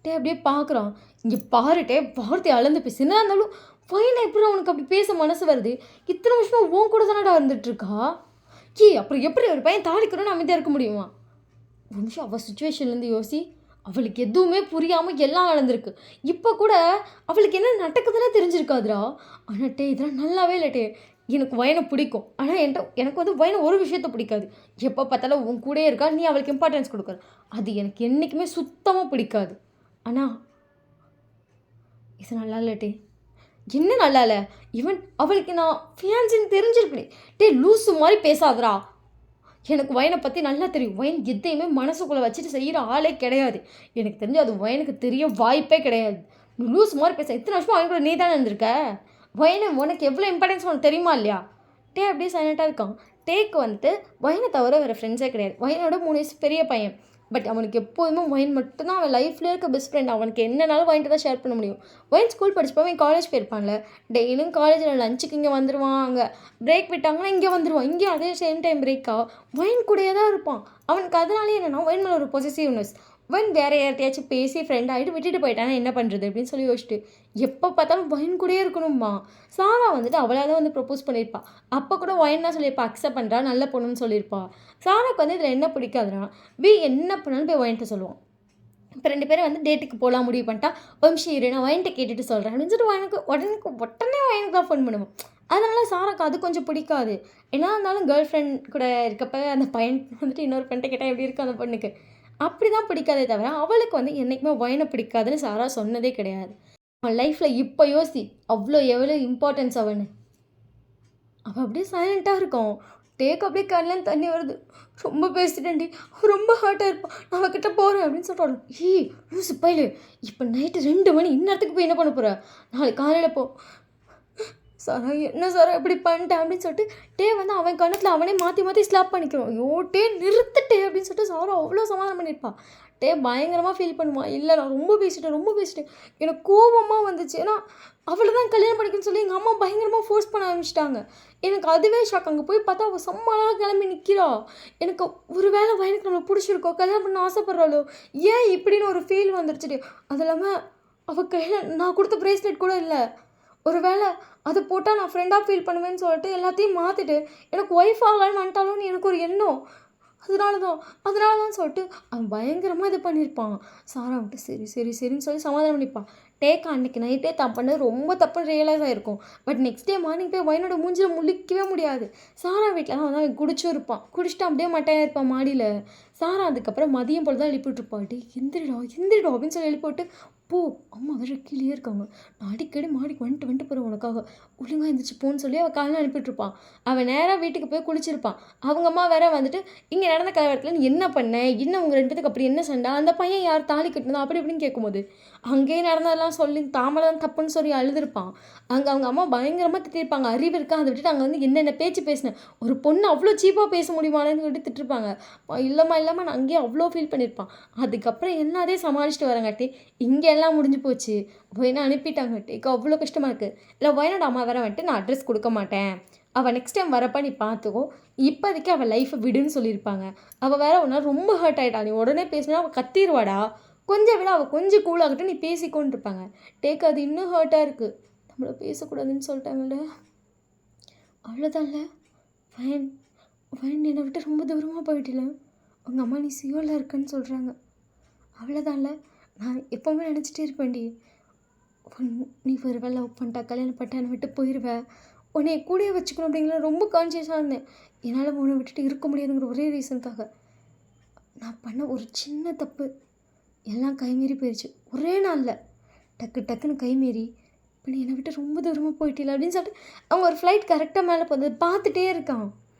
S1: அப்படியே பார்க்குறான். இங்கே பாருட்டே வார்த்தை அளந்து பேசு. என்ன இருந்தாலும் ஃபைனை எப்படி அவனுக்கு அப்படி பேச மனசு வருது? இத்தனை வருஷமாக உன் கூட தானடா இருந்துகிட்ருக்கா. அப்புறம் எப்படி ஒரு பையன் தாளிக்கிறோன்னு அமைதியாக இருக்க முடியுமா? ஒரு நிமிஷம் அவள் சுச்சுவேஷன்லேருந்து யோசி. அவளுக்கு எதுவுமே புரியாமல் எல்லாம் நடந்திருக்கு. இப்போ கூட அவளுக்கு என்ன நடக்குதுன்னே தெரிஞ்சிருக்காதுடா. ஆனால் இதெல்லாம் நல்லாவே இல்லை. எனக்கு வயனை பிடிக்கும், ஆனால் எனக்கு வந்து வயனை ஒரு விஷயத்த பிடிக்காது. எப்போ பார்த்தாலும் உன் கூடயே இருக்கா, நீ அவளுக்கு இம்பார்ட்டன்ஸ் கொடுக்குற, அது எனக்கு என்றைக்குமே சுத்தமாக பிடிக்காது. ஆனால் இது நல்லா இல்லை. என்ன நல்லா இல்லை, ஈவன் அவளுக்கு நான் ஃபியான்சின்னு தெரிஞ்சிருக்கேன். டே லூசு மாதிரி பேசாதடா. எனக்கு வயனை பற்றி நல்லா தெரியும். வயன் எதையுமே மனசுக்குள்ளே வச்சுட்டு செய்கிற ஆளே கிடையாது. எனக்கு தெரிஞ்சு அது வயனுக்கு தெரிய வாய்ப்பே கிடையாது. நீ லூஸ் மாதிரி பேச, இத்தனை வருஷமா அவன் கூட நீ தானே இருந்திருக்க. வயனை உனக்கு எவ்வளோ இம்பார்ட்டன்ஸ் உனக்கு தெரியுமா இல்லையா? டே அப்படியே சைலண்ட்டாக இருக்கான். டேக்கு வந்துட்டு வயனை தவிர வேறு ஃப்ரெண்ட்ஸே கிடையாது. வயனோட 3 வயசு பெரிய பையன். பட் அவனுக்கு எப்போதுமே வயன் மட்டும்தான் அவன் லைஃப்லேயே இருக்க பெஸ்ட் ஃப்ரெண்ட். அவனுக்கு என்னனாலும் வயன்ட்டு தான் ஷேர் பண்ண முடியும். வயன் ஸ்கூல் படிச்சப்போ அவன் காலேஜ் போயிருப்பான்ல, டெய்லியும் காலேஜில் லஞ்சுக்கு இங்கே வந்துடுவான். அங்கே பிரேக் விட்டாங்கன்னா இங்கே வந்துடுவான். இங்கே அதே சேம் டைம் பிரேக்காக வயன் கூடயே தான் இருப்பான். அவனுக்கு அதனாலே என்னென்னா வயன் மேலே ஒரு பொசசிவ்னஸ். வயன் வேறு யார்ட்டையாச்சும் பேசி ஃப்ரெண்ட் ஆகிட்டு விட்டுட்டு போயிட்டானா என்ன பண்ணுறது அப்படின்னு சொல்லி யோசிச்சுட்டு எப்போ பார்த்தாலும் வயன் கூடயே இருக்கணும்மா. சாரா வந்துட்டு அவளாக தான் வந்து ப்ரப்போஸ் பண்ணியிருப்பா. அப்போ கூட வயன் தான் சொல்லியிருப்பா அக்செப்ட் பண்ணுறா, நல்ல பொண்ணுன்னு சொல்லியிருப்பா. சாராவுக்கு வந்து இதில் என்ன பிடிக்காதுன்னா என்ன பண்ணாலும் போய் வயன்ட்டு சொல்லுவான். இப்போ 2 பேரும் வந்து டேட்டுக்கு போகலாம் முடிவு பண்ணிட்டா, வம்ஷி இரு நான் வயன்ட்ட கேட்டுட்டு சொல்கிறேன் அப்படின்னு சொல்லிட்டு உடனே வயனுக்கு தான் ஃபோன் பண்ணுவோம். அதனால் சாராக்கு அது கொஞ்சம் பிடிக்காது. என்ன இருந்தாலும் கேர்ள் ஃப்ரெண்ட் கூட இருக்கப்போ அந்த பையன் வந்துட்டு இன்னொரு ஃப்ரெண்ட்டை கேட்டால் எப்படி இருக்கும் அந்த பொண்ணுக்கு, அப்படி தான் பிடிக்காதே தவிர அவளுக்கு வந்து என்றைக்குமே வயனை பிடிக்காதுன்னு சாரா சொன்னதே கிடையாது. அவன் லைஃப்பில் இப்போ யோசி அவ்வளோ எவ்வளோ இம்பார்ட்டன்ஸ் அவனு. அவள் அப்படியே சைலண்ட்டாக இருக்கும். டேக்கு அப்படியே கண்ணில் தண்ணி வருது. ரொம்ப பேசிட்டேன்டி, ரொம்ப ஹார்ட்டாக இருப்பான், நான் அவகிட்ட போகிறேன் அப்படின்னு சொல்லிட்டு ஏய் லூசு பையலு, இப்போ நைட்டு 2 மணி இந்நேரத்துக்கு போய் என்ன பண்ண போகிற, நாளைக்கு காலையில் போ. சாரா என்ன சாரா இப்படி பண்ணிட்டேன் அப்படின்னு சொல்லிட்டு டே வந்து அவன் கணத்தில் அவனே மாற்றி மாற்றி ஸ்லாப் பண்ணிக்கிறோம். ஐயோ டே நிறுத்துட்டே அப்படின்னு சொல்லிட்டு சாரா அவ்வளோ சமாதானம் பண்ணியிருப்பான். டே பயங்கரமாக ஃபீல் பண்ணுவான். இல்லை நான் ரொம்ப பேசிட்டேன், எனக்கு கோபமாக வந்துச்சு. ஏன்னா அவளை தான் கல்யாணம் பண்ணிக்கணும்னு சொல்லி எங்கள் அம்மா பயங்கரமாக ஃபோர்ஸ் பண்ண ஆரம்பிச்சிட்டாங்க. எனக்கு அதுவே ஷாக். அங்கே போய் பார்த்தா அவள் செம்மலாக கிளம்பி நிற்கிறா. எனக்கு ஒரு வேளை வயனுக்கு நம்மளை பிடிச்சிருக்கோ, கல்யாணம் பண்ண ஆசைப்பட்றாளோ, ஏன் இப்படின்னு ஒரு ஃபீல் வந்துருச்சுட்டு. அது இல்லாமல் அவள் கையில் நான் கொடுத்த ப்ரேஸ்லெட் கூட இல்லை. ஒரு வேளை அது போட்டால் நான் ஃப்ரெண்டாக ஃபீல் பண்ணுவேன்னு சொல்லிட்டு எல்லாத்தையும் மாற்றிட்டு எனக்கு ஒய்ஃப் ஆகலான்னு வந்துட்டாலும்னு எனக்கு ஒரு எண்ணம். அதனால தான் சொல்லிட்டு அவன் பயங்கரமாக இது பண்ணியிருப்பான். சாரா விட்டு சரின்னு சொல்லி சமாதானம் பண்ணிப்பான். டேக்கா அன்றைக்கி நைட்டே தான் பண்ணது ரொம்ப தப்புன்னு ரியலைஸ் ஆகிருக்கும். பட் நெக்ஸ்ட் டே மார்னிங் போய் வயனோட மூஞ்சில் முழிக்கவே முடியாது. சாரா வீட்டில் தான் வந்து அவன் குடிச்சும் இருப்பான். குடிச்சிட்டு அப்படியே மட்டையாக இருப்பான் மாடியில். சாரா அதுக்கப்புறம் மதியம் போல் தான் எழுப்பிட்டுருப்பான். டே எந்திரிடா அப்படின்னு சொல்லி எழுப்பிவிட்டு போ, அம்மா வேறு கீழே இருக்காங்க, நான் அடிக்கடி மாடிக்கு வந்துட்டு போகிறேன் உனக்காக, ஒழுங்காக எழுந்திரிச்சு போன்னு சொல்லி அவள் காலையில் அனுப்பிட்டுருப்பான். அவன் நேராக வீட்டுக்கு போய் குளிச்சிருப்பான். அவங்க அம்மா வேற வந்துட்டு இங்கே நடந்த கலவரத்தில் நீ என்ன பண்ண, இன்னும் உங்கள் 2 பேத்துக்கு அப்படி என்ன சண்டை, அந்த பையன் யார் தாலி கட்டினதா அப்படி இப்படின்னு கேட்கும்போது அங்கேயே நடந்ததெல்லாம் சொல்லி தாமரை தான் தப்புன்னு சொல்லி அழுதுருப்பான். அங்கே அவங்க அம்மா பயங்கரமாக திட்டிருப்பாங்க. அறிவு இருக்கா, அதை விட்டுட்டு அங்கே வந்து என்னென்ன பேச்சு பேசினேன், ஒரு பொண்ணு அவ்வளோ சீப்பாக பேச முடியுமான்னு சொல்லிட்டு திட்டிருப்பாங்க. இல்லைம்மா நான் அங்கேயே அவ்வளோ ஃபீல் பண்ணியிருப்பான். அதுக்கப்புறம் எல்லாதே சமாளிச்சுட்டு வரங்காட்டி இங்கே எல்லாம் முடிஞ்சு போச்சு. வயனை அனுப்பிட்டாங்க. டேக்கு அவ்வளோ கஷ்டமாக இருக்குது. இல்லை வயனோட அம்மா வேற வந்துட்டு நான் அட்ரஸ் கொடுக்க மாட்டேன், அவள் நெக்ஸ்ட் டைம் வரப்போ நீ பார்த்துக்கோ, இப்போதைக்கு அவள் லைஃப்பை விடுன்னு சொல்லியிருப்பாங்க. அவள் வேற ஒன்றா ரொம்ப ஹர்ட் ஆகிட்டா, நீ உடனே பேசினா அவள் கத்திடுவாடா, கொஞ்சம் விட அவள் கொஞ்சம் கூலாகட்டும் நீ பேசிக்கோன்னு இருப்பாங்க. டேக்கு அது இன்னும் ஹர்ட்டாக இருக்குது. நம்மளை பேசக்கூடாதுன்னு சொல்லிட்டாங்கல்ல, அவ்வளோதான்ல. வயன் என்னை விட்டு ரொம்ப தூரமாக போயிட்டில்ல, உங்கள் அம்மா நீ சியோவில் இருக்கன்னு சொல்கிறாங்க, அவ்வளோதான்ல. நான் எப்போவுமே நினச்சிட்டே இருப்பேன்டி, நீ ஒரு வேலை லவ் பண்ணிட்டா கல்யாணம் பண்ணிட்டா என்னை விட்டு போயிடுவேன், உன்னை கூடயே வச்சுக்கணும் அப்படிங்கிற ரொம்ப கான்ஷியஸாக இருந்தேன். என்னால் உன்னை விட்டுட்டு இருக்க முடியாதுங்கிற ஒரே ரீசனுக்காக நான் பண்ண ஒரு சின்ன தப்பு எல்லாம் கைமீறி போயிடுச்சு. ஒரே நாளில் டக்குன்னு கைமீறி இப்போ நீ என்னை விட்டு ரொம்ப தூரமாக போயிட்டில்ல அப்படின்னு சொல்லிட்டு அவங்க ஒரு ஃப்ளைட் கரெக்டாக மேலே போகுது பார்த்துட்டே இருக்கான்.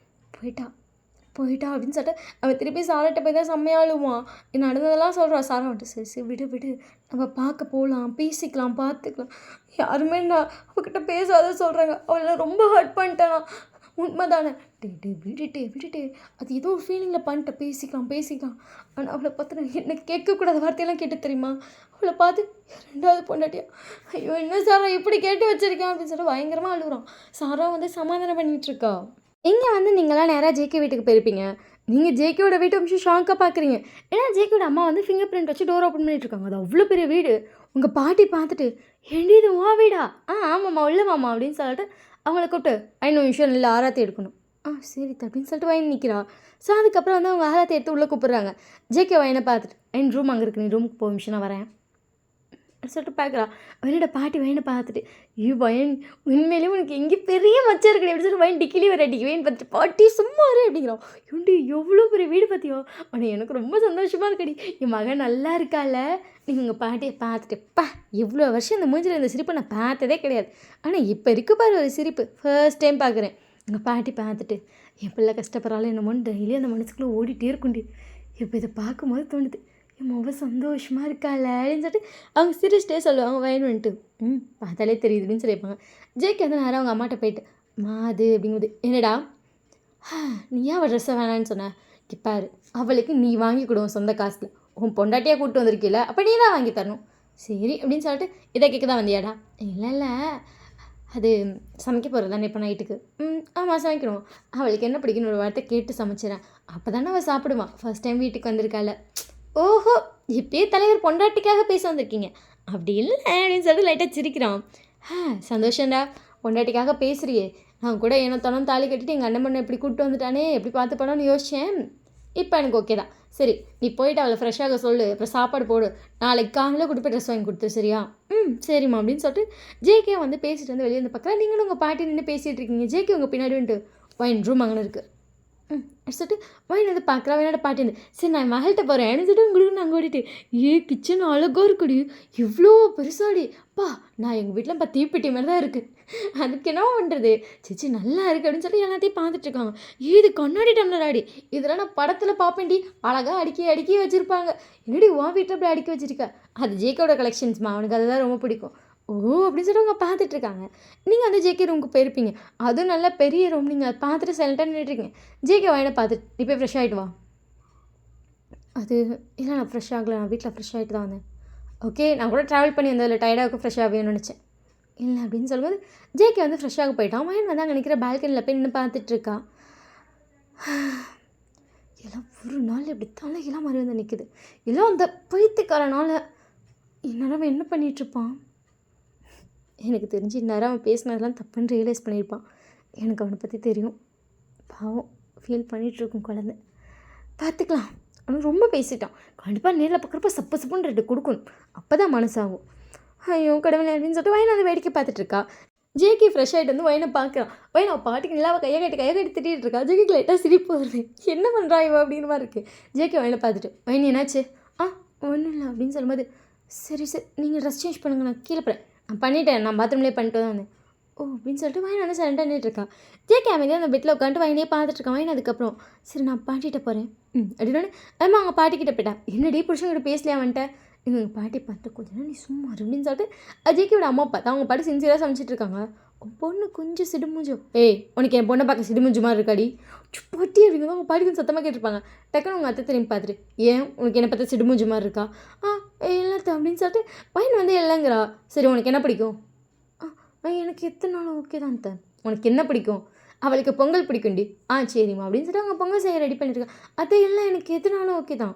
S1: போயிட்டா அப்படின்னு சொல்லிட்டு அவன் திருப்பி சாராட்ட போய் தான் செம்மையாளுவான். நடந்ததெல்லாம் சொல்கிறான். சாரா வந்துட்டு சரி விடு நம்ம பார்க்க போகலாம், பேசிக்கலாம், பார்த்துக்கலாம். யாருமே நான் அவகிட்ட பேசாத சொல்கிறாங்க. அவளை ரொம்ப ஹர்ட் பண்ணிட்டேன். உண்மை தானே, விட்டுட்டே அது ஏதோ ஒரு ஃபீலிங்கில் பண்ணிட்டேன், பேசிக்கலாம். ஆனால் அவளை பார்த்து என்ன கேட்கக்கூடாத வார்த்தையெல்லாம் கேட்டு தெரியுமா, அவளை பார்த்து 2வது பொண்டாட்டியா, ஐயோ என்ன சாரா இப்படி கேட்டு வச்சுருக்கேன் அப்படின்னு சொல்லிட்டு பயங்கரமாக அழுகுறான். சாரா வந்து சமாதானம் பண்ணிகிட்ருக்கா. இங்கே வந்து நீங்களாம் நேராக ஜேகே வீட்டுக்கு போயிருப்பீங்க. நீங்கள் ஜேகேவோட வீட்டை கொஞ்சம் ஷாக்காக பார்க்குறீங்க. ஏன்னா ஜேகேவோட அம்மா வந்து ஃபிங்கர் பிரிண்ட் வச்சு டோர் ஓப்பன் பண்ணிகிட்ருக்காங்க. அது அவ்வளோ பெரிய வீடு. உங்கள் பாட்டி பார்த்துட்டு ஏண்டி இது உன் வீடா, ஆமாம்மா உள்ள மாமா அப்படின்னு சொல்லிட்டு அவங்கள கூப்பிட்டு 5 நிமிஷம் இல்லை ஆராத்தி எடுக்கணும். சரி அப்படின்னு சொல்லிட்டு வயன் நிற்கிறா. ஸோ அதுக்கப்புறம் வந்து அவங்க ஆராத்தி எடுத்து உள்ளே கூப்பிட்றாங்க. ஜேகே வயனை பார்த்துட்டு ரூம் அங்கே இருக்கு, நீ ரூமுக்கு போக நிமிஷம் நான் வரேன். சொல்லிட்டு பார்க்குறா. வயனோட பாட்டி வயனை பார்த்துட்டு, ஐயோ வயன் உண்மையிலேயே உனக்கு எங்கே பெரிய மச்சம் இருக்குடி அப்படின்னு சொல்லி வயன் டிக்கிலி வர அடிக்க வயன் பார்த்துட்டு, பாட்டி சும்மா இரு அப்படிங்கிறான். ஏன்டி எவ்வளோ பெரிய வீடு பார்த்தியோ, ஆனால் எனக்கு ரொம்ப சந்தோஷமாக இருக்குடி, என் மகன் நல்லா இருக்கால. நீங்கள் உங்கள் பாட்டியை பார்த்துட்டு, பா இவ்வளோ வருஷம் இந்த மூஞ்சில் இந்த சிரிப்பை நான் பார்த்ததே கிடையாது, ஆனால் இப்போ இருக்கு பாரு ஒரு சிரிப்பு, ஃபர்ஸ்ட் டைம் பார்க்குறேன். எங்கள் பாட்டி பார்த்துட்டு, என் பிள்ளை கஷ்டப்படுறாள் என்னமோன்னு டெய்லி அந்த மனசுக்குள்ளே ஓடிட்டே இருக்குண்டி. இப்போ இதை பார்க்கும்போது தோணுது, என் மொப சந்தோஷமாக இருக்கால அப்படின்னு சொல்லிட்டு அவங்க சிரிச்சிட்டே சொல்லுவாங்க. வயன் வந்துட்டு பார்த்தாலே தெரியுது அப்படின்னு சொல்லியிருப்பாங்க. ஜேகே வந்து நேரம் அவங்க அம்மாட்ட போயிட்டு, மாது அப்படிங்கும்போது, என்னடா நீ ஏன் அவள் ட்ரெஸ்ஸை வேணான்னு சொன்ன, பாரு அவளுக்கு நீ வாங்கி கொடுவோம் சொந்த காசில், உன் பொண்டாட்டியாக கூப்பிட்டு வந்திருக்கீல, அப்போ நீ தான் வாங்கி தரணும். சரி அப்படின்னு சொல்லிட்டு இதை கேட்க தான் வந்தியாடா. இல்லை இல்லை அது சமைக்க போகிறது தானே இப்போ நைட்டுக்கு. ஆமாம் சமைக்கணும். அவளுக்கு என்ன பிடிக்குன்னு ஒரு வார்த்தை கேட்டு சமைச்சிடறேன், அப்போ தானே அவள் சாப்பிடுவான். ஃபர்ஸ்ட் டைம் வீட்டுக்கு வந்திருக்காள். ஓஹோ இப்பயே தலைவர் பொண்டாட்டிக்காக பேச வந்திருக்கீங்க அப்படி இல்லை அப்படின்னு சொல்லிட்டு லைட்டாக சிரிக்கிறான். சந்தோஷம்டா, பொண்டாட்டிக்காக பேசுகிறியே, நான் கூட ஏனோ தனம் தாலி கட்டிட்டு எங்கள் அண்ணன் பண்ண எப்படி கூப்பிட்டு வந்துட்டானே எப்படி பார்த்து பண்ணணும்னு யோசித்தேன். இப்போ எனக்கு ஓகே தான். சரி நீ போயிட்டு அவளை ஃப்ரெஷ்ஷாக சொல்லு, அப்புறம் சாப்பாடு போடு, நாளைக்கு காலையில் கூட்டு போய் ட்ரெஸ் வாங்கி கொடுத்துரு சரியா. சரிம்மா அப்படின்னு சொல்லிட்டு ஜேகே வந்து பேசிட்டு வந்து வெளியே வந்து பார்க்குறேன். நீங்களும் உங்கள் பாட்டி நின்று பேசிகிட்டு இருக்கீங்க. ஜேகே உங்கள் பின்னாடி வந்துட்டு வைன் ரூம் அங்கே இருக்குது சொல்லிட்டு வைன் வந்து பார்க்குறா. என்னோட பாட்டி வந்து சரி நான் மகள்கிட்ட போகிறேன் சொல்லிட்டு உங்களுக்கு நாங்கள் ஓடிட்டு, கிச்சன் அழகாக இருக்குடி, இவ்வளோ பெருசாடி, பா நான் எங்கள் வீட்டில் இப்போ தீப்பெட்டி மாதிரி தான் இருக்குது, அதுக்கு என்ன பண்ணுறது, சிச்சி நல்லா இருக்குது அப்படின்னு சொல்லி எல்லாத்தையும் பார்த்துட்ருக்காங்க. இது கண்ணாடி டம்ளர் ஆடி, இதெல்லாம் நான் படத்தில் பார்ப்பேன்டி, அழகாக அடுக்கி வச்சுருப்பாங்க. என்னடி உன் வீட்டில் அப்படி அடுக்கி வச்சுருக்க, அது ஜேக்கோட கலெக்ஷன்ஸ்மா, அவனுக்கு அதுதான் ரொம்ப பிடிக்கும். ஓ அப்படின்னு சொல்லிட்டு அவங்க பார்த்துட்ருக்காங்க. நீங்கள் வந்து ஜேகே ரூமுக்கு போயிருப்பீங்க, அதுவும் நல்லா பெரிய ரூம், நீங்கள் அதை பார்த்துட்டு சைலண்ட்டாக நின்றுட்டுருக்கீங்க. ஜேகே வாயினை பார்த்துட்டு நீ போய் ஃப்ரெஷ் ஆகிட்டு வா. அது இல்லை நான் ஃப்ரெஷ் ஆகலை, நான் வீட்டில் ஃப்ரெஷ் ஆகிட்டு தான் வந்தேன். ஓகே நான் கூட ட்ராவல் பண்ணி வந்ததில்ல, டயர்டாக ஃப்ரெஷ் ஆகணும்னு நினச்சேன். இல்லை அப்படின்னு சொல்லும்போது ஜேகே வந்து ஃப்ரெஷ்ஷாக போயிட்டான். வயன் வந்து அங்கே நிற்கிற பால்கனியில் போய் நின்று பார்த்துட்ருக்கா. எல்லாம் ஒரு நாள் இப்படி தலையெல்லாம் மாதிரி வந்து நிற்குது, எல்லாம் அந்த பைத்தியக்காரனால் இந்நேரம் என்ன பண்ணிகிட்ருப்பான். எனக்கு தெரிஞ்சு இந்நேரம் அவன் பேசினதெல்லாம் தப்புன்னு ரியலைஸ் பண்ணியிருப்பான். எனக்கு அவனை பற்றி தெரியும், பாவம் ஃபீல் பண்ணிகிட்ருக்கும் குழந்தை. பார்த்துக்கலாம், அவன் ரொம்ப பேசிட்டான், கண்டிப்பாக நேரில் பார்க்குறப்ப சப்புன்னு 2 கொடுக்கணும், அப்போ தான் மனசாகும். ஐயோ கடவுளே அப்படின்னு சொல்லிட்டு வயனை வந்து வேடிக்கை பார்த்துட்ருக்கா. ஜேகே ஃப்ரெஷ் ஆகிட்டு வந்து வயனை பார்க்குறான். வயனை அவள் பாட்டுக்கு நிலாவை கையை கட்டி திட்டிகிட்டு இருக்கா. ஜேகேக்கு லைட்டாக சிரிப்பு வருது, என்ன பண்ணுறா இவன் அப்படிங்கிற மாதிரி இருக்குது. ஜேகே வயனை பார்த்துட்டு வயன் என்னாச்சு, ஒன்றும் இல்லை அப்படின்னு சொல்லும்போது சரி நீங்கள் ட்ரெஸ் சேஞ்ச் பண்ணுங்க, நான் கீழே போகிறேன். நான் பண்ணிட்டேன், நான் பாத்ரூம்லேயே பண்ணிட்டு தான் வந்தேன். ஓ அப்படின்னு சொல்லிட்டு வயன் வந்து சைலண்டாக நின்றுட்டுருக்கா. ஜேகே அமைதியாக அந்த பெட்டில் உட்காந்துட்டு வயனையே பார்த்துட்ருக்கான். வயன் அதுக்கப்புறம் சரி நான் பாட்டிகிட்ட போகிறேன் அப்படின்னு அம்மா அவங்க பாட்டிக்கிட்ட போயிட்டா. என்னடி புருஷங்கிட்ட பேசலையா வந்துட்டேன். எங்கள் பாட்டி பார்த்து கொஞ்சம் நீ சும்மா அப்படின்னு சொல்லிட்டு அஜய்க்கியோட அம்மா பார்த்தா அவங்க பாட்டி சின்சியராக சமைச்சிட்டு இருக்காங்க. பொண்ணு கொஞ்சம் சிடுமுஞ்சோ, உனக்கு என் பொண்ணை பார்க்க சிடுமுஞ்சு மாதிரி இருக்காடி பாட்டி அப்படிங்கிறது அவங்க பாட்டி கொஞ்சம் சத்தமாக கேட்டிருப்பாங்க. டக்குன்னு உங்கள் அத்தை திரும்பி பார்த்துட்டு ஏன் உனக்கு என்ன பார்த்தா சிடுமுஞ்சு மாதிரி இருக்கா, எல்லாத்த அப்படின்னு சொல்லிட்டு வயன் வந்து இல்லைங்கிறா. சரி உனக்கு என்ன பிடிக்கும், எனக்கு எத்தனை நாளும் ஓகே தான் அத்தை, உனக்கு என்ன பிடிக்கும், அவளுக்கு பொங்கல் பிடிக்கும்டி, சரிம்மா அப்படின்னு சொல்லிட்டு அவங்க பொங்கல் செய்ய ரெடி பண்ணியிருக்கான். அதை எல்லாம் எனக்கு எதுனாலும் ஓகே தான்.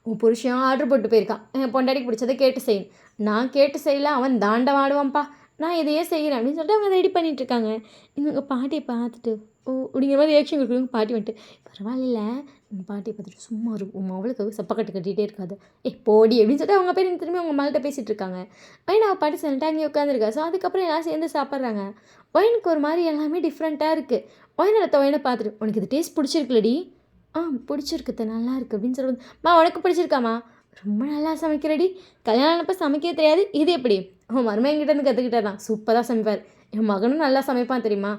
S1: உன் புருஷன் ஆர்டர் போட்டு போயிருக்கான், என் பொண்டாடிக்கு பிடிச்சதை கேட்டு செய்யணும், நான் கேட்டு செய்யல அவன் தாண்ட வாடுவான்ப்பா, நான் இதையே செய்கிறேன் அப்படின்னு சொல்லிட்டு அவங்க ரெடி பண்ணிகிட்ருக்காங்க. இவங்க பாட்டியை பார்த்துட்டு அப்படிங்கிற மாதிரி ரியாக்ஷன் கொடுக்குறவங்க பாட்டி வந்துட்டு பரவாயில்ல, உங்கள் பாட்டியை பார்த்துட்டு சும்மா இருக்கும், அவளுக்கு சப்பக்கட்டு கட்டிகிட்டே இருக்காது, போடி அப்படின்னு சொல்லிட்டு அவங்க பேர் திரும்பி அவங்க மேல்கிட்ட பேசிகிட்டு இருக்காங்க. வயன் அவள் பாட்டி சொல்லிட்டு அங்கே உட்காந்துருக்கா. ஸோ அதுக்கப்புறம் எல்லாம் சேர்ந்து சாப்பிட்றாங்க. வயனுக்கு ஒரு மாதிரி எல்லாமே டிஃப்ரெண்ட்டாக இருக்குது. வயனோட வயனை பார்த்துட்டு உனக்கு இது டேஸ்ட் பிடிச்சிருக்குல்லடி, பிடிச்சிருக்குது நல்லா இருக்குது அப்படின்னு சொல்லுவது. உனக்கு பிடிச்சிருக்காமா, ரொம்ப நல்லா சமைக்கிறடி, கல்யாணம் ஆனப்போ சமைக்கவே தெரியாது, இது எப்படி மருமையங்கிட்டேருந்து கற்றுக்கிட்டே தான், சூப்பராக சமைப்பார், என் மகனும் நல்லா சமைப்பான் தெரியுமா.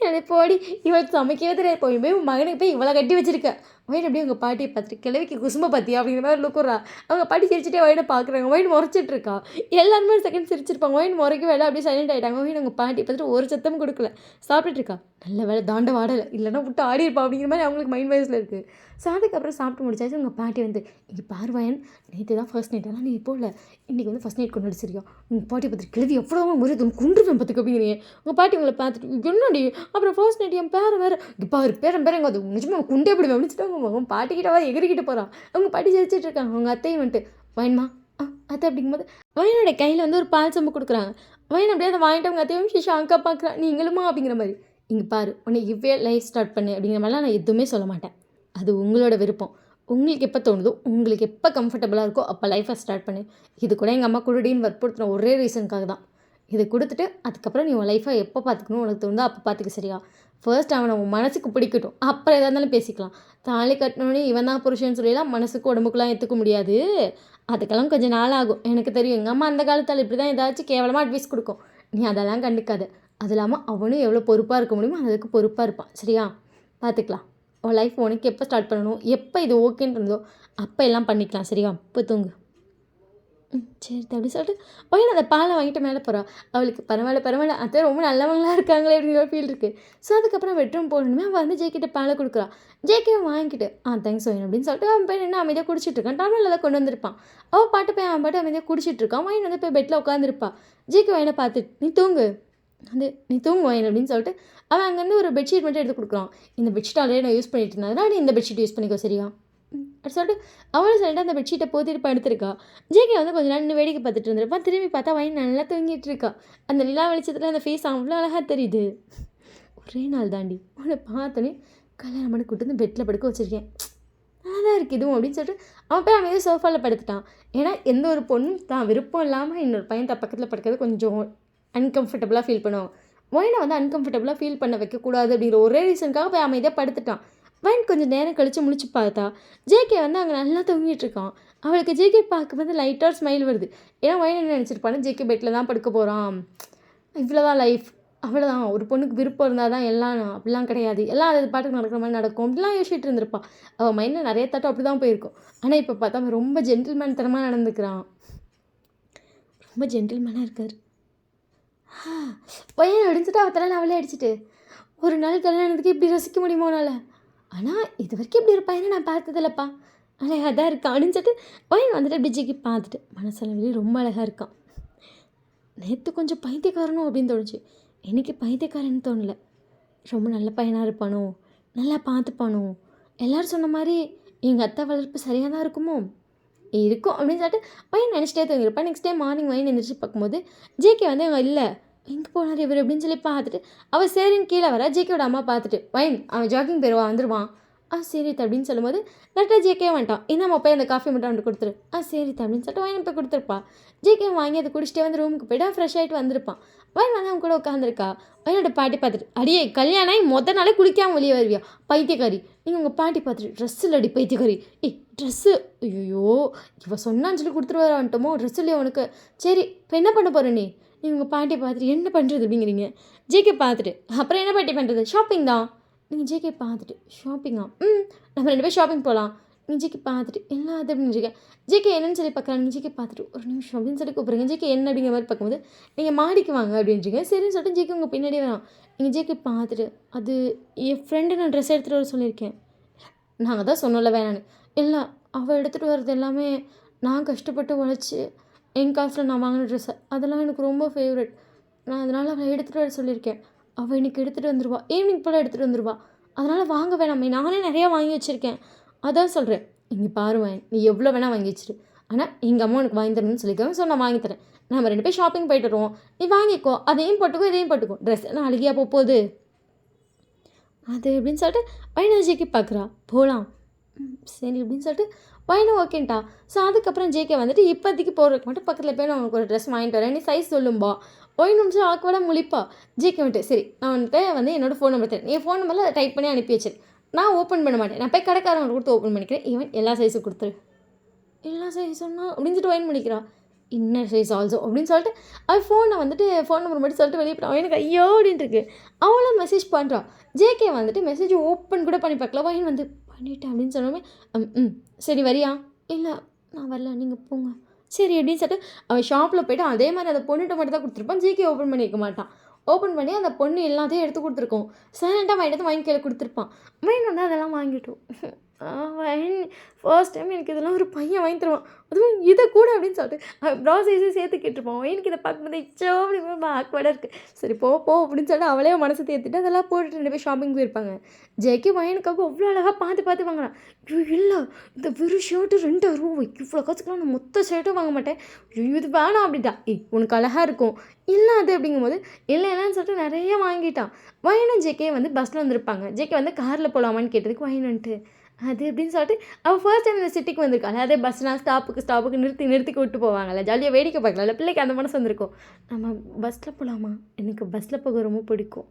S1: எனக்கு போடி இவளுக்கு சமைக்கவே தெரியாது, போய் உன் மகனுக்கு போய் இவ்வளோ கட்டி வச்சிருக்க. வயன் அப்படியே உங்கள் பாட்டியை பார்த்துட்டு கிழவிக்கு குசுமை பார்த்தியா அப்படிங்கிற மாதிரி லுக்குறா. அவங்க பாட்டி சிரிச்சுட்டே வயனை பார்க்குறாங்க. வயன் முறைச்சிட்டு இருக்கா. எல்லாருமே ஒரு செகண்ட் சிரிச்சிருப்பாங்க. வயன் முறைக்க வேலை அப்படியே சைலண்ட் ஆகிட்டாங்க. வயன் உங்கள் பாட்டி பார்த்துட்டு ஒரு சத்தமும் கொடுக்கல, சாப்பிட்டுட்டு இருக்கா. நல்ல வேலை தாண்ட வாடலை, இல்லைன்னா விட்டு ஆடி இருப்பா அப்படிங்கிற மாதிரி அவங்களுக்கு மைண்ட் வைஸில் இருக்குது. ஸோ அதுக்கப்புறம் சாப்பிட்டு முடிச்சாச்சு. உங்கள் பாட்டி வந்து இங்கே பாரு வயன், நேற்று தான் ஃபர்ஸ்ட் நைட், ஆனால் நீ இப்போ இல்லை, இன்றைக்கி வந்து ஃபர்ஸ்ட் நைட் கொண்டு அடிச்சிருக்கோம். உங்கள் பாட்டி பார்த்துட்டு கிழவி எவ்வளோ முறை குண்டுருவேன் பார்த்துக்க அப்படிங்கிறீங்க. உங்கள் பாட்டி உங்களை பார்த்துட்டு என்னடி அப்புறம் ஃபர்ஸ்ட் நைட் என் பேரை வேறு இப்போ அவர் பேரங்க அது நிஜமாக குண்டே போடுவேன் அப்படின்னு சொல்லிட்டு அவங்க பாட்டிக்கிட்ட வர எகிரிக்கிட்டு போகிறான். அவங்க பாட்டி சிரிச்சிட்டு இருக்காங்க. அவங்க அத்தையும் வந்துட்டு வயன்மா அத்தை அப்படிங்கும்போது வயனோட கையில் வந்து ஒரு பால் சம்பு கொடுக்குறாங்க. வயன் அப்படியே அதை வாங்கிட்டு அவங்க அத்தையும் ஷாங்காக பார்க்குறான். நீங்களுமா அப்படிங்கிற மாதிரி. இங்கே பாரு உன்னை இவ்வே லைஃப் ஸ்டார்ட் பண்ணு அப்படிங்கிற மாதிரிலாம் நான் எதுவுமே சொல்ல மாட்டேன், அது உங்களோட விருப்பம். உங்களுக்கு எப்போ தோணுதோ, உங்களுக்கு எப்போ கம்ஃபர்டபுளாக இருக்கோ அப்போ லைஃப்பை ஸ்டார்ட் பண்ணு. இது கூட எங்கள் அம்மா குடுடின்னு வற்புறுத்தின ஒரே ரீசனுக்காக தான். இதை கொடுத்துட்டு அதுக்கப்புறம் நீ உன் லைஃப்பை எப்போ பார்த்துக்கணும் உனக்கு தோணுதோ அப்போ பார்த்துக்க சரியா? ஃபர்ஸ்ட் அவனை உன் மனசுக்கு பிடிக்கட்டும், அப்புறம் எதாக இருந்தாலும் பேசிக்கலாம். தாலி கட்டினோடனே இவன் தான் புருஷன்னு சொல்லிலாம் மனசுக்கு உடம்புக்குலாம் ஏற்றுக்க முடியாது. அதுக்கெல்லாம் கொஞ்சம் நாள் ஆகும். எனக்கு தெரியும், எங்கள் அம்மா அந்த காலத்தால் இப்படி தான் ஏதாச்சும் கேவலமாக அட்வைஸ் கொடுக்கும். நீ அதெல்லாம் கண்டுக்காத. அது இல்லாமல் அவனும் எவ்வளோ பொறுப்பாக இருக்க முடியுமோ அதுக்கு பொறுப்பாக இருப்பான் சரியா? பார்த்துக்கலாம். உன் லைஃப் உனக்கு எப்போ ஸ்டார்ட் பண்ணணும், எப்போ இது ஓகேன்னு இருந்தோ அப்போ எல்லாம் பண்ணிக்கலாம் சரியா? இப்போ தூங்கு. சரி அப்படி சொல்லிட்டு பையன் அந்த பாலை வாங்கிட்டு மேலே போகிறா. அவளுக்கு பரவாயில்ல அத்தை ரொம்ப நல்லவங்களாக இருக்காங்களே அப்படிங்கிற ஃபீல் இருக்குது. ஸோ அதுக்கப்புறம் பெட்ரூம் போகணுமே அவள் வந்து ஜேக்கிட்ட பாலை கொடுக்குறா. ஜேக்கே வாங்கிட்டு தேங்க்ஸ் ஒயின் அப்படின்னு சொல்லிட்டு அவன் போய் நின்று அமைதியாக குடிச்சிட்டு இருக்கான். டம்ளரில் தான் கொண்டு வந்திருப்பான். அவள் பாட்டு போய் அவன் பாட்டு அமைதியாக குடிச்சிட்டு இருக்கான். ஒயின் வந்து போய் பெட்டில் உட்காந்துருப்பா. ஜேக்கே ஒயினை பார்த்துட்டு நீ தூங்கு ஒயின் அப்படின்னு சொல்லிட்டு அவன் அங்கேருந்து ஒரு பெட்ஷீட் மட்டும் எடுத்து கொடுக்குறான். இந்த பெட்ஷீட் ஆல்ரெடி நான் யூஸ் பண்ணிட்டு இருந்தேன், நீ இந்த பெட்ஷீட் யூஸ் பண்ணிக்கோ சரியா? அப்படி சொல்லிட்டு அவளும் சொல்லிட்டு அந்த பெட்ஷீட்டை போத்திட்டு படுத்திருக்கா. ஜேகே வந்து கொஞ்ச நேரம் வேடிக்கை பார்த்துட்டு இருந்திருப்பான். திரும்பி பார்த்தா வயன் நல்லா தூங்கிட்டு இருக்கா. அந்த நிலா வெளிச்சத்தில் அந்த ஃபேஸ் அவ்வளோ அழகாக தெரியுது. ஒரே நாள் தாண்டி உன்னை பார்த்தோன்னே கல்யாணம் பண்ணி கூட்டு வந்து பெட்டில் படுக்க வச்சுருக்கேன், நல்லா தான் இருக்குது இதுவும் அப்படின்னு சொல்லிட்டு அவன் போய் அவன் சோஃபாவில் படுத்துட்டான். ஏன்னா எந்த ஒரு பொண்ணும் தான் விருப்பம் இல்லாமல் இன்னொரு பையன் பக்கத்தில் படுக்கிறது கொஞ்சம் அன்கம்ஃபர்டபுளாக ஃபீல் பண்ணுவோம். ஒயினை வந்து அன்கம்ஃபர்டபுளாக ஃபீல் பண்ண வைக்கக்கூடாது அப்படிங்கிற ஒரே ரீசனுக்காக போய் அமைதியாக படுத்துட்டான். வைன் கொஞ்சம் நேரம் கழித்து முழிச்சு பார்த்தா ஜேகே வந்து அங்கே நல்லா தூங்கிட்டு இருக்கான். அவளுக்கு ஜேகே பார்க்கும்போது லைட்டாக ஸ்மைல் வருது. ஏன்னா வைன் என்ன நினச்சிருப்பான்னு ஜேகே பெட்டில் தான் படுக்க போகிறான், இவ்வளோதான் லைஃப், அவ்வளோதான், ஒரு பொண்ணுக்கு விருப்பம் இருந்தால் தான் எல்லாம் அப்படிலாம் கிடையாது, எல்லாம் அது பாட்டுக்கு நடக்கிற மாதிரி நடக்கும் அப்படிலாம் யோசிச்சுட்டு இருந்திருப்பான். அவள் மைண்டில் நிறைய தட்டம் அப்படி தான் போயிருக்கும். ஆனால் இப்போ பார்த்தா அவன் ரொம்ப ஜென்டில்மேன் தனமாக நடந்துக்கிறான், ரொம்ப ஜென்டில்மேனாக இருக்கார். பையன் அடிச்சுட்டு அவத்தெல்லாம் அவளே அடிச்சுட்டு ஒரு நாள் கல்யாணத்துக்கு இப்படி ரசிக்க முடியுமோனால. ஆனால் இது வரைக்கும் இப்படி ஒரு பையனை நான் பார்த்ததில்லப்பா, அழகாக தான் இருக்கான் அப்படின்னு சொல்லிட்டு பையன் வந்துட்டு அப்படி ஜிக்கி பார்த்துட்டு மனசளவிலே ரொம்ப அழகாக இருக்கான். நேற்று கொஞ்சம் பைத்தியக்காரனும் அப்படின்னு தோணுச்சு, எனக்கு பைத்தியக்காரன்னு தோணலை. ரொம்ப நல்ல பையனாக இருப்பானோ, நல்லா பார்த்துப்பானோ, எல்லோரும் சொன்ன மாதிரி எங்கள் அத்தை வளர்ப்பு சரியாக தான் இருக்குமோ இருக்கும் அப்படின்னு சொல்லிட்டு பையன் நினச்சிட்டே தூங்கிருப்பான். நெக்ஸ்ட் டே மார்னிங் வைன் எழுந்திரிச்சு பார்க்கும்போது ஜேகே வந்து அவங்க இல்லை எங்கே போனார் இவர் அப்படின்னு சொல்லி பார்த்துட்டு அவள் சரின்னு கீழே வர ஜேகேவோட அம்மா பார்த்துட்டு வைன் அவன் ஜாக்கிங் போயிடுவான் வந்துடுவான். சரி அப்படின்னு சொல்லும்போது கரெக்டாக ஜேகே வந்துட்டான். நம்ம போய் அந்த காஃபி மட்டும் அவனுக்கு கொடுத்துரு. சரி அப்படின்னு சொல்லிட்டு வைன் போய் கொடுத்துருப்பா. ஜேகே வாங்கி அதை குடிச்சிட்டே வந்து ரூமுக்கு போய்ட்டு ஃப்ரெஷ் ஆகிட்டு வந்திருப்பான். வைன் வந்து அவன் கூட உட்காந்துருக்கா. வைனோட பாட்டி பார்த்துட்டு அடியே கல்யாணம் மொதல் நாளே குளிக்காமல் வெளியே வருவியா பைத்தியக்காரி, நீங்கள் உங்கள் பாட்டி பார்த்துட்டு ட்ரெஸ்ஸில் அடி பைத்தியக்காரி, ட்ரெஸ்ஸு ஐயோ இவன் சொன்னான்னு சொல்லி கொடுத்துட்டு வந்துட்டோமோ ட்ரெஸ் இல்லையோ உனக்கு, சரி இப்போ என்ன பண்ண போகிற நீ உங்கள் பாட்டி பார்த்துட்டு என்ன பண்ணுறது அப்படிங்கிறீங்க. ஜேகே பார்த்துட்டு அப்புறம் என்ன பாட்டி பண்ணுறது, ஷாப்பிங் தான். நீங்கள் ஜேகே பார்த்துட்டு ஷாப்பிங்கா, நம்ம 2 பேர் ஷாப்பிங் போகலாம். நீங்கள் ஜேகே பார்த்துட்டு எல்லாம் அது அப்படின்னு இருக்கேன். ஜேகே என்னன்னு சொல்லி பார்க்குறாங்க. நீங்கள் ஜேகே பார்த்துட்டு ஒரு நிமிஷம் அப்படின்னு சொல்லி கூப்பிட்றீங்க. ஜேகே என்ன அப்படிங்கிற மாதிரி பார்க்கும்போது நீங்கள் மாடிக்கு வாங்க அப்படின்றீங்க. சரின்னு சொல்லிட்டு ஜேகே உங்கள் பின்னாடி வரான். நீங்கள் ஜேகே பார்த்துட்டு அது என் ஃப்ரெண்டு நான் ட்ரெஸ் எடுத்துகிட்டு வர சொல்லியிருக்கேன். நாங்கள் தான் சொன்னோம்ல வேணான்னு. இல்லை அவள் எடுத்துகிட்டு வர்றது எல்லாமே நான் கஷ்டப்பட்டு உழைச்சி என் காசில் நான் வாங்கின ட்ரெஸ்ஸை, அதெல்லாம் எனக்கு ரொம்ப ஃபேவரட். நான் அதனால் அவளை எடுத்துகிட்டு வர சொல்லியிருக்கேன். அவள் இன்றைக்கி எடுத்துகிட்டு வந்துடுவா, ஈவினிங் போல் எடுத்துகிட்டு வந்துடுவா. அதனால் வாங்க வேணாமே, நானே நிறையா வாங்கி வச்சுருக்கேன். அதான் சொல்கிறேன், இங்கே பாருவேன் நீ எவ்வளோ வேணால் வாங்கி வச்சிரு, ஆனால் எங்கள் அம்மா உனக்கு வாங்கி தரணும்னு சொல்லியிருக்காங்க. ஸோ நான் வாங்கி தரேன். நம்ம 2 பேர் ஷாப்பிங் போய்ட்டு வருவோம், நீ வாங்கிக்கோ, அதையும் போட்டுக்கோ இதையும் போட்டுக்கோ, ட்ரெஸ் என்ன அழுகியாக போகுது அது அப்படின்னு சொல்லிட்டு வைனா ஜேகே பார்க்குறா. போகலாம் சரி அப்படின்னு சொல்லிட்டு வைனா ஓகேன்ட்டா. ஸோ அதுக்கப்புறம் ஜேகே வந்துட்டு இப்போதைக்கு போகிறதுக்கு மட்டும் பக்கத்தில் போய் நான் உனக்கு ஒரு ட்ரெஸ் வாங்கிட்டு வரேன், நீ சைஸ் சொல்லும்பா. ஒய் நிமிஷம் ஆக்குவலாக முழிப்பா. ஜேகே வந்துட்டு சரி நான் வந்துட்டு வந்து என்னோடய ஃபோன் நம்பர் தரேன், என் ஃபோன் நம்பரில் அதை டைப் பண்ணி அனுப்பி வச்சிரு, நான் ஓப்பன் பண்ண மாட்டேன், நான் போய் கடைக்காரங்க கொடுத்து ஓப்பன் பண்ணிக்கிறேன், ஈவன் எல்லா சைஸும் கொடுத்துரு. எல்லா சைஸ் சொன்னால் அப்படின்னு சொல்லிட்டு வைன் பண்ணிக்கிறா. இன்னர் சைஸ் ஆல்சோ அப்படின்னு சொல்லிட்டு அவள் ஃபோனை வந்துட்டு ஃபோன் நம்பர் மட்டும் சொல்லிட்டு வெளியே போய்ட்டான். எனக்கு ஐயோ அப்படின்ட்டு இருக்கு. அவளும் மெசேஜ் பண்ணுறான். ஜேகே வந்துட்டு மெசேஜ் ஓப்பன் கூட பண்ணி பார்க்கல. வைன் வந்து பண்ணிட்டேன் அப்படின்னு சொன்னாலுமே சரி வரியா, இல்லை நான் வரல நீங்கள் போங்க சரி அப்படின்னு சொல்லிட்டு அவன் ஷாப்பில் போய்ட்டு அதே மாதிரி அந்த பொண்ணுகிட்ட மட்டும் தான் கொடுத்துருப்பான். ஜேகே ஓப்பன் பண்ணியிருக்க மாட்டான். ஓப்பன் பண்ணி அந்த பொண்ணு எல்லாத்தையும் எடுத்து கொடுத்துருக்கோம். சைலண்ட்டாக வாங்கிட்டு வாங்கி கையில் கொடுத்துருப்பான். மைண்ட் வந்து அதெல்லாம் வாங்கிட்டோம். ஃபர்ஸ்ட் டைம் எனக்கு இதெல்லாம் ஒரு பையன் வாங்கி தருவான், அதுவும் இதை கூட அப்படின்னு சொல்லிட்டு ப்ராசஸையும் சேர்த்து கேட்டிருப்பான். எனக்கு இதை பார்க்கும்போது இச்சோ அப்படின்னு ஆக்வர்டாக இருக்குது. சரி போ அப்படின்னு சொல்லிட்டு அவளே மனசை தேர்த்துட்டு அதெல்லாம் போட்டுட்டு 2 பேர் ஷாப்பிங் போயிருப்பாங்க. ஜேகே வயனுக்காக அவ்வளோ அழகாக பார்த்து வாங்கலாம். இல்லை இந்த வெறும் ஷர்ட்டு 2000 ரூபா, இவ்வளோ காசுக்கெலாம் நான் மொத்த ஷர்ட்டும் வாங்க மாட்டேன், இது வேணாம் அப்படின்ட்டா. உனக்கு அழகாக இருக்கும் இல்லை அது அப்படிங்கும்போது இல்லைன்னு சொல்லிட்டு நிறைய வாங்கிட்டான். வயனும் ஜேகே வந்து பஸ்ஸில் வந்துருப்பாங்க. ஜேகே வந்து காரில் போகலாமான்னு கேட்டதுக்கு வயனுன்ட்டு அது எப்படின்னு சொல்லிட்டு அவள் ஃபர்ஸ்ட் டைம் இந்த சிட்டிக்கு வந்திருக்காள். அதே பஸ்லாம் ஸ்டாப்புக்கு நிறுத்தி நிறுத்தி கூப்பிட்டு போவாங்கல்ல, ஜாலியாக வேடிக்கை பார்க்கலாம்ல, பிள்ளைக்கு அந்த மனசு வந்திருக்கும். நம்ம பஸ்ஸில் போகலாமா, எனக்கு பஸ்ஸில் போக ரொம்ப பிடிக்கும்,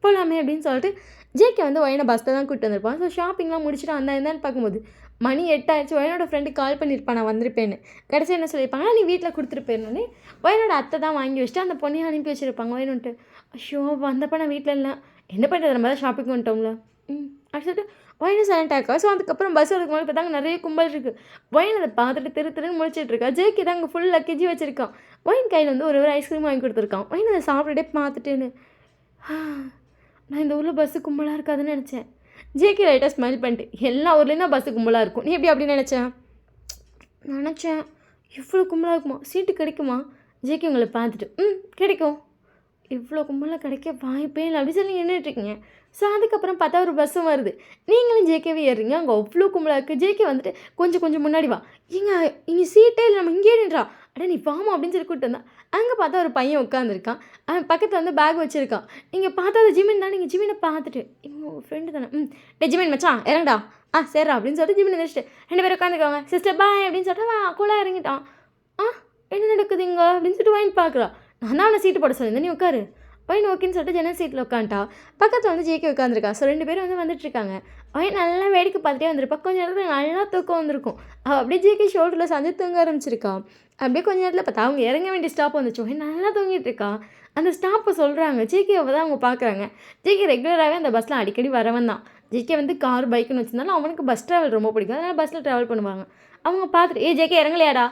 S1: போகலாமே அப்படின்னு சொல்லிட்டு ஜேகே வந்து ஒயனை பஸ்ஸில் தான் கூப்பிட்டு வந்திருப்பான். ஸோ ஷாப்பிங்லாம் முடிச்சுட்டு அந்த என்னன்னு பார்க்கும்போது மணி 8 ஆயிடுச்சு. ஒயனோட ஃப்ரெண்டு கால் பண்ணியிருப்பான் நான் வந்திருப்பேன்னு. கடைசி என்ன சொல்லியிருப்பாங்க, நீ வீட்டில் கொடுத்துட்டு போயிருந்தோன்னே ஒயனோட அத்தை தான் வாங்கி வச்சுட்டு அந்த பொண்ணையும் அனுப்பி வச்சுருப்பாங்க. ஒயனுன்ட்டு ஐயோ வந்தப்போ நான் வீட்டில் இல்லை, என்ன பண்ணுறது, நம்ம தான் ஷாப்பிங் வந்துட்டோம்ல அப்படி சொல்லிட்டு ஒயனும் சைலண்ட் ஆக்கா. ஸோ அதுக்கப்புறம் பஸ் எடுக்கும் போது பார்த்தாங்க நிறைய கும்பல் இருக்குது. ஒயன் அதை பார்த்துட்டு திருன்னு முழிச்சிட்டு இருக்கா. ஜேகே தான் அங்கே ஃபுல் லக்கேஜி வச்சுருக்கான். ஒயன் கையில் வந்து ஒரு ஐஸ்கிரீம் வாங்கி கொடுத்துருக்கான். ஒயன் அதை சாப்பிட்டுட்டே பார்த்துட்டேன்னு நான் இந்த ஊரில் பஸ்ஸு கும்பலாக இருக்காதுன்னு நினச்சேன். ஜேகே லைட்டாக ஸ்மைல் பண்ணிட்டு எல்லா ஊர்லேயும் தான் பஸ்ஸு கும்பலாக இருக்கும், நீ எப்படி அப்படின்னு நினச்சேன் இவ்வளோ கும்பலாக இருக்குமா, சீட்டு கிடைக்குமா. ஜேகே உங்களை பார்த்துட்டு கிடைக்கும், இவ்வளோ கும்பலாக கிடைக்க வாய்ப்பே இல்லை அப்படி சொல்லி நின்றுட்டுருக்கீங்க. ஸோ அதுக்கப்புறம் பார்த்தா ஒரு பஸ்ஸும் வருது, நீங்களும் ஜேகேவே ஏறுறீங்க. அங்கே அவ்வளோ கும்பலாக இருக்குது. ஜேகே வந்துட்டு கொஞ்சம் முன்னாடி வா, இங்கே சீட்டே இல்லை, நம்ம இங்கே நின்றா, அட நீ வாமா அப்படின்னு சொல்லி கூப்பிட்டு வந்தான். அங்கே பார்த்தா ஒரு பையன் உட்காந்துருக்கான். அவன் பக்கத்தில் வந்து பேக் வச்சுருக்கான். இங்கே பார்த்தா அது ஜிமின் தான். நீங்கள் ஜிமினை பார்த்துட்டு இவங்க ஃப்ரெண்டு தானே, டே ஜிமின் மச்சான் இறங்கடா, சரிடா அப்படின்னு சொல்லிட்டு ஜிமின் வச்சுட்டு 2 பேரும் உட்காந்துருக்காங்க. சிஸ்டர் பாய் அப்படின்னு சொல்லிட்டு அவன் கூட இறங்கிட்டான். என்ன நடக்குதுங்க அப்படின்னு சொல்லிட்டு வாங்கி பார்க்குறான். நான் தான் அவனை சீட்டு போட சொல்லியிருந்தேன், நீ உட்காரு. ஒயின் ஓகேன்னு சொல்லிட்டு ஜன்னல் சீட்டில் உட்காந்துட்டா. பக்கத்தில் வந்து ஜேகே உட்காந்துருக்கா. ஸோ 2 பேரும் வந்து வந்துட்டுருக்காங்க. ஒயின் நல்லா வேடிக்கை பார்த்துட்டே வந்திருப்பா. கொஞ்சம் நேரத்தில் நல்லா தூக்கம் வந்திருக்கும். அவள் அப்படியே ஜேகே ஷோல்டரில் சாஞ்சு தூங்க ஆரம்பிச்சிருக்கா. அப்படியே கொஞ்சம் நேரத்தில் பார்த்தா அவங்க இறங்க வேண்டிய ஸ்டாப் வந்துச்சு. ஒயின் நல்லா தூங்கிட்டு இருக்கா. அந்த ஸ்டாப்பை சொல்கிறாங்க, ஜேகேவை தான் அவங்க பார்க்குறாங்க. ஜேகே ரெகுலராகவே அந்த பஸ்ஸில் அடிக்கடி வரவன் தான். ஜேகே வந்து கார் பைக்குன்னு வச்சுருந்தாலும் அவனுக்கு பஸ் ட்ராவல் ரொம்ப பிடிக்கும். அதனால் பஸ்ஸில் ட்ராவல் பண்ணுவாங்க. அவங்க பார்த்துட்டு ஜேகே இறங்கலையாடா,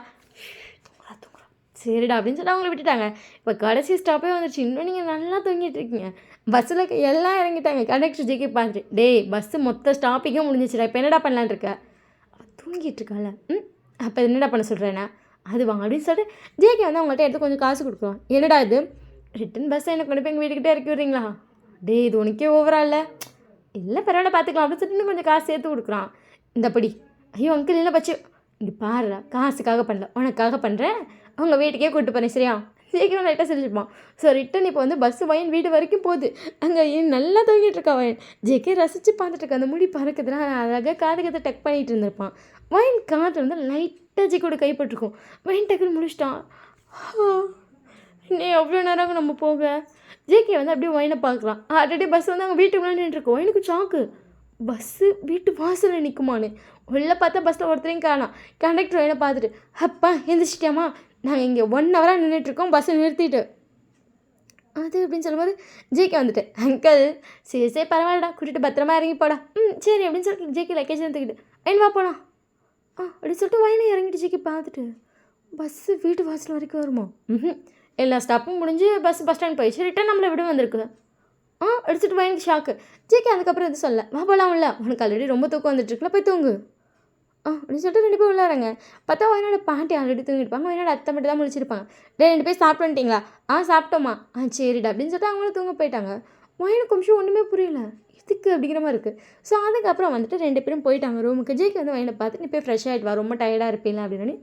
S1: சரிடா அப்படின்னு சொல்லிட்டு அவங்கள விட்டுட்டாங்க. இப்போ கடைசி ஸ்டாப்பே வந்துடுச்சு, இன்னும் நீங்கள் நல்லா தூங்கிட்டு இருக்கீங்க. பஸ்ஸில் எல்லாம் இறங்கிட்டாங்க. கண்டக்டர் ஜேகே பார்த்துட்டு டேய் பஸ்ஸு மொத்த ஸ்டாப்பிங்கே முடிஞ்சிச்சுடா, இப்போ என்னடா பண்ணலான் இருக்க. அவள் தூங்கிட்டு இருக்காள். அப்போ என்னடா பண்ண சொல்கிறேன்னா அது வாங்க அப்படின்னு சொல்லிட்டு ஜேகே வந்து அவங்கள்ட்ட எடுத்து கொஞ்சம் காசு கொடுக்குறோம். என்னடா இது ரிட்டன் பஸ்ஸை எனக்கு கொண்டு போய் எங்கள் வீட்டுக்கிட்டே இறக்கி விட்றீங்களா, இது உனக்கே ஓவரா இல்லை பரவாயில்ல பார்த்துக்கலாம் அப்படின்னு சொல்லிட்டு இன்னும் கொஞ்சம் காசு சேர்த்து கொடுக்குறான். இந்தப்படி ஐயோ அங்கிள் இல்லை பச்சு இங்கே பாருடா, காசுக்காக பண்ணல உனக்காக பண்ணுறேன், அவங்க வீட்டுக்கே கூப்பிட்டு போகிறேன் சரியா. சீக்கிரம் லைட்டாக செஞ்சுருப்பான். ஸோ ரிட்டன் இப்போ வந்து பஸ்ஸு வயன் வீடு வரைக்கும் போகுது. அங்கே நல்லா தூங்கிட்டு இருக்கா வயன். ஜேகே ரசித்து பார்த்துட்டு இருக்கா. அந்த முடி பறக்குதுன்னா அழகாக காது டக் பண்ணிகிட்டு இருந்திருப்பான். வயன் காற்று வந்து லைட்டாக ஜேக்கோட கைப்பற்றிருக்கும். வயன் டக்குன்னு முடிச்சிட்டான். இன்னும் எவ்வளோ நேரம் நம்ம போக. ஜேகே வந்து அப்படியே வயனை பார்க்கலாம். ஆல்ரெடி பஸ் வந்து அவங்க வீட்டுக்கு முன்னாடி நின்றுருக்கோம். வயனுக்கு சாக்கு, பஸ்ஸு வீட்டு வாசலில் நிற்குமான்னு. உள்ளே பார்த்தா பஸ்ஸில் ஒருத்தரையும் காணோம். கண்டக்டர் வயனை பார்த்துட்டு அப்பா எந்திரிச்சிட்டியாமா, நாங்கள் இங்கே 1 ஹவராக நின்றுட்டுருக்கோம், பஸ்ஸை நிறுத்திட்டு அது அப்படின்னு சொல்லும்போது ஜேகே வந்துட்டு அங்கிள் சரி பரவாயில்லடா, கூட்டிகிட்டு பத்திரமா இறங்கி போடா. சரி அப்படின்னு சொல்லிட்டு ஜேகே லக்கேஜ் எடுத்துக்கிட்டு வா போகலாம் அப்படின்னு சொல்லிட்டு வயனை இறங்கிட்டு ஜேகே பார்த்துட்டு பஸ்ஸு வீட்டு வாசல் வரைக்கும் வருமா. எல்லா ஸ்டாப்பும் முடிஞ்சு பஸ் ஸ்டாண்ட் போயிடுச்சு. ரிட்டன் நம்மளை விட வந்திருக்கு. அடிச்சுட்டு வயனுக்கு ஷாக்கு. ஜேகே அதுக்கப்புறம் எதுவும் சொல்ல. வா போகலாம் இல்லை, உனக்கு ஆல்ரெடி ரொம்ப தூக்கம் வந்துட்டுருக்குல, போய் தூங்கு அப்படின்னு சொல்லிட்டு 2 பேர் உள்ளாரங்க. பார்த்தா வயனோட பாட்டி ஆல்ரெடி தூங்கிருப்பாங்க. வயனோட அத்தை மட்டும் தான் முடிச்சிருப்பாங்க. 2 பேர் சாப்பிட்டு வந்துட்டிங்களா, சாப்பிட்டோமா, சரிடா அப்படின்னு சொல்லிட்டு அவங்களும் தூங்க போயிட்டாங்க. வயனுக்கு கொஞ்சம் ஒன்றுமே புரியல, இதுக்கு அப்படிங்கிற மாதிரி இருக்குது. ஸோ அதுக்கப்புறம் வந்துட்டு 2 பேரும் போயிட்டாங்க ரூமுக்கு. ஜேகே வந்து வயனை பார்த்து நீ போய் ஃப்ரெஷ் ஆகிட்டு வா, ரொம்ப டயர்டாக இருப்பீங்களா அப்படின்னு.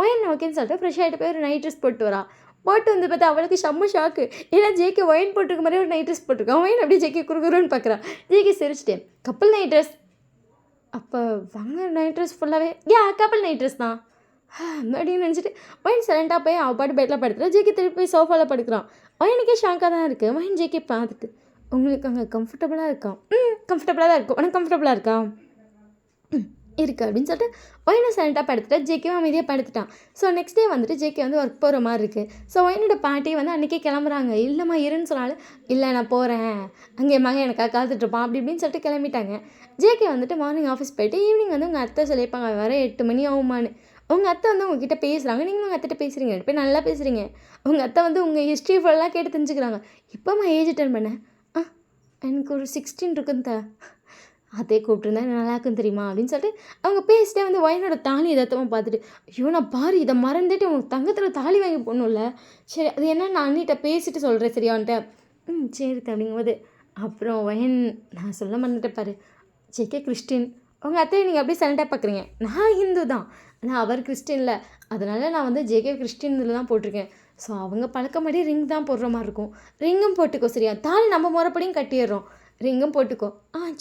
S1: வயன் ஓகேன்னு சொல்லிட்டு ஃப்ரெஷ் ஆகிட்டு போய் ஒரு நைட் ட்ரெஸ் போட்டு வரா. போட்டு வந்து பார்த்தா அவளுக்கு செம்ம ஷாக்கு. ஏன்னா ஜேகே ஒயின் போட்டிருக்க மாதிரி ஒரு நைட் ட்ரெஸ் போட்டிருக்கான். ஒயின் அப்படியே ஜேகே குறுகுறுன்னு பார்க்குறான். ஜேகே சிரிச்சிட்டேன், கப்பல் நைட் ட்ரெஸ், அப்போ வாங்க நைட் ட்ரெஸ் ஃபுல்லாகவே கப்பல் நைட் ட்ரெஸ் தான் அப்படின்னு நினச்சிட்டு ஒயின் சைலண்ட்டாக போய் அவள் பாட்டு பெட்டில் படுத்துகிறா. ஜேகே திருப்பி போய் சோஃபாவில் படுக்கிறான். ஒயனுக்கே ஷாக்காக தான் இருக்குது. ஒயின் ஜேகே பார்த்துட்டு உங்களுக்கு அங்கே கம்ஃபர்டபுளாக இருக்கா, கம்ஃபர்டபுளாக தான் இருக்கும், உனக்கு கம்ஃபர்டபுளாக இருக்கா இருக்குது அப்படின்னு சொல்லிட்டு ஒயனை சைலண்ட்டாக படுத்துட்டா. ஜேகே அமைதியாக படுத்துட்டான். ஸோ நெக்ஸ்ட் டே வந்துட்டு ஜேகே வந்து ஒர்க் போகிற மாதிரி இருக்குது. ஸோ ஒயனோட பாட்டி வந்து அன்றைக்கே கிளம்புறாங்க. இல்லைம்மா இருன்னு சொன்னாலும் இல்லை நான் போகிறேன், அங்கே மகன் எனக்காக காத்துட்ருப்பான் அப்படி இப்படின்னு சொல்லிட்டு கிளம்பிட்டாங்க. ஜேகே வந்துட்டு மார்னிங் ஆஃபீஸ் போயிட்டு ஈவினிங் வந்து உங்கள் அத்தை சொல்லியிருப்பாங்க வர 8 மணி ஆகுமான்னு. உங்கள் அத்தை வந்து உங்ககிட்ட பேசுகிறாங்க, நீங்களும் உங்கள் அத்தைகிட்ட பேசுகிறீங்க, 2 பேர் நல்லா பேசுகிறீங்க. உங்கள் அத்தை வந்து உங்கள் ஹிஸ்ட்ரி ஃபுல்லாக கேட்டு தெரிஞ்சுக்கிறாங்க. இப்போம்மா ஏஜ் அட்டன் பண்ணேன், எனக்கு ஒரு 16 இருக்குன்னு அதே கூப்பிட்டுருந்தா நல்லா இருக்குன்னு தெரியுமா அப்படின்னு சொல்லிட்டு அவங்க பேசிட்டே வந்து ஒயனோட தாலி எதார்த்தமாக பார்த்துட்டு ஐயோ நான் பாரு இதை மறந்துட்டு உனக்கு தங்கத்தில் தாலி வாங்கி போடணும்ல, சரி அது என்ன நான் அண்ணிட்ட பேசிட்டு சொல்கிறேன் சரியான்ட்டு. சரி அப்படிங்கும்போது அப்புறம் ஒயன் நான் சொல்ல மறந்துட்டேன் பாரு, ஜேகே கிறிஸ்டின், உங்கள் அத்தையை நீங்கள் அப்படியே சைலண்டாக பார்க்குறீங்க, நான் ஹிந்து தான் ஆனால் அவர் கிறிஸ்டின்ல, அதனால் நான் வந்து ஜேகே கிறிஸ்டின் இதில் தான் போட்டிருக்கேன். ஸோ அவங்க பழக்கமாடி ரிங் தான் போடுற மாதிரி இருக்கும், ரிங்கும் போட்டுக்கோ சரியா, தாலி நம்ம முறைப்படியும் கட்டிடுறோம், ரிங்கும் போட்டுக்கோ.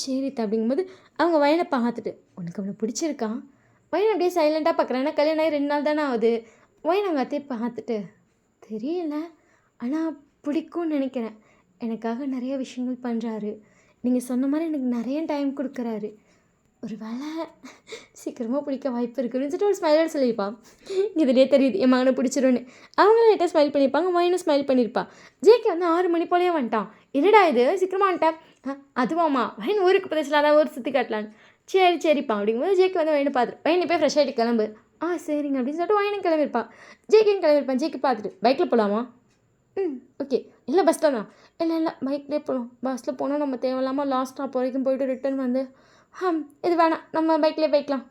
S1: சரி அப்படிங்கும்போது அவங்க வயனை பார்த்துட்டு, உனக்கு அவனை பிடிச்சிருக்கா? வயன் அப்படியே சைலண்ட்டாக பார்க்குறேன். ஏன்னா கல்யாணம் ஆகி 2 நாள் தானே ஆகுது. வயன் அவங்க அத்தையை பார்த்துட்டு, தெரியல, ஆனால் பிடிக்கும்னு நினைக்கிறேன். எனக்காக நிறைய விஷயங்கள் பண்ணுறாரு. நீங்கள் சொன்ன மாதிரி எனக்கு நிறைய டைம் கொடுக்குறாரு. ஒரு வேளை சீக்கிரமாக பிடிக்க வாய்ப்பு இருக்குது அப்படின்னு சொல்லிட்டு ஒரு ஸ்மைலோட சொல்லியிருப்பான். இதுலேயே தெரியுது என் மகனை பிடிச்சிருன்னு. அவங்களும் லைட்டாக ஸ்மைல் பண்ணியிருப்பாங்க, வயனும் ஸ்மைல் பண்ணியிருப்பா. ஜேகே வந்து 6 மணி போலேயே வந்துட்டான். என்னடா இது சீக்கிரமாக வந்துட்டேன். அதுவாம்மா வயன் ஊருக்கு பிரதேசில் அதான் ஊர் சுற்றி காட்டலான்னு. சரிப்பா அப்படிங்கும்போது ஜேகே வந்து வயனை பார்த்துட்டு, வயனை போய் ஃப்ரெஷ் ஆகிட்டு கிளம்பு. சரிங்க அப்படின்னு சொல்லிட்டு வயனும் கிளம்பியிருப்பான். ஜேகேன்னு கிளம்பியிருப்பான். ஜேகே பார்த்துட்டு, பைக்கில் போகலாமா? ஓகே. இல்லை பஸ்ஸில் தான். இல்லை பைக்லேயே போகலாம். பஸ்ஸில் போனால் நம்ம தேவையில்லாமல் லாஸ்ட் ஸ்டாப் வரைக்கும் போயிட்டு ரிட்டர்ன் வந்து இது வேணாம், நம்ம பைக்லேயே போய்க்கலாம்.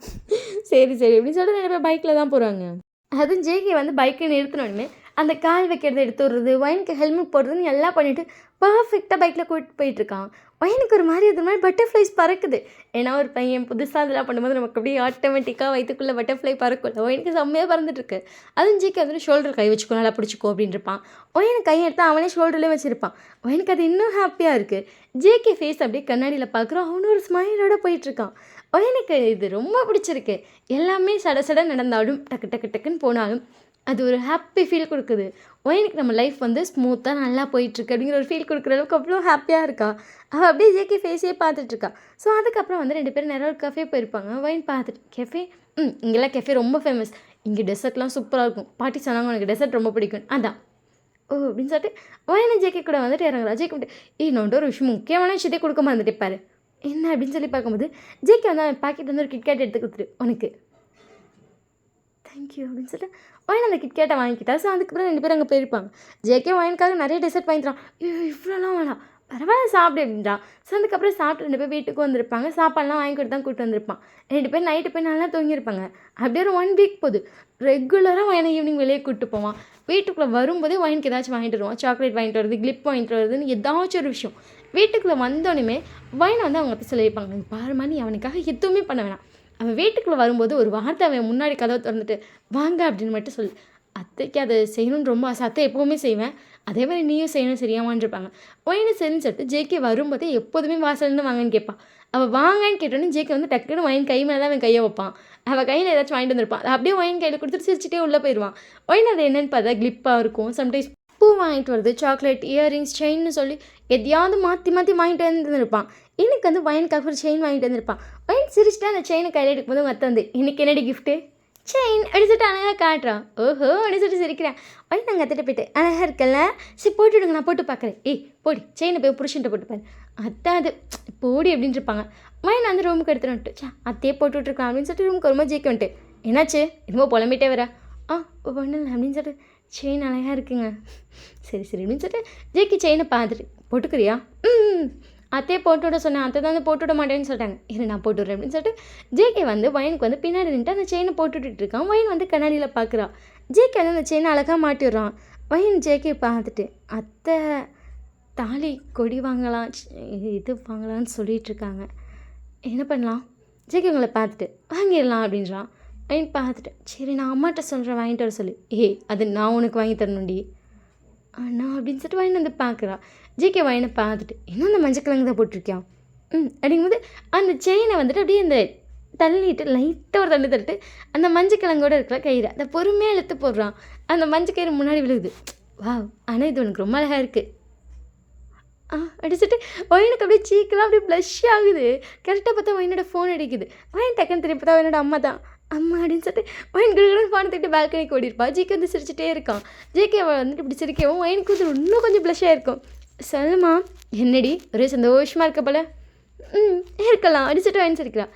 S1: சரி அப்படின்னு சொல்லிட்டு நிறைய பேர் பைக்கில் தான் போகிறாங்க. அதுவும் ஜேகே வந்து பைக்கை நிறுத்தினோடனே அந்த கால் வைக்கிறத எடுத்து விடுறது, வயனுக்கு ஹெல்மெட் போடுறதுன்னு எல்லாம் பண்ணிவிட்டு பர்ஃபெக்டாக பைக்கில் கூப்பிட்டு போயிட்டுருக்கான். வயனுக்கு ஒரு மாதிரி பட்டர்ஃப்ளைஸ் பறக்குது. ஏன்னா ஒரு பையன் புதுசாக அதெல்லாம் பண்ணும்போது நமக்கு அப்படியே ஆட்டோமேட்டிக்காக வயிற்றுக்குள்ளே பட்டர்ஃப்ளை பறக்கும்ல. வயனுக்கு செம்மையாக பறந்துட்டுருக்கு. அதுவும் ஜேகே வந்துட்டு ஷோல்டர் கை வச்சுக்கோ, நல்லா பிடிச்சிக்கோ அப்படின்னு இருப்பான். வயனுக்கு கையை எடுத்து அவனே ஷோல்டர்லேயே வச்சுருப்பான். வயனுக்கு அது இன்னும் ஹாப்பியாக இருக்குது. ஜேகே ஃபேஸ் அப்படியே கண்ணாடியில் பார்க்குறோம். அவனும் ஒரு ஸ்மைலோடு போயிட்டுருக்கான். வயனுக்கு இது ரொம்ப பிடிச்சிருக்கு. எல்லாமே சட நடந்தாலும் டக்குன்னு போனாலும் அது ஒரு ஹாப்பி ஃபீல் கொடுக்குது. வயனுக்கு நம்ம லைஃப் வந்து ஸ்மூத்தாக நல்லா போயிட்டுருக்கு அப்படிங்கிற ஒரு ஃபீல் கொடுக்குற அளவுக்கு அவ்வளோ ஹாப்பியாக இருக்கா. அவள் அப்படியே ஜேகே ஃபேஸே பார்த்துட்ருக்கா. ஸோ அதுக்கப்புறம் வந்து 2 பேரும் நிறைய ஒரு கஃபே போயிருப்பாங்க. வயன் பார்த்துட்டு, கெஃபே இங்கெல்லாம் கெஃபே ரொம்ப ஃபேமஸ், இங்கே டெசர்ட்லாம் சூப்பராக இருக்கும், பாட்டி சொன்னாங்க உனக்கு டெசர்ட் ரொம்ப பிடிக்கும், அதான் அப்படின்னு சொல்லிட்டு வயனை ஜேகே கூட வந்துட்டு இறங்குறா. ஜேகே வந்துட்டு இன்னொன்று ஒரு விஷயம், முக்கியமான விஷயத்தை கொடுக்க மறந்துட்டு பாரு என்ன அப்படின்னு சொல்லி பார்க்கும்போது ஜேகே வந்து அவன் பாக்கெட் வந்து ஒரு கிட்கேட் எடுத்து கொடுத்துட்டு, உனக்கு தேங்க்யூ அப்படின்னு சொல்லிட்டு வயன் அந்த கிட்கேட்டை வாங்கிக்கிட்டா. ஸோ அதுக்கப்புறம் 2 பேரும் அங்கே போயிருப்பாங்க. ஜேகே வயனுக்காக நிறைய டெசர்ட் வாங்கிட்டான். இவ்வளோலாம் வேணாம், பரவாயில்ல சாப்பிடு அப்படின்றான். ஸோ அதுக்கப்புறம் சாப்பிட்டு 2 பேர் வீட்டுக்கு வந்திருப்பாங்க. சாப்பாடுலாம் வாங்கி கொடுத்து தான் கூப்பிட்டு வந்திருப்பான். 2 பேர் நைட்டு போய் நல்லா தூங்கியிருப்பாங்க. அப்படியே ஒரு 1 வீக் போகுது. ரெகுலராக வயனை ஈவினிங் வெளியே கூப்பிட்டு போவான். வீட்டுக்குள்ளே வரும்போதே வயனுக்கு ஏதாச்சும் வாங்கிட்டு வருவான். சாக்லேட் வாங்கிட்டு வருது, கிளிப் வாங்கிட்டு வருதுன்னு ஏதாச்சும் ஒரு விஷயம். வீட்டுக்குள்ளே வந்தோடனே வயனை வந்து அவங்க அத்தை சொல்லியிருப்பாங்க, பாருமா நீ அவனுக்காக எதுவுமே பண்ண வேணாம், அவன் வீட்டுக்குள்ளே வரும்போது ஒரு வார்த்தை அவன் முன்னாடி கதவை திறந்துட்டு வாங்க அப்படின்னு மட்டும் சொல்லு. அத்தைக்கு அதை செய்யணும்னு ரொம்ப ஆசை, அத்தை எப்போவுமே செய்வேன், அதே மாதிரி நீயும் செய்யணும் சரியாமான்னு இருப்பாங்க. வயனு சரின்னு சொல்லிட்டு ஜேகே வரும்போதே எப்போதுமே வாசல்னு வாங்கன்னு கேட்பான். அவள் வாங்கன்னு கேட்டோன்னே ஜேகே வந்து டக்குன்னு வயன் கை மேலே தான் அவன் கையை வைப்பான். அவள் கையில் ஏதாச்சும் வாங்கிட்டு வந்திருப்பான். அதை அப்படியே வயன் கையில் கொடுத்துட்டு சிரிச்சிட்டே உள்ளே போயிடுவான். வயன் அது என்னென்னு பார்த்தா கிளிப்பாக இருக்கும், சம்டைம்ஸ் பூ வாங்கிட்டு வருது, சாக்லேட், இயரிங்ஸ், செயின்னு சொல்லி எதையாவது மாற்றி வாங்கிட்டு வந்துருப்பான். எனக்கு வந்து வயனுக்காக ஒரு செயின் வாங்கிட்டு வந்திருப்பான். வயன் சிரிச்சுட்டு அந்த செயினை கையில் எடுக்கும்போது அவங்க அத்தை வந்து இன்னைக்கு என்னடி கிஃப்ட்டு செயின் அப்படின்னு சொல்லிட்டு அழகாக காட்டுறான். ஓஹோ அப்படின்னு சொல்லிட்டு சிரிக்கிறேன். வயன் நாங்கள் அத்தைட்ட போய்ட்டு அழகாக இருக்கல, சரி போட்டு விடுங்க நான் போட்டு பார்க்குறேன், போடி செயினை போய் புருஷன்ட்ட போட்டுப்பாரு, அத்தை அது போடி அப்படின்ட்டு இருப்பாங்க. வயன் அந்த ரூமுக்கு எடுத்துகிட்டு வந்துட்டு அத்தையே போட்டு விட்டுருக்கலாம் அப்படின்னு சொல்லிட்டு ரூமுக்கு வரும்போது ஜேகே வந்துட்டு என்னாச்சு என்னமோ புலம்பிட்டே வரா. ஒன்றும் இல்லை அப்படின்னு சொல்லிட்டு செயின் அழகாக இருக்குங்க, சரி அப்படின்னு சொல்லிட்டு ஜேகே செயினை பார்த்துட்டு போட்டுக்கிறியா? அத்தையே போட்டு விட சொன்னேன், அத்தை தான் போட்டு விட மாட்டேன்னு சொல்லிட்டாங்க, இரு நான் போட்டு விட்றேன் அப்படின்னு சொல்லிட்டு ஜேகே வந்து வயனுக்கு வந்து பின்னாடி நின்றுட்டு அந்த செயினை போட்டு விட்டுருக்கான். வயன் வந்து கண்ணாடியில் பார்க்குறான். ஜேகே வந்து அந்த செயினை அழகாக மாட்டி விட்றான். வயன் ஜேகே பார்த்துட்டு அத்தை தாலி கொடி வாங்கலாம் இது வாங்கலான்னு சொல்லிகிட்ருக்காங்க, என்ன பண்ணலாம்? ஜேகே உங்களை பார்த்துட்டு வாங்கிடலாம் அப்படின்றான். வயன் பார்த்துட்டு சரி நான் அம்மாட்ட சொல்கிறேன் வாங்கிட்டு வர சொல்லி, அது நான் உனக்கு வாங்கி தரணும்டி அண்ணா அப்படின்னு சொல்லிட்டு வயன் வந்து பார்க்குறா. ஜேகே வயனை பார்த்துட்டு இன்னும் அந்த மஞ்சள் கிழங்கு தான் போட்டிருக்கியான் அப்படிங்கும்போது அந்த செயினை வந்துட்டு அப்படியே அந்த தள்ளிட்டு லைட்டாக ஒரு தள்ளி தள்ளிட்டு அந்த மஞ்சள் கிழங்கோடு இருக்கிற கயிறு அதை பொறுமையாக இழுத்து போடுறான். அந்த மஞ்சள் கயிறு முன்னாடி விழுகுது. வா ஆனால் இது உனக்கு ரொம்ப அழகாக இருக்குது அடிச்சுட்டு வயனுக்கு அப்படியே சீக்கெல்லாம் அப்படியே ப்ளஷ் ஆகுது. கரெக்டாக பார்த்தா வயனோட ஃபோன் அடிக்குது. வயன் டக்குன்னு திருப்பி பார்த்தா வயனோட அம்மா தான். அம்மா அப்படின்னு சொல்லிட்டு வயன் கிழக்கு ஃபோனை தூக்கிட்டு பால்கனிக்கு ஓடிருப்பா. ஜேகே வந்து சிரிச்சிட்டே இருக்கான். ஜேகே வந்துட்டு இப்படி சிரிக்கவும் வயனுக்கு வந்து இன்னும் கொஞ்சம் ப்ளஷ்ஷாக இருக்கும். சொல்லுமா என்னடி ஒரே சந்தோஷமாக இருக்க போல? இருக்கலாம் அடிச்சுட்டு வயன் சிரிக்கிறான்.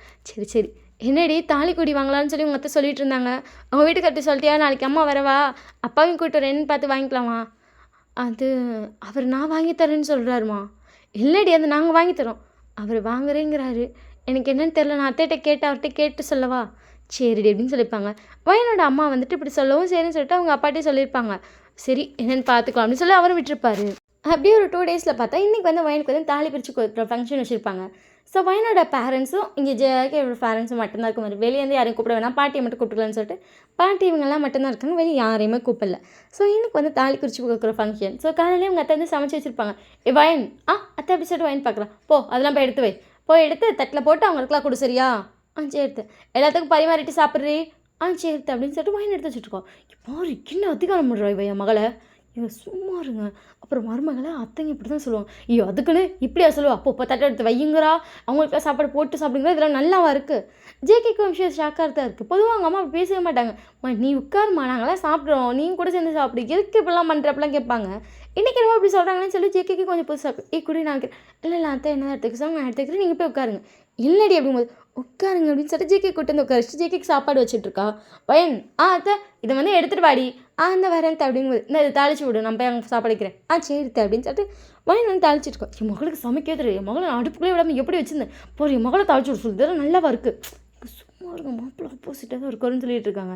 S1: சரி என்னடி தாலி கொடி வாங்கலான்னு சொல்லி உங்கள் அத்தை சொல்லிட்டு இருந்தாங்க, அவங்க வீட்டுக்கு சொல்லிட்டியா? நாளைக்கு அம்மா வரவா, அப்பாவையும் கூப்பிட்டு வரேன்னு பார்த்து வாங்கிக்கலாமா? அது அவர் நான் வாங்கி தரேன்னு சொல்கிறாருமா. இல்லைடி அது நாங்கள் வாங்கி தரோம், அவர் வாங்குறேங்கிறாரு, எனக்கு என்னன்னு தெரில, நான் அத்தைகிட்ட கேட்டு அவர்கிட்ட கேட்டு சொல்லவா? சரிடி அப்படின்னு சொல்லியிருப்பாங்க. வயனோட அம்மா வந்துட்டு இப்படி சொல்லவும் சரின்னு சொல்லிட்டு அவங்க அப்பாட்டே சொல்லியிருப்பாங்க. சரி என்னென்னு பார்த்துக்கலாம் அப்படின்னு சொல்லி அவரும் விட்டுருப்பாரு. அப்படியே ஒரு 2 டேஸில் பார்த்தா இன்றைக்கி வந்து வயனுக்கு வந்து தாலி பிரித்து கொடுக்குற ஃபங்க்ஷன் வச்சுருப்பாங்க. ஸோ வயனோட பேரண்ட்ஸும் இங்கே ஜேகேயோட பேரண்ட்ஸும் மட்டும்தான் இருக்க மாதிரி வெளியேருந்து யாரையும் கூப்பிட வேணாம், பாட்டியை மட்டும் கூப்பிட்டுக்கலான்னு சொல்லிட்டு பாட்டி இவங்கெல்லாம் மட்டும்தான் இருக்காங்க, வெளியே யாரையுமே கூப்பிடல. ஸோ இன்னைக்கு வந்து தாலி குறிச்சி கொடுக்குற ஃபங்க்ஷன். ஸோ காலையிலே அவங்க அத்தை வந்து சமைச்சு வச்சுருப்பாங்க. வயன் அத்தை அப்படி சொல்லிட்டு வயன் பார்க்குறான். அதெல்லாம் போய் எடுத்து வை, போய் எடுத்து தட்டில் போட்டு அவங்களுக்குலாம் கொடு சரியா. சேர்த்து எல்லாத்துக்கும் பரிமாறிட்டு சாப்பிட்றீ. சேர்த்து அப்படின்னு சொல்லிட்டு வயன் எடுத்து வச்சுட்ருக்கோம். பாரு என்ன அதிகாரம் பண்ணுறா இவ என் மகளை, இவன் சும்மா இருங்க. அப்புறம் மருமகளை அத்தைங்க இப்படி தான் சொல்லுவாங்க, ஐயோ அதுக்குன்னு இப்படியா சொல்லுவா, அப்போ தட்டை எடுத்து வையுங்கிறா, அவங்களுக்குலாம் சாப்பாடு போட்டு சாப்பிடுங்களா, இதெல்லாம் நல்லாவா இருக்குது. ஜேகேக்கு விஷயம் ஷாக்காக தான் இருக்குது. பொதுவாக அவங்க அம்மா அப்படி பேசவே மாட்டாங்க. நீ உட்காருமா, நாங்களாம் சாப்பிட்றோம், நீங்க கூட சேர்ந்து சாப்பிடு, எதுக்கு இப்படிலாம் பண்ணுறப்பெல்லாம் கேட்பாங்க. இன்றைக்கி என்னமோ அப்படி சொல்கிறாங்கன்னு சொல்லி ஜேகேக்கு கொஞ்சம் புதுசாக கூட நான் இல்லை அத்தை என்ன எடுத்துக்க சார், நான் எடுத்துக்கிறேன், நீங்கள் போய் உட்காருங்க. இல்லடி அப்படிங்கும்போது உட்காருங்க அப்படின்னு சொல்லிட்டு ஜேகே கூட்டு வந்து உட்காரிச்சு ஜேகேக்கு சாப்பாடு வச்சுட்ருக்கா. வயன் அத்தை இதை வந்து எடுத்துகிட்டு வாடி. அந்த வரேன் அப்படிங்கும்போது இந்த இதை தாளிச்சு விடு, நான் போய் அங்கே சாப்பாடு வைக்கிறேன். சரித்த அப்படின்னு சொல்லிட்டு வயன் வந்து தாளிச்சிருக்கோம். என் மகளுக்கு சமைக்கவே தெரியும், என் மகளை நான் அடுப்புக்குள்ளே விடாமல் எப்படி வச்சுருந்தேன் போகிற, என் மகளை தாளிச்சு விட சொல்லி இதெல்லாம் நல்லாவா இருக்குது. சும்மா இருக்க மாப்பிள்ள ஆப்போசிட்டாக தான் இருக்குன்னு சொல்லிட்டு இருக்காங்க.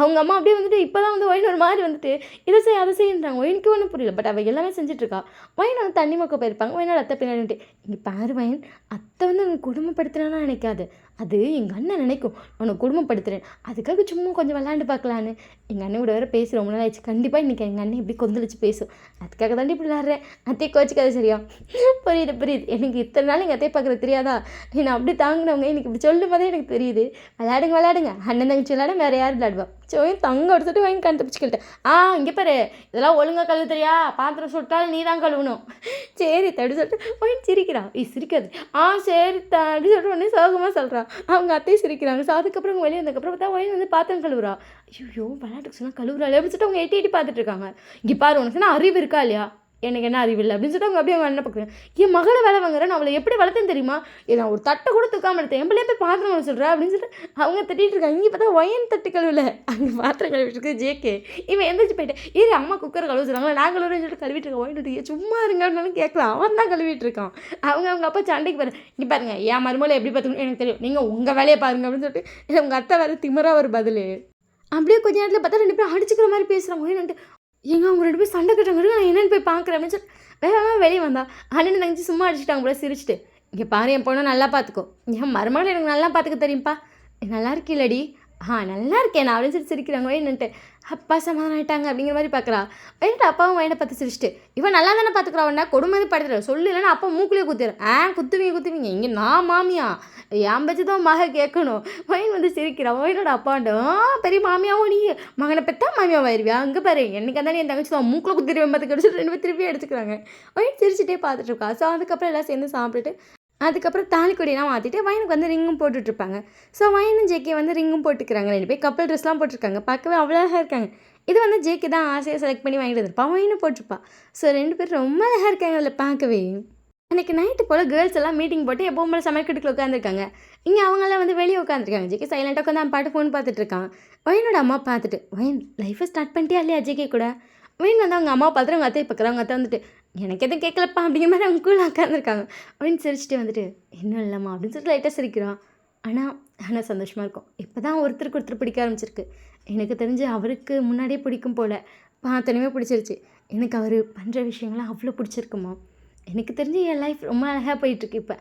S1: அவங்க அம்மா அப்படியே வந்துட்டு இப்போ தான் வந்து ஒயின் ஒரு மாதிரி வந்துட்டு இதை செய்ய அதை செய்யுன்றாங்க. ஒயினுக்கு ஒன்றும் புரியல, பட் அவள் எல்லாமே செஞ்சுட்ருக்கா. ஒயின் வந்து தண்ணி மொக்க போயிருப்பாங்க. ஒயினோட அத்தை பின்னாடிட்டு இங்கே பாரு வயன், அத்தை வந்து எனக்கு குடும்பப்படுத்தினா நினைக்காது, அது எங்கள் அண்ணன் நினைக்கும் உனக்கு குடும்பப்படுத்துகிறேன், அதுக்காக சும்மா கொஞ்சம் விளாண்டு பார்க்கலான்னு. எங்கள் அண்ணன் கூட வேறு பேசுகிறோம் ரொம்ப நாள் ஆயிடுச்சு, கண்டிப்பாக இன்றைக்கி எங்கள் அண்ணன் இப்படி கொந்தளிச்சு பேசும், அதுக்காக தாண்டி இப்படி விளாட்றேன். அத்தையை கோச்சிக்காது சரியா. புரியுது எனக்கு இத்தனை நாள் எங்கள் அத்தையை பார்க்குறது தெரியாதா, நான் அப்படி தாங்கினவங்க எனக்கு இப்படி சொல்லும் போதே எனக்கு தெரியுது. விளையாடுங்க அண்ணன் தங்கச்சி விளையாட வேறு யார் விளையாடுவா. தங்க எடுத்துட்டு வாங்கி கண்டுபிடிச்சிக்கிட்டேன். இங்கே பாரு இதெல்லாம் ஒழுங்காக கழுவு தெரியா, பாத்திரம் சுட்டாலும் நீ தான் கழுவணும். சரி அப்படி சொல்லிட்டு வாங்கி சிரிக்கிறான். சிரிக்காது. சரி அப்படி சொல்லிட்டு உடனே சோகமாக சொல்கிறான். அவங்க அத்தையும் சிரிக்கிறாங்க. ஸோ அதுக்கப்புறம் வெளியே வந்ததுக்கப்புறம் பார்த்தா வயன் வந்து பாத்திரம் கழுவுறா. ஐயோ விளையாட்டுக்கு சொன்னால் கழுவுறாள் அப்படின்னு சொல்லிட்டு அவங்க எட்டி பார்த்துட்டு இருக்காங்க. இங்கே பாரு உனக்கு சொன்னால் அறிவு இருக்கா இல்லையா, எனக்கு என்ன அறிவில்லை அப்படின்னு சொல்லிட்டு அவங்க அப்படியே அவங்க அண்ணன் பார்க்குறேன். என் மகளை வேலை வாங்குறேன், நான் அவளை எப்படி வளர்த்தேன்னு தெரியுமா, நான் ஒரு தட்டை கூட தூக்காமல் எடுத்தேன், என் பிள்ளைய போய் பாத்திரம் கழுவ சொல்கிறேன் அப்படின்னு சொல்லிட்டு அவங்க திட்டிகிட்டு இருக்காங்க. இங்கே பார்த்தா ஒயன் தட்டு கழுவில, அங்கே பாத்திரம் கழுவிட்டு இருக்கு ஜேகே. இவன் எந்திரிச்சு போயிட்டேன். அம்மா குக்கரை கழுவ சொல்கிறாங்களா, நான் கழுவுறேன்னு சொல்லிட்டு கழுவிட்டு இருக்கேன். ஒயின் சும்மா இருங்க அப்படின்னு கேட்கலாம், அவன் தான் கழுவிட்டு இருக்கான். அவங்க அப்பா சண்டைக்கு பாரு, இங்கே பாருங்க என் மருமலை எப்படி பார்த்துக்கணும் எனக்கு தெரியும், நீங்கள் உங்கள் வேலையை பாருங்க அப்படின்னு சொல்லிட்டு உங்கள் அத்தை வேறு திமிராக ஒரு பதில். அப்படியே கொஞ்ச நேரத்தில் பார்த்தா 2 பேரும் அடிச்சுக்கிற மாதிரி பேசுகிறாங்க. ஒயின் அவங்க 2 பேரும் சண்டை கட்டுறாங்க, நான் என்னென்னு போய் பார்க்குறேன் அப்படின்னு சொல்லி வேகமாக வெளியே வந்தா. அண்ணன் தங்கச்சி சும்மா அடிச்சுட்டாங்க போல சிரிச்சுட்டு. இங்கே பாரு என் பொண்ணை நல்லா பார்த்துக்கோ, என் மருமகளை எனக்கு நல்லா பார்த்துக்க தெரியும்ப்பா, நல்லா இருக்கீல்லடி. நல்லா இருக்கேன் நான் அப்படின்னு சொல்லி சிரிக்கிறாங்க. என்னன்ட்டு அப்பா சமாதானம் ஆகிட்டாங்க அப்படிங்கிற மாதிரி பார்க்குறா. வேணுட்டு அப்பாவும் வயனை பார்த்து சிரிச்சிட்டு இவன் நல்லா தானே பார்த்துக்குறாவன்னா கொடுமை படுத்துற சொல்லு, இல்லைன்னா அப்பா மூக்குலேயே குத்துறேன். குத்துவீங்க இங்கே நான் மாமியா என் பச்சு தான் மக கேட்கணும். வயன் வந்து சிரிக்கிறான். வயனோட அப்பாண்ட பெரிய மாமியாவும் நீ மகனை பெற்றா மாமியாவாயிருவியா, அங்கே பாரு என்னைக்கு இருந்தாலும் என் தங்கச்சி தான் மூக்கில் குத்திடுவேன் பார்த்துக்கிட்டு சொல்லி 2 பேர் திருப்பி எடுத்துக்கிறாங்க. வயன் சிரிச்சிட்டே பார்த்துட்டு இருக்கா. ஸோ அதுக்கப்புறம் எல்லாம் சேர்ந்து சாப்பிட்டுட்டு அதுக்கப்புறம் தாலிக்கொடியெல்லாம் மாற்றிட்டு வயனுக்கு வந்து ரிங்கும் போட்டுட்ருப்பாங்க. ஸோ வயனும் ஜேகே வந்து ரிங்கும் போட்டுக்கிறாங்க. 2 பேர் கப்பல் ட்ரெஸ்லாம் போட்டிருக்காங்க, பார்க்கவே அவ்வளோ அழகாக இருக்காங்க. இது வந்து ஜேகே தான் ஆசையாக செலக்ட் பண்ணி வாங்கிட்டு வந்துருப்பான், வயனும் போட்டிருப்பான். ஸோ 2 பேர் ரொம்ப அழகாக இருக்காங்க அதில் பார்க்கவே. அன்றைக்கி நைட்டு போல் கேர்ள்ஸ் எல்லாம் மீட்டிங் போட்டு எப்போ போல சமையல்கட்டுக்குள்ள உட்காந்துருக்காங்க. இங்கே அவங்களாம் வந்து வெளியே உட்காந்துருக்காங்க. ஜேகே சைலண்ட்டாக உட்காந்து அவன் பாட்டு ஃபோன் பார்த்துட்ருக்கான். வயனோட அம்மா பார்த்துட்டு வயன் லைஃப்பை ஸ்டார்ட் பண்ணிட்டியா இல்லையா ஜேகே கூட. வயன் வந்து அவங்க அம்மா பார்த்துட்டு அவங்க அத்தையை பார்க்குறாங்க. அத்தை வந்துட்டு எனக்கு எதுவும் கேட்கலப்பா அப்படிங்கிற மாதிரி அவங்க கூட உட்காந்துருக்காங்க. அப்படின்னு சிரிச்சுட்டு வந்துட்டு இன்னும் இல்லைம்மா அப்படின்னு சொல்லிட்டு லைட்டாக சிரிக்கிறான். ஆனால் சந்தோஷமாக இருக்கும். இப்போ தான் ஒருத்தருக்கு ஒருத்தர் பிடிக்க ஆரம்பிச்சிருக்கு. எனக்கு தெரிஞ்சு அவருக்கு முன்னாடியே பிடிக்கும் போல், பார்த்தோன்னே பிடிச்சிருச்சு. எனக்கு அவர் பண்ணுற விஷயங்கள்லாம் அவ்வளோ பிடிச்சிருக்குமா. எனக்கு தெரிஞ்சு என் லைஃப் ரொம்ப அழகாக போயிட்டுருக்கு. இப்போ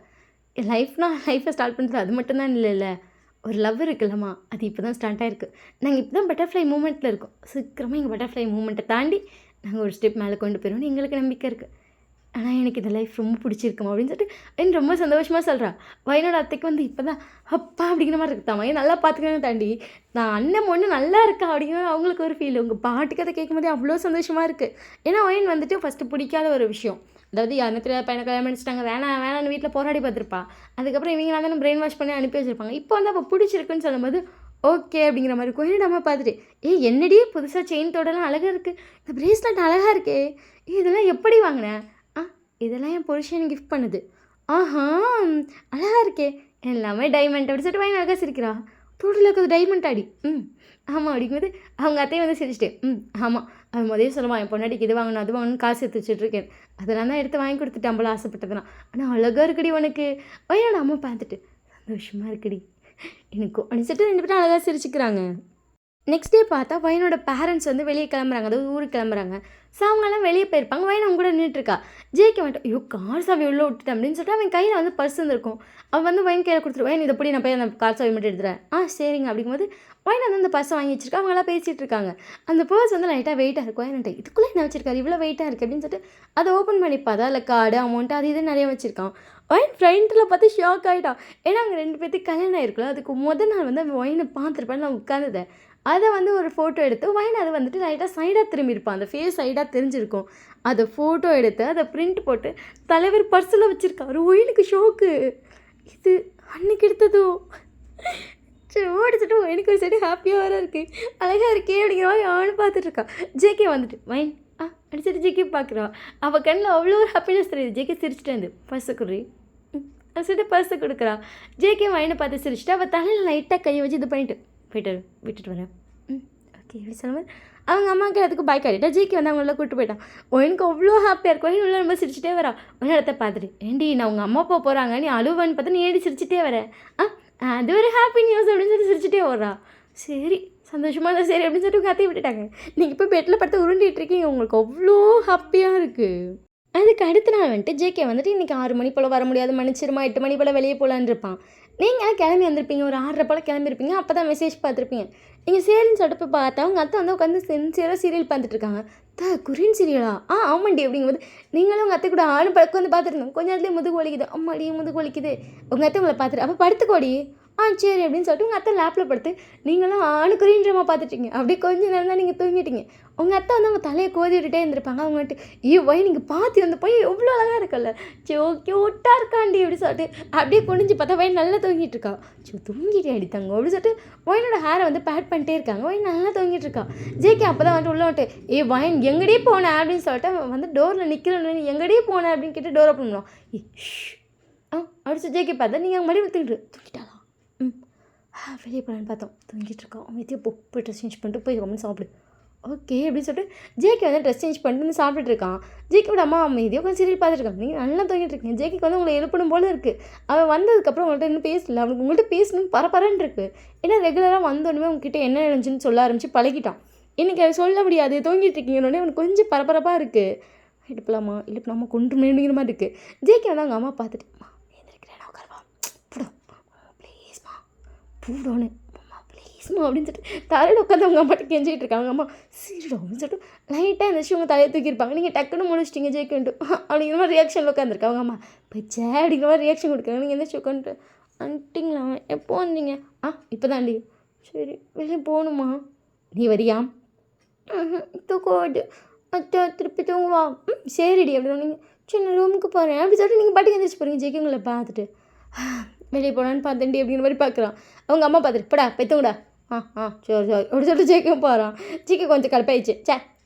S1: என் லைஃப்பை ஸ்டார்ட் பண்ணுறது அது மட்டும்தான் இல்லைல்ல, ஒரு லவ் இருக்குல்லம்மா, அது இப்போ தான் ஸ்டார்ட் ஆகிருக்கு. நாங்கள் இப்போ தான் பட்டர்ஃப்ளை மூமெண்ட்டில் இருக்கோம். சீக்கிரமாக எங்கள் பட்டர்ஃப்ளை மூமெண்ட்டை தாண்டி நாங்கள் ஒரு ஸ்டெப் மேலே கொண்டு போயிடுவோம்னு எங்களுக்கு நம்பிக்கை இருக்குது. ஆனால் எனக்கு இந்த லைஃப் ரொம்ப பிடிச்சிருக்குமா அப்படின்னு சொல்லிட்டு வயன் ரொம்ப சந்தோஷமாக சொல்கிறா. வயனோட அத்தைக்கு வந்து இப்போ தான் அப்பா அப்படிங்கிற மாதிரி இருக்குதான். வயன் நல்லா பார்த்துக்கிறேன்னு தாண்டி நான் அண்ணன் பொண்ணு நல்லா இருக்கா அப்படிங்கிற அவங்களுக்கு ஒரு ஃபீல். உங்கள் பாட்டுக்கு அதை கேட்கும் போதே அவ்வளோ சந்தோஷமாக இருக்குது. ஏன்னா வயன் வந்துட்டு ஃபஸ்ட்டு பிடிக்காத ஒரு விஷயம், அதாவது யாருமே தெரியாத பையனை கல்யாணம் பண்ணிச்சிட்டாங்க, வேணான்னு வீட்டில் போராடி பார்த்துருப்பா. அதுக்கப்புறம் இவங்க தான் பிரெயின் வாஷ் பண்ணி அனுப்பி வச்சுருப்பாங்க. இப்போ வந்து அப்போ பிடிச்சிருக்குன்னு சொல்லும்போது ஓகே அப்படிங்கிற மாதிரி கொஞ்சம் நம்ம பார்த்துட்டு என்னடி புதுசாக செயின் தோடலாம் அழகாக இருக்குது, இந்த ப்ரேஸ்லெட் அழகாக இருக்கே, இதெல்லாம் எப்படி வாங்கினேன், இதெல்லாம் என் புருஷன் கிஃப்ட் பண்ணுது, அழகாக இருக்கே, எல்லாமே டைமண்ட் அப்படி சொல்லிட்டு வாங்கி அழகாக சிரிக்கிறா. தோட்டில் இருக்கிறது டைமண்ட் ஆடி. ஆமாம் அப்படிங்கும்போது அவங்க அத்தையும் வந்து சிரிச்சிட்டு ஆமாம் அவன் முதல்ல சொல்லுவான் என் பொண்டாட்டிக்கு இது வாங்கணும் அது வாங்கணும் காசு எடுத்து வச்சுட்ருக்கேன், அதெல்லாம் தான் எடுத்து வாங்கி கொடுத்துட்டு நம்மள ஆசைப்பட்டதுனா. ஆனால் அழகாக இருக்குடி உனக்கு. வயனோட அம்மா பார்த்துட்டு சந்தோஷமாக இருக்குடி எனக்கு அனுப்பிச்சிட்டு 2 பேரும் அழகாக சிரிச்சுக்கிறாங்க. நெக்ஸ்ட் டே பார்த்தா வயனோட பேரண்ட்ஸ் வந்து வெளியே கிளம்புறாங்க, அதாவது ஊருக்கு கிளம்புறாங்க. ஸோ அவங்கெல்லாம் வெளியே போயிருப்பாங்க. வயன் அவங்க கூட நின்றுட்டுருக்கா. ஜேகே வந்துட்டு ஐயோ கார் சாவி உள்ள விட்டுட்டேன் அப்படின்னு சொல்லிட்டு அவன் கையில் வந்து பர்ஸ் இருந்திருக்கும். அவன் வந்து வயன் கையில் கொடுத்துரு, வயன் இதை நான் போய் அந்த கார் சாவி மட்டும் எடுத்துறேன். சரிங்க அப்படிங்கும்போது வயன் வந்து அந்த பர்ஸை வாங்கி வச்சிருக்கா. அவங்களாம் பேசிகிட்டு இருக்காங்க. அந்த பர்ஸ் வந்து லைட்டாக வெயிட்டாக இருக்கும். வயன்ட்டு இதுக்குள்ளே என்ன வச்சிருக்காரு, இவ்வளோ வெயிட்டாக இருக்குது அப்படின்னு சொல்லிட்டு அதை ஓப்பன் பண்ணி பார்த்தா அதில் கார்டு அமௌண்ட்டு அது இது நிறைய வச்சிருக்கான். வயன் ஃப்ரெண்டில் பார்த்து ஷாக் ஆகிட்டான். ஏன்னா அவங்க 2 பேர்த்துக்கு கல்யாணம் ஆயிருக்குல்ல. அதுக்கு முதல் நாள் வந்து அவன் வயனை பார்த்துருப்பான்னு நான் உட்காந்துதேன். அதை வந்து ஒரு ஃபோட்டோ எடுத்து வயன் அதை வந்துட்டு லைட்டாக சைடாக திரும்பியிருப்பான். அந்த ஃபேஸ் சைடாக தெரிஞ்சிருக்கும். அதை ஃபோட்டோ எடுத்து அதை பிரிண்ட் போட்டு தலைவர் பர்ஸில் வச்சுருக்காரு. வயனுக்கு ஷோக்கு. இது அன்னைக்கு எடுத்ததோ. சரி ஓடிச்சுட்டு எனக்கு ஒரு சைடு ஹாப்பியாக வேறு இருக்குது, அழகாக இருக்கே அப்படிங்கிற மாதிரி அவனு பார்த்துட்ருக்கா. ஜேகே வந்துட்டு வயன் அடிச்சுட்டு ஜேகே பார்க்குறா. அவள் கண்ணில் அவ்வளோ ஒரு ஹாப்பினஸ் தெரியுது. ஜேகே சிரிச்சிட்டு வந்து பர்ஸை குடி அது சொல்லிட்டு பர்ஸை கொடுக்குறா. ஜேகே வயனை பார்த்து சிரிச்சிட்டு அவள் தலையில் லைட்டாக கையை வச்சு இது பண்ணிட்டு விட்டுட்டு வரேன். ஓகே இப்படி சொல்லும்போது அவங்க அம்மாவுக்கு அதுக்கு பாய் காட்டிட்டா. ஜேகே வந்து அவங்கள கூப்பிட்டு போயிட்டான். ஒயனுக்கு அவ்வளோ ஹாப்பியாக இருக்கும். ஒயன் உள்ள ரொம்ப சிரிச்சிட்டே வரா. ஒரு இடத்த பார்த்துட்டு ஏண்டி நான் உங்கள் அம்மா அப்பா போகிறாங்க, நீ அழுவன்னு பார்த்தா நீ ஏடி சிரிச்சிட்டே வரேன். அது ஒரு ஹாப்பி நியூஸ் அப்படின்னு சொல்லி சிரிச்சிட்டே வரா. சரி சந்தோஷமாக இருந்தால் சரி அப்படின்னு சொல்லிட்டு கத்தி விட்டுட்டாங்க. நீங்கள் இப்போ பெட்டில் படுத்து உருண்டிட்டு இருக்கீங்க, உங்களுக்கு அவ்வளோ ஹாப்பியாக இருக்குது. அதுக்கு அடுத்த நாள் வந்துட்டு ஜேகே வந்துட்டு இன்றைக்கி 6 மணி போல் வர முடியாது, மன்னிச்சிருமா 8 மணி போல் வெளியே போகலான்னு இருப்பான். நீங்கள் கிளம்பி வந்திருப்பீங்க, ஒரு 6:30 போல் கிளம்பியிருப்பீங்க. அப்போ தான் மெசேஜ் பார்த்துருப்பீங்க. நீங்கள் சரின்னு சொல்லிட்டு போய் பார்த்தா அவங்க அத்தை வந்து உட்காந்து சின்சியராக சீரியல் பார்த்துட்ருக்காங்க. கொரியன் சீரியலா? ஆமாண்டி அப்படிங்கும்போது நீங்களும் உங்கள் அத்தை கூட பழக்கம் வந்து பார்த்துருந்தோம். கொஞ்ச நேரத்துலேயே முதுகு வலிக்குது. அம்மாடி முதுகு வலிக்குது. உங்கள் அத்தை உங்களை பார்த்துட்டு அப்போ படுத்துக்கோடி. சரி அப்படின்னு சொல்லிட்டு உங்கள் அத்தை லேப்பில் படுத்து நீங்களும் கொரியன் ட்ராமா பார்த்துட்டீங்க. அப்படியே கொஞ்ச நேரம் தான் நீங்கள் தூங்கிட்டீங்க. உங்கள் அத்தை வந்து அவங்க தலையை கோதி விட்டுட்டே இருந்திருப்பாங்க. அவங்க வந்துட்டு போய் நீங்கள் பார்த்து வந்து போய் எவ்வளோ அழகாக இருக்கல்ல, கியூட்டாக இருக்காண்டி அப்படி சொல்லிட்டு அப்படியே குனிஞ்சு பார்த்தா வயன் நல்லா தூங்கிட்டு இருக்கா. தூங்கிட்டே அடித்தாங்க அப்படின்னு சொல்லிட்டு வயனோட ஹேரை வந்து பேட் பண்ணிட்டே இருக்காங்க. வயன் நல்லா தூங்கிட்டு இருக்கா. ஜேகே அப்போ தான் வந்துட்டு உள்ள வந்துட்டு வயன் எங்கடியே போனேன் அப்படின்னு சொல்லிட்டு அவன் வந்து டோரில் நிற்கிறேன், எங்கடியே போனேன் அப்படின்னு கேட்டு டோர் ஓப்பன் பண்ணுவான். அப்படி ஜேகே பார்த்தா நீங்கள் அங்கே மறுபடியும் தூங்கிட்டாளா? வெளியே போகலான்னு பார்த்தோம், தூங்கிட்டு இருக்கோம். அமைதியாக போய் ட்ரெஸ் சேஞ்ச் பண்ணிட்டு போய் கம்மி சாப்பிடு. ஓகே அப்படின்னு சொல்லிட்டு ஜேகே வந்து ட்ரெஸ் சேஞ்ச் பண்ணிட்டு வந்து சாப்பிட்டுட்டு இருக்கான். ஜேகேவோட அம்மா அமைதியாக உட்காந்து சீரியல் பார்த்துருக்காங்க. நீங்கள் நல்லா தூங்கிட்டு இருக்கீங்க. ஜேகேக்கு வந்து உங்களை எழுப்பணும் போல இருக்குது. அவன் வந்ததுக்கப்புறம் உங்கள்கிட்ட இன்னும் பேசல. அவனுக்கு உங்கள்கிட்ட பேசணும்னு பரபரன்னு இருக்குது. ஏன்னா ரெகுலராக வந்தோடனே உங்ககிட்ட என்ன நினைச்சுன்னு சொல்ல ஆரம்பிச்சு பழகிட்டான். இன்றைக்கி அதை சொல்ல முடியாது, தூங்கிட்டு இருக்கீங்கன்னொடனே அவனுக்கு கொஞ்சம் பரபரப்பாக இருக்குது. எழுப்பலாமா கொண்டு முடியுங்கிற மாதிரி இருக்குது. ஜேகே வந்து அவங்க அம்மா பார்த்துட்டு பூடோன்னு அம்மா ப்ளீஸ்மா அப்படின்னு சொல்லிட்டு தலையில் உட்காந்து அவங்க அம்மாட்ட கெஞ்சிட்டு இருக்காங்க. அம்மா சீரிடும் அப்படின்னு சொல்லிட்டு லைட்டாக இருந்துச்சு உங்கள் தலையை தூக்கியிருப்பாங்க. நீங்கள் டக்குன்னு முடிச்சிட்டிங்க ஜெயிக்கண்டு அப்படிங்கிற மாதிரி ரியாக்ஷனில் உட்காந்துருக்காங்க. அவங்க அம்மா பச்சை அப்படிங்கிற மாதிரி ரியாக்ஷன் கொடுக்குறாங்க. நீங்கள் எந்திரிச்சு உட்காந்துட்டு வந்துட்டிங்களா, எப்போ வந்தீங்க? இப்போ தாண்டி. சரி வெளியே போகணுமா? நீ வரியா? தூக்கோடு அத்தை திருப்பி தூங்குவா. சரிடி அப்படின்னு நீங்கள் சின்ன ரூமுக்கு போகிறேன் அப்படி சொல்லிட்டு நீங்கள் பாட்டுக்கு எந்திரிச்சு போகிறீங்க. ஜெயிக்கங்களை பார்த்துட்டு வெளியே போகலான்னு பார்த்தேன்டி அப்படிங்கிற மாதிரி பார்க்குறான். அவங்க அம்மா பார்த்துட்டு போடா பெத்தவங்கடா. சரி அப்படி சொல்லிட்டு ஜேகே போகிறான். ஜேகே கொஞ்சம் கடுப்பாயிடுச்சு.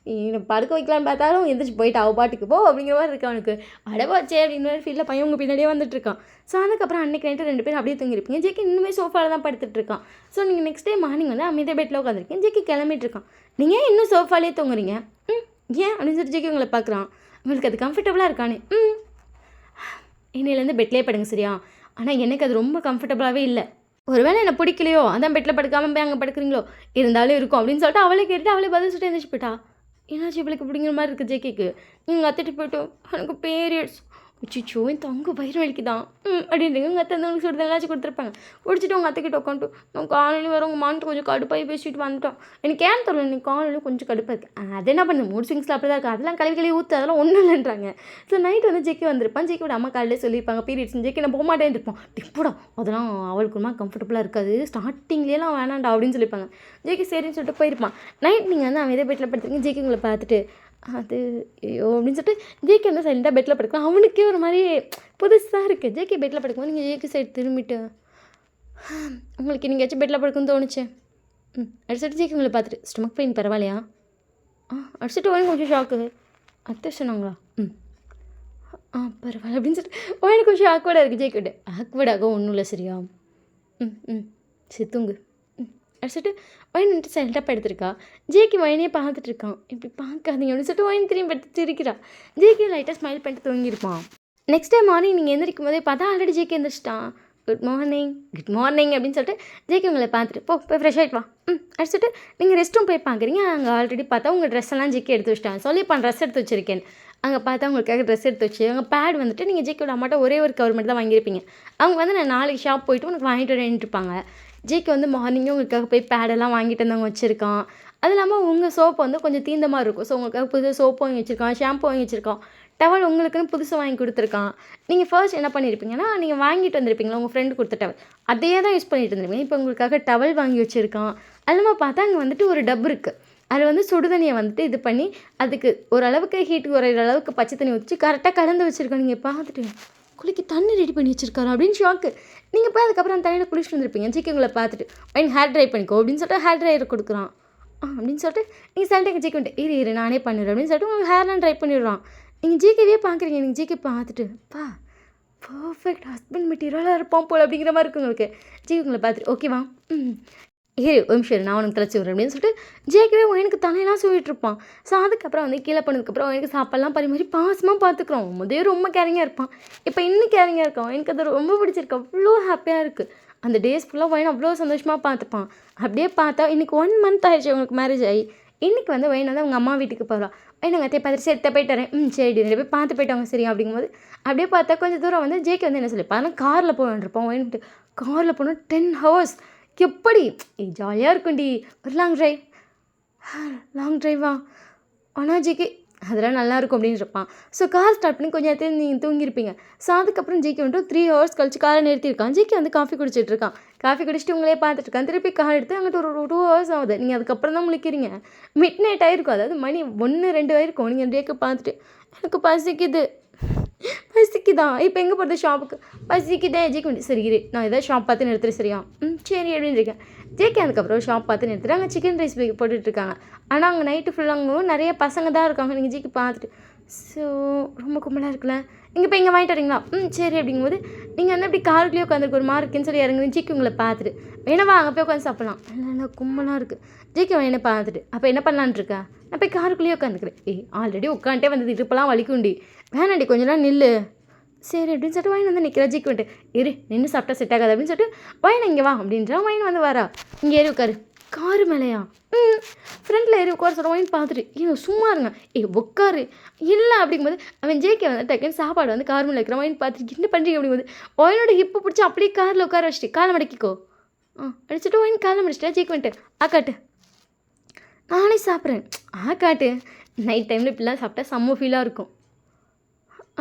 S1: படுக்க வைக்கலான்னு பார்த்தாலும் எந்திரிச்சு போயிட்டு அவள் பாட்டுக்கு போ அப்படிங்கிற மாதிரி இருக்கு அவனுக்கு. அடவாச்சே அப்படிங்கிற மாதிரி ஃபீல்டில் பையன் உங்கள் பின்னாடியே வந்துட்டுருக்கான். ஸோ அதுக்கப்புறம் அன்றைக்கி நைட்டு 2 பேரும் அப்படியே தூங்கிருப்பீங்க. ஜேகே இன்னுமே சோஃபாவில் தான் படுத்துட்ருக்கான். ஸோ நீங்கள் நெக்ஸ்ட் டே மார்னிங் வந்து அமைதியாக பெட்டில் உட்காந்துருக்கீங்க. ஜேகே கிளம்பிட்டுருக்கான். நீங்கள் இன்னும் சோஃபாலே தூங்குறீங்க. ஏன் அப்படின்னு சொல்லிட்டு ஜேகே உங்களை பார்க்குறான். உங்களுக்கு அது கம்ஃபர்டபுளாக இருக்கானே. இன்னையிலேருந்து பெட்லேயே படுங்க சரியா? ஆனால் எனக்கு அது ரொம்ப கம்ஃபர்டபுளாகவே இல்லை. ஒருவேளை என்ன பிடிக்கலையோ அதான் பெட்டில் படுக்காமல் போய் அங்கே படுக்கிறீங்களோ இருந்தாலும் இருக்கும் அப்படின்னு சொல்லிட்டு அவளே கேட்டுட்டு அவளே பதில் சொல்லிட்டு எழுந்திரிச்சு போயிட்டா. என்னாச்சு இவளுக்கு பிடிங்கிற மாதிரி இருக்குது ஜேகேக்கு. நீங்கள் அத்திட்டு போய்ட்டோம் எனக்கு பீரியட்ஸ். உச்சிச்சோ என் தங்க வயிறு வலிக்குதான் அப்படின்றீங்க. உங்கள் அத்தை வந்து உங்களுக்கு சுடுதல் என்னாச்சும் கொடுத்துருப்பாங்க. குடிச்சிட்டு உங்கள் அத்தைக்கிட்ட உட்காந்துட்டு நான் காலையில் வர உங்கள் மான்ட்டு கொஞ்சம் கடுப்பாகி பேசிட்டு வந்துட்டோம். எனக்கு ஏன் தெரியல எனக்கு காலையில் கொஞ்சம் கடுப்பாக இருக்குது. அது என்ன பண்ணுது மூட் ஸ்விங்ஸில் அப்படி தான் இருக்குது. அதெல்லாம் கழுவி ஊற்று அதெல்லாம் ஒன்றும் இல்லைன்றாங்க. ஸோ நைட் வந்து ஜேகே வந்திருப்பான். ஜேகேவோட அம்மா காலையில் சொல்லியிருப்பாங்க பீரியட்ஸ். ஜேகே நான் போக மாட்டேன்னு இருப்போம். டிப்போடா அதெல்லாம் அவளுக்குமா கம்ஃபர்டபுளாக இருக்காது, ஸ்டார்டிங்லேலாம் வேணாண்டா அப்படின்னு சொல்லியிருப்பாங்க. ஜேகே சரின்னு சொல்லிட்டு போயிருப்பான். நைட் நீங்கள் வந்து அவன் இதே பெட்டில் படுத்துருக்கீங்க. ஜேகே உங்களை பார்த்துட்டு அது ஐயோ அப்படின்னு சொல்லிட்டு ஜேகே வந்து சைலண்டாக பெட்டில் படுக்கலாம். அவனுக்கே ஒரு மாதிரி புதுசாக இருக்குது. ஜேகே பெட்டில் படுக்கும்போது நீங்கள் ஜேகே சைடு திரும்பிட்டு உங்களுக்கு நீங்கள் ஏதாச்சும் பெட்டில் படுக்குன்னு தோணுச்சு. அடிச்சுட்டு ஜேகே உங்களை பார்த்துட்டு ஸ்டொமக் பெயின் பரவாயில்லையா? அடிச்சுட்டு உடனே கொஞ்சம் ஷாக்கு. அத்தை சொன்னாங்களா? பரவாயில்ல அப்படின்னு சொல்லிட்டு உடனே கொஞ்சம் ஆக்வர்டாக இருக்குது. ஜேகே ஆக்வர்டாக ஒன்றும் இல்லை சரியா? சரி தூங்கு அடிச்சுட்டு வயன் வந்துட்டு சைலண்டாக படுத்துருக்கா. ஜேகே வயனையே பார்த்துட்டு இருக்கான். இப்படி பார்க்காதீங்க அப்படின்னு சொல்லிட்டு வயன் திரும்பி படுத்து இருக்கிறா. ஜேகே லைட்டாக ஸ்மைல் பண்ணிட்டு தூங்கியிருப்பான். நெக்ஸ்ட் டே மார்னிங் நீங்கள் எந்திரிக்கும் போதே பார்த்தா ஆல்ரெடி ஜேகே எந்திரிச்சிட்டான். குட் மார்னிங் குட் மார்னிங் அப்படின்னு சொல்லிட்டு ஜேகே உங்களை பார்த்துட்டு போய் ஃப்ரெஷ் ஆகிட்டு வா அடிச்சுட்டு நீங்கள் ரெஸ்ட் ரூம் போய் பார்க்குறீங்க. அங்கே ஆல்ரெடி பார்த்தா உங்கள் ட்ரெஸ் எல்லாம் ஜேகே எடுத்து வச்சிட்டாங்க. சொல்லிப்பான் ட்ரெஸ் எடுத்து வச்சிருக்கேன். அங்கே பார்த்தா உங்களுக்காக ட்ரெஸ் எடுத்து வச்சு அங்கே பேட் வந்துட்டு நீங்கள் ஜேகேயோட அம்மாட்ட ஒரே ஒரு கவர் மட்டும் தான் வாங்கியிருப்பீங்க. அவங்க வந்து நான் நாளைக்கு ஷாப் போயிட்டு உனக்கு வாங்கிட்டு வரேன்ட்டுருப்பாங்க. ஜேகே வந்து மார்னிங்கே உங்களுக்காக போய் பேடெல்லாம் வாங்கிட்டு வந்தவங்க வச்சுருக்கான். அது இல்லாமல் உங்கள் சோப்பு வந்து கொஞ்சம் தீந்த மாதிரி இருக்கும். ஸோ உங்களுக்காக புதுசாக சோப்பு வாங்கி வச்சுருக்கான், ஷாம்பு வாங்கி வச்சுருக்கான், டவல் உங்களுக்குன்னு புதுசாக வாங்கி கொடுத்துருக்கான். நீங்கள் ஃபர்ஸ்ட் என்ன பண்ணியிருப்பீங்கன்னா நீங்கள் வாங்கிட்டு வந்திருப்பீங்களா உங்கள் ஃப்ரெண்டு கொடுத்த டவல் அதையே தான் யூஸ் பண்ணிட்டு இருந்திருப்பீங்க. இப்போ உங்களுக்காக டவல் வாங்கி வச்சுருக்கான். அது இல்லாமல் பார்த்தா அங்கே வந்துட்டு ஒரு டப்பு இருக்குது. அதில் வந்து சுடுதண்ணியை வந்துட்டு இது பண்ணி அதுக்கு ஓரளவுக்கு ஹீட் குறையிற அளவுக்கு பச்சை தண்ணி ஊற்றி கரெக்டாக கலந்து வச்சுருக்கோம். நீங்கள் பார்த்துட்டு குளிக்க தண்ணி ரெடி பண்ணி வச்சுருக்காரு அப்படின்னு ஷாக்கு. நீங்கள் போய் அதுக்கப்புறம் அந்த தண்ணியில் குளிச்சுட்டு வந்துருப்பீங்க. ஜிக்கி உங்களை பார்த்துட்டு வைன் ஹேர் ட்ரை பண்ணிக்கோ அப்படின்னு சொல்லிட்டு ஹேர் ட்ரையர் கொடுக்குறான். அப்படின்னு சொல்லிட்டு நீங்கள் சண்டே ஜிக்கி வந்துட்டு இரு நானே பண்ணிடுறேன் அப்படின்னு சொல்லிட்டு உங்களுக்கு ஹேர்லாம் ட்ரை பண்ணிடுறான். நீங்கள் ஜிகேவே பார்க்குறீங்க. நீங்கள் ஜிகே பார்த்துட்டு பர்ஃபெக்ட் ஹஸ்பண்ட் மெட்டீரியலாக இருப்பான் போல் அப்படிங்கிற மாதிரி இருக்கு உங்களுக்கு. ஜிகே உங்களை பார்த்துட்டு ஓகேவா சரி நான் உனக்கு தலைச்சி விட்றேன் அப்படின்னு சொல்லிட்டு ஜேகேவே எனக்கு தலையெல்லாம் சொல்லிட்டு இருப்பான். ஸோ அதுக்கப்புறம் வந்து கீழே பண்ணதுக்கப்புறம் எனக்கு சாப்பாடெல்லாம் பரிமாறி பாசமாக பார்த்துக்குறோம். முதலே ரொம்ப கேரிங்காக இருப்பான். இப்போ இன்னும் கேரிங்காக இருக்கான். எனக்கு அது ரொம்ப பிடிச்சிருக்கு. அவ்வளோ ஹாப்பியாக இருக்குது. அந்த டேஸ் ஃபுல்லாக வயன் அவ்வளோ சந்தோஷமாக பார்த்துப்பான். அப்படியே பார்த்தா இன்றைக்கி 1 month ஆயிடுச்சு அவங்களுக்கு மேரேஜ் ஆகி. இன்றைக்கி வந்து வயன் வந்து அவங்க அம்மா வீட்டுக்கு போகிறான். நாங்கள் அத்தையை பார்த்துட்டு சரி போயிட்டுறேன் சரி ரெண்டு போய் பார்த்து போயிட்டாங்க சரி அப்படிங்கும்போது அப்படியே பார்த்தா கொஞ்சம் தூரம் வந்து ஜேகே வந்து என்ன சொல்லிப்பா அதனால் காரில் போய் வந்துருப்பான். வயன்ட்டு காரில் போனால் 10 hours எப்படி ஜாலியாக இருக்கும்டி. ஒரு லாங் ட்ரைவா ஆனால் ஜிகே அதெல்லாம் நல்லாயிருக்கும் அப்படின்னு இருப்பான். ஸோ கார் ஸ்டார்ட் பண்ணி கொஞ்சம் நேரத்தில் நீங்கள் தூங்கியிருப்பீங்க. ஸோ அதுக்கப்புறம் ஜிகே வந்துட்டு 3 hours கழிச்சு காரை நிறுத்தியிருக்கான். ஜிகே வந்து காஃபி குடிச்சிட்டு இருக்கான். காஃபி குடிச்சிட்டு உங்களே பார்த்துட்டு இருக்கான். திருப்பி கார் எடுத்து அங்கிட்டு ஒரு 2 hours ஆகுது. நீங்கள் அதுக்கப்புறம் தான் முழிக்கிறீங்க. மிட் நைட் ஆகிருக்கும். அதாவது மணி 1-2 ஆகிருக்கும். நீங்கள் ஜேகே பார்த்துட்டு எனக்கு பசிக்குதான் இப்போ எங்கே போகிறது ஷாப்புக்கு பசிக்குதே ஜேகே வந்து சரி இரு நான் எதாவது ஷாப் பார்த்து நிறுத்துறேன் சரியா சரி அப்படின்னு இருக்கேன். ஜேகே அதுக்கப்புறம் ஷாப் பார்த்து நிறுத்துட்டு அங்கே சிக்கன் ரைஸ் போட்டுட்ருக்காங்க. ஆனால் அங்கே நைட்டு ஃபுல்லாக நிறைய பசங்க தான் இருக்காங்க. நீங்கள் ஜேகே பார்த்துட்டு ஸோ ரொம்ப கும்பலாக இருக்குல்ல இங்கே இப்போ இங்கே வாங்கிட்டு வரீங்களா சரி அப்படிங்கும்போது நீங்கள் வந்து அப்படி காருக்குள்ளேயே உட்காந்துருக்கு ஒரு மாதிரி இருக்குன்னு சொல்லி இறங்குது. ஜிக்கி உங்களை பார்த்துட்டு வேணவா அங்கே போய் உட்காந்து சாப்பிட்லாம் இல்லை கும்பலாக இருக்குது. ஜிக்கி வேணை பார்த்துட்டு அப்போ என்ன பண்ணலான்ட்டு இருக்கா நான் போய் காருக்குள்ளேயே உட்காந்துக்கிறேன். ஆல்ரெடி உட்காந்துட்டே வந்து இடுப்பெல்லாம் வலிக்குண்டி வேணாண்டி கொஞ்ச நேரம் நில்லு சரி அப்படின்னு சொல்லிட்டு வயன் வந்து நிற்கிறா. ஜிக்கி வந்துட்டு நின்று சாப்பிட்டா செட் ஆகாது அப்படின்னு சொல்லிட்டு வயன் இங்கே வா அப்படின்றா. வயன் வந்து வரா இங்கே ஏறி உட்காரு காரு மேலேயா ஃப்ரெண்டில் ஏறி உட்கார சொல்ல வயன் பார்த்துட்டு சும்மா இருங்க உட்காரு இல்லை அப்படிங்கும்போது அவன் ஜேகே வந்து டக்குன்னு சாப்பாடு வந்து கார் மேலே வைக்கிறான். வயன் பார்த்துட்டு என்ன பண்ணுறீங்க அப்படிங்கும்போது வயனோட ஹிப்பை பிடிச்சி அப்படியே காரில் உட்கார வச்சுட்டு காலை மடக்கிக்கோ அடிச்சுட்டு வயன் காலை மடிச்சிட்டா. ஜேகே வந்துட்டு ஆக்காட்டு நானே சாப்பிட்றேன் ஆக்காட்டு நைட் டைமில் இப்படிலாம் சாப்பிட்டா செம்ம ஃபீலாக இருக்கும்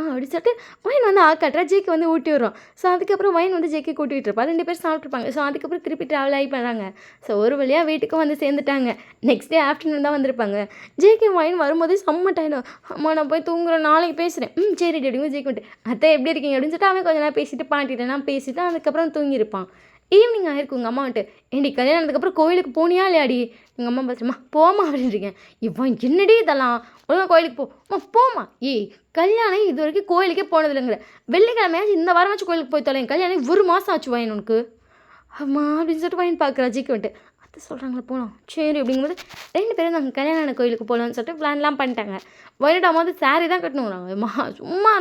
S1: அப்படி சொல்லிட்டு வயன் வந்து ஆக்காட்டுறா. ஜேகே வந்து ஊட்டி விடுறோம். ஸோ அதுக்கப்புறம் வயன் வந்து ஜேகே கூட்டி விட்டுருப்பா. 2 பேர் சாப்பிட்ருப்பாங்க. ஸோ அதுக்கப்புறம் திருப்பி ட்ராவல் ஆகி பண்ணுறாங்க. ஸோ ஒரு வழியாக வீட்டுக்கும் வந்து சேர்ந்துட்டாங்க. நெக்ஸ்ட் டே ஆஃப்டர்நூன் தான் வந்திருப்பாங்க. ஜேகே வயன் வரும்போதே செம்ம டைம் அம்மா நான் போய் தூங்குறேன் நாளைக்கு பேசுகிறேன் சரி அப்படிங்க ஜேகே வந்துட்டு அத்தை எப்படி இருக்கீங்க அப்படின்னு சொல்லிட்டு அவன் கொஞ்சம் நேரம் பேசிட்டு பாட்டிட்டேன் பேசிவிட்டு அதுக்கப்புறம் தூங்கியிருப்பான். ஈவினிங் ஆகிருக்கும். உங்கள் அம்மா வந்துட்டு ஏண்டி கல்யாணத்துக்கப்புறம் கோயிலுக்கு போனியா இல்லையாடி எங்கள் அம்மா பார்த்துமா போமா அப்படின்றீங்க. இவன் என்னடி இதெல்லாம் ஒழுங்காக கோயிலுக்கு போமா கல்யாணம் இது வரைக்கும் கோயிலுக்கே போனதில்லைங்கிற வெள்ளிக்கிழமையாச்சும் இந்த வாரமாச்சும் கோயிலுக்கு போய் தொலைங்க கல்யாணம் 1 மாதம் ஆச்சு வயன் உனக்கு அம்மா அப்படின்னு சொல்லிட்டு வயன் பார்க்குறா. ஜிக்கு வந்துட்டு அத்தை சொல்கிறாங்களே போகலாம் சரி அப்படிங்கும்போது 2 பேரும் நாங்கள் கல்யாண கோயிலுக்கு போகலான்னு சொல்லிட்டு பிளான்லாம் பண்ணிட்டாங்க. வயனோட அம்மா வந்து சாரீ தான் கட்டணுங்கிறாங்க. சும்மா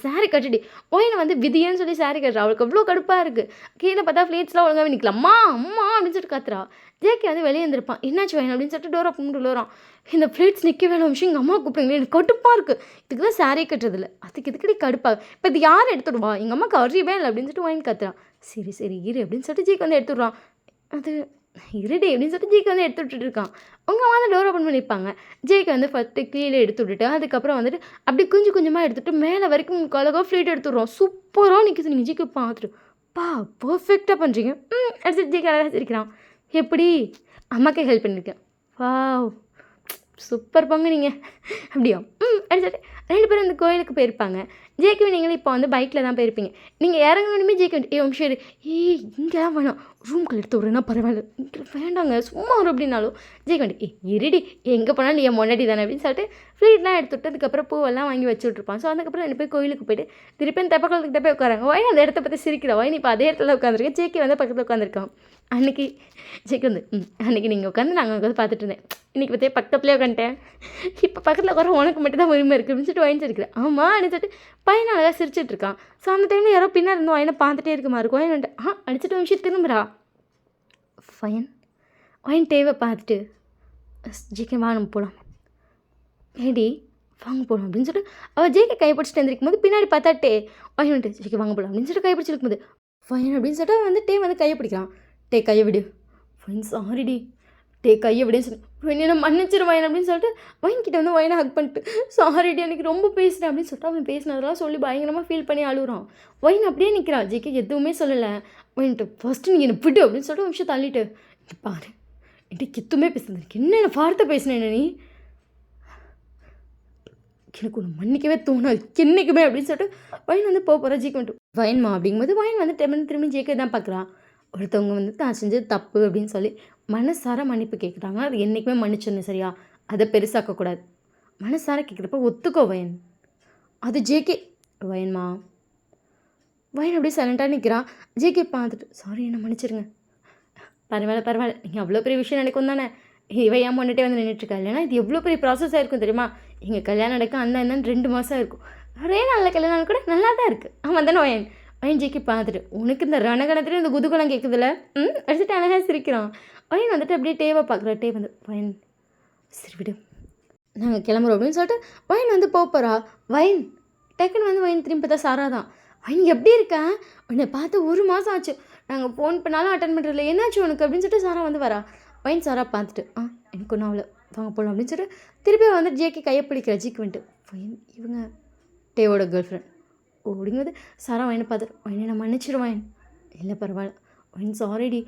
S1: சாரீ கட்டிடி வயனை வந்து விதியன்னு சொல்லி சாரீ கட்டுறா. அவளுக்கு அவ்வளோ கடுப்பாக இருக்குது. கீழே பார்த்தா ஃப்ளீட்ஸ்லாம் ஒழுங்காக நிற்கலாம்மா அம்மா அப்படின்னு சொல்லிட்டு கத்துறா. ஜேகே வந்து வெளியே இருந்திருப்பான். என்னாச்சு வயன் அப்படின்னு சொல்லிட்டு டோரை பண்ணிட்டு வரான். இந்த ஃப்ளீட்ஸ் நிற்க வேலை விஷயம் எங்கள் அம்மா கூப்பிடுங்களே எனக்கு கடுப்பாக இருக்குது. இதுக்கு தான் சாரீ கட்டுறதில்ல அதுக்கு இதுக்கடி கடுப்பாக இப்போ இது யார் எடுத்துடுவா எங்கள் அம்மாவுக்கு அறிவே இல்லை அப்படின்னு சொல்லிட்டு வயன் கத்துறான். சரி இரு அப்படின்னு சொல்லிட்டு ஜேகே வந்து எடுத்துடுறான். அது இருடி அப்படின்னு சொல்லிட்டு ஜேகே வந்து எடுத்து விட்டுருக்கான். உங்கள் அம்மா வந்து டோர் ஓப்பன் பண்ணியிருப்பாங்க. ஜேகே வந்து ஃபஸ்ட்டு கீழே எடுத்து விட்டுட்டு அதுக்கப்புறம் வந்துட்டு அப்படி கொஞ்சமாக எடுத்துகிட்டு மேலே வரைக்கும் உங்களுக்கு அழகாக ஃப்ளீட் எடுத்துடுறோம். சூப்பராக நிற்கிது. நீங்கள் ஜேகே பார்த்துட்டு பர்ஃபெக்டாக பண்ணுறீங்க எடுத்துட்டு ஜேகே அழகாக சிரிக்கிறான். எப்படி அம்மாக்கே ஹெல்ப் பண்ணியிருக்கேன் சூப்பர் போங்க நீங்கள் அப்படியா எடுத்துட்டு 2 பேரும் இந்த கோயிலுக்கு போயிருப்பாங்க. ஜேகே நீங்களும் இப்போ வந்து பைக்கில் தான் போயிருப்பீங்க. நீங்கள் இறங்கணுமே ஜேகே சரி இங்கெல்லாம் வேணாம் ரூம்குள்ள எடுத்து விட்றேன்னா பரவாயில்ல வேண்டாங்க சும்மா வரும் அப்படின்னாலும் ஜேகே இருடி எங்கே போனாலும் நீ முன்னாடி தானே அப்படின்னு சொல்லிட்டு ஃப்ளீட்லாம் எடுத்துவிட்டு அதுக்கப்புறம் பூவெல்லாம் வாங்கி வச்சு விட்ருப்பான். ஸோ அதுக்கப்புறம் 2 பேர் கோயிலுக்கு போயிட்டு திருப்பி தப்பக்குளத்துக்கிட்ட போய் உட்காராங்க. வயன் அந்த இடத்த பற்றி சிரிக்கிறா. வயன் இப்போ அதே இடத்துல உட்காந்துருக்கேன். ஜேகே வந்து பக்கத்தில் உட்காந்துருக்கான். அன்றைக்கி ஜேகே வந்து அன்றைக்கி நீங்கள் உட்காந்து நாங்கள் உட்காந்து பார்த்துட்டு இருந்தேன். இன்றைக்கி பற்றியே பக்கத்துலேயே உட்காந்துட்டேன். இப்போ பக்கத்தில் உட்கார உனக்கு மட்டும் தான் உரிமை இருக்குது அப்படின்னு சொல்லிட்டு வயன் இருக்கிறேன். ஆமாம் அப்படின்னு சொல்லிட்டு பையன் அழகாக சிரிச்சிட்டு இருக்கான். ஸோ அந்த டைமில் யாரோ பின்னாடி இருந்து வயனை பார்த்துட்டே இருக்க மாதிரி இருக்கும். வயன் அடிச்சுட்டு நிமிஷம் திரும்புறா. வயன் டேவை பார்த்துட்டு ஜேகே வா நம்ம போகலாம், ஏடி வாங்க போகலாம் அப்படின்னு சொல்லிட்டு அவள் ஜேகே கைப்பிடிச்சிட்டு எழுந்திருக்கும் போது பின்னாடி பார்த்தாட்டே வயன் வந்துட்டு ஜேகே வாங்க போகலாம் அப்படின்னு சொல்லிட்டு கைப்பிடிச்சி இருக்கும்போது வயன் அப்படின்னு சொல்லிட்டு வந்து டே வந்து கையை பிடிக்கிறான். டே கையை விடு. வயன் சாரிடி. டே கையை விடுன்னு சொல்லி வயன் என்ன மன்னிச்சிரு வயன் அப்படின்னு சொல்லிட்டு வயன்கிட்ட வந்து வயனை ஹக் பண்ணிட்டு சாரிடி எனக்கு ரொம்ப பேசுகிறேன் அப்படின்னு சொல்லிட்டு அவன் பேசினதெல்லாம் சொல்லி பயங்கரமாக ஃபீல் பண்ணி அழுகுறான். வயன் அப்படியே நிற்கிறான். ஜேகே எதுவுமே சொல்லலை. வயன்ட்டு ஃபஸ்ட்டு நீங்கள் என்ன விட்டு அப்படின்னு சொல்லிட்டு ஒரு நிமிஷம் தள்ளிட்டு பாரு என்கிட்ட எதுவுமே பேசுனது என்னென்ன வார்த்தை பேசினேன் நீ, எனக்கு ஒன்று மன்னிக்கவே தோணாது என்றைக்குமே அப்படின்னு சொல்லிட்டு வயன் வந்து போகிற ஜேகே வந்துட்டு வயன்மா அப்படிங்கும்போது வயன் வந்து திரும்பி ஜேகே தான் பார்க்குறான். ஒருத்தவங்க வந்து தான் செஞ்சது தப்பு அப்படின்னு சொல்லி மனசார மன்னிப்பு கேட்குறாங்க. அது என்றைக்குமே மன்னிச்சிடணும் சரியா, அதை பெருசாக்கக்கூடாது. மனசார கேட்குறப்ப ஒத்துக்கோ வயன். அது ஜேகே வயன்மா. வயன் அப்படியே சைலண்ட்டாக நிற்கிறான். ஜேகே பார்த்துட்டு சாரி என்ன மன்னிச்சிருங்க. பரவாயில்ல நீங்கள் அவ்வளோ பெரிய விஷயம் நினைக்கும் தானே, இவன் ஏன் முன்னாடியே வந்து நின்றுட்டுருக்கா, இல்லைன்னா இது எவ்வளோ பெரிய ப்ராசஸ் ஆகிருக்கும் தெரியுமா. எங்கள் கல்யாணம் நடக்க அந்த 2 மாதம் இருக்கும். ஒரே நாளில் கல்யாணம் கூட நல்லா தான் இருக்குது. அவன் தானே வயன் ஜேகே பார்த்துட்டு உனக்கு இந்த ரணகணத்துலேயும் இந்த குதுகுலம் கேட்குதுல்ல எடுத்துகிட்டு அழகாக சிரிக்கிறான். வயன் வந்துட்டு அப்படியே டேவை பார்க்குறா. டே வந்து வயன் சரி விடு நாங்கள் கிளம்புறோம் அப்படின்னு சொல்லிட்டு வயன் வந்து போகிறா. வயன் டக்குன்னு வந்து வயன் திரும்பி பார்த்தா சாரா தான். வயன் எப்படி இருக்கா, உன்னை பார்த்து 1 மாதம் ஆச்சு, நாங்கள் ஃபோன் பண்ணாலும் அட்டன் பண்ணுறதில்ல, என்னாச்சு உனக்கு அப்படின்னு சொல்லிட்டு சாரா வந்து வரா. வயன் சாரா பார்த்துட்டு எனக்கு ஒன்றும் அவ்வளோ வாங்க போகலாம் அப்படின்னு சொல்லிட்டு திருப்பி வந்து ஜேகே கையை பிடிக்கிற. ஜிக்கு வந்துட்டு வயன் இவங்க டேவோட கேர்ள் ஃப்ரெண்ட் அப்படிங்கும்போது சாரா வயனை பார்த்துட்டு வயனை நான் மன்னிச்சிடுவேன். இல்லை பரவாயில்ல வயன் சாரிடி,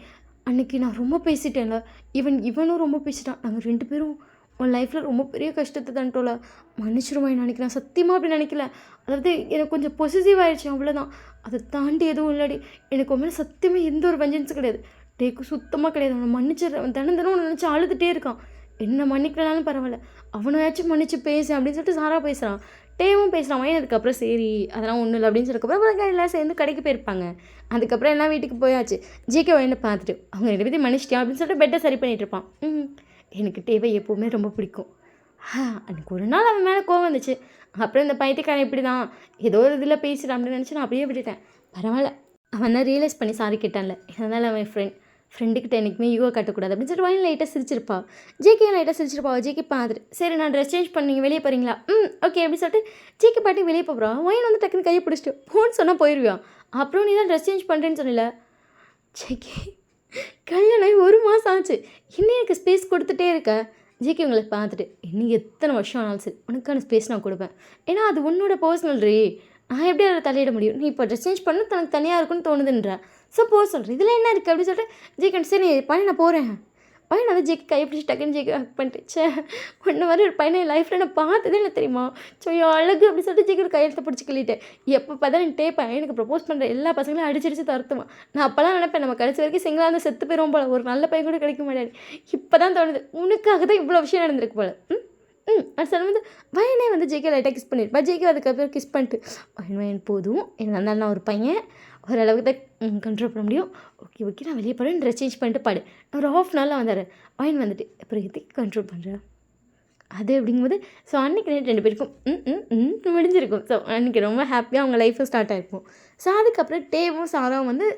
S1: அன்றைக்கி நான் ரொம்ப பேசிட்டேன்ல, இவனும் ரொம்ப பேசிட்டான், நாங்கள் 2 பேரும் உன் லைஃப்பில் ரொம்ப பெரிய கஷ்டத்தை தந்துட்டோம்ல, மன்னிச்சிடுவேன் நினைக்கிறேன். சத்தியமாக அப்படி நினைக்கல, அதாவது எனக்கு கொஞ்சம் பொசிசிவ் ஆகிடுச்சு அவ்வளோதான், அதை தாண்டி எதுவும் இல்லடி. எனக்கு உண்மையில சத்தியமாக எந்த ஒரு வெஞ்சன்ஸும் கிடையாது. டேக்கு சுத்தமாக கிடையாது. அவனை மன்னிச்சிடுறேன். தினம் நினச்சி அழுதுகிட்டே இருக்கான். என்ன மன்னிக்கலனாலும் பரவாயில்ல, அவனையாச்சும் மன்னிச்சு பேசு அப்படின்னு சொல்லிட்டு சாரா பேசுகிறான். டேவும் பேசுகிறான். வயன் அதுக்கப்புறம் சரி அதெல்லாம் ஒன்றும் இல்லை அப்படின்னு சொல்லக்கப்புறம் எல்லாம் சேர்ந்து கடைக்கு போயிருப்பாங்க. அதுக்கப்புறம் எல்லாம் வீட்டுக்கு போயாச்சு. ஜேகே வயனை பார்த்துட்டு அவங்க 2 பேரையும் மன்னிச்சிட்டியா அப்படின்னு சொல்லிட்டு பெட்டை சரி பண்ணிகிட்டு இருப்பான். எனக்கு டேவை எப்போவுமே ரொம்ப பிடிக்கும். அன்றைக்கி ஒரு நாள் அவன் மேலே கோவம் வந்துச்சு. அப்புறம் இந்த பைத்தியக்காரன் இப்படி தான் ஏதோ ஒரு இதில் பேசிட்டான் அப்படின்னு நினச்சி நான் அப்படியே விட்டுட்டேன். பரவாயில்ல அவன் தான் ரியலைஸ் பண்ணி சாரி கேட்டான்ல, அதனால் அவன் ஃப்ரெண்டுக்கிட்ட என்றைக்குமே ஈகோ காட்டக்கூடாது அப்படின்னு சொல்லிட்டு வயன் லைட்டாக சிரிச்சிருப்பா. ஜேகே லைட்டாக சிரிச்சிருப்பா. ஜேகே பார்த்துட்டு சரி நான் ட்ரெஸ் சேஞ்ச் பண்ணி வெளியே போகிறீங்களா, ஓகே அப்படின்னு சொல்லிட்டு ஜேகே பாட்டி வெளியே போகிறான். வயன் வந்து டக்குன்னு கையை பிடிச்சிட்டு ஃபோன் சொன்னால் போயிடுவியா, அப்புறம் நீ தான் ட்ரெஸ் சேஞ்ச் பண்ணுறேன்னு சொன்னல. ஜேகே கல்யாணம் ஆகி 1 மாதம் ஆச்சு, இன்னும் எனக்கு ஸ்பேஸ் கொடுத்துட்டே இருக்க. ஜேகே உங்களை பார்த்துட்டு இன்னும் எத்தனை வருஷம் ஆனாலும் சரி உனக்கான ஸ்பேஸ் நான் கொடுப்பேன், ஏன்னா அது உன்னோட பர்சனல் ரீ, நான் எப்படி அதில் தலையிட முடியும், நீ இப்போ ட்ரெஸ் சேஞ்ச் பண்ண தனக்கு தனியாக இருக்குன்னு தோணுதுன்ற, ஸோ போக சொல்கிறேன், இதில் என்ன இருக்குது அப்படின்னு சொல்லிட்டு ஜேகே சரி பையன் நான் போகிறேன். பையன் வந்து ஜேகே கையை பிடிச்சி டக்குன்னு ஜேகே ஹக் பண்ணிட்டு சே ஒன்று மாதிரி ஒரு பையனை என் லைஃப்பில் நான் பார்த்ததே இல்லை தெரியுமா, ஸோ அழகு அப்படின்னு சொல்லிட்டு ஜேகே கையெழுத்தை பிடிச்சி கிள்ளிட்டேன். எப்போ பார்த்தா டே பையனுக்கு ப்ரப்போஸ் பண்ணுற எல்லா பசங்களும் அடிச்சு தருத்துவான். நான் அப்போல்லாம் நினைப்பேன் நம்ம கடைசி வரைக்கும் சிங்கிளாக இருந்து செத்து போயிடும் போல், ஒரு நல்ல பையன் கூட கிடைக்க மாட்டாது. இப்போ தான் தோணுது உனக்காக தான் இவ்வளோ விஷயம் நடந்திருக்கு போல். அது சொல்லும் வந்து வயனே வந்து ஜேகே லைட்டாக கிஸ் பண்ணியிருப்பா. ஜேகே அதுக்கப்புறம் கிஸ் பண்ணிட்டு வயன் போதும் என்ன இருந்தாலும் நான் ஒரு பையன் ஓரளவுக்கு தான் கண்ட்ரோல் பண்ண முடியும், ஓகே நான் வெளியே போகிறேன், ட்ரெஸ் சேஞ்ச் பண்ணிட்டு பாடு, ஒரு ½ நாளில் வந்தார். வயன் வந்துட்டு அப்புறம் எதுக்கு கண்ட்ரோல் பண்ணுறேன் அது அப்படிங்கும்போது ஸோ அன்றைக்கி நைட் 2 பேருக்கும் முடிஞ்சிருக்கும். ஸோ அன்றைக்கி ரொம்ப ஹாப்பியாக அவங்க லைஃப்பும் ஸ்டார்ட் ஆகிருக்கும். ஸோ அதுக்கப்புறம் டேவும் சாராவும் வந்து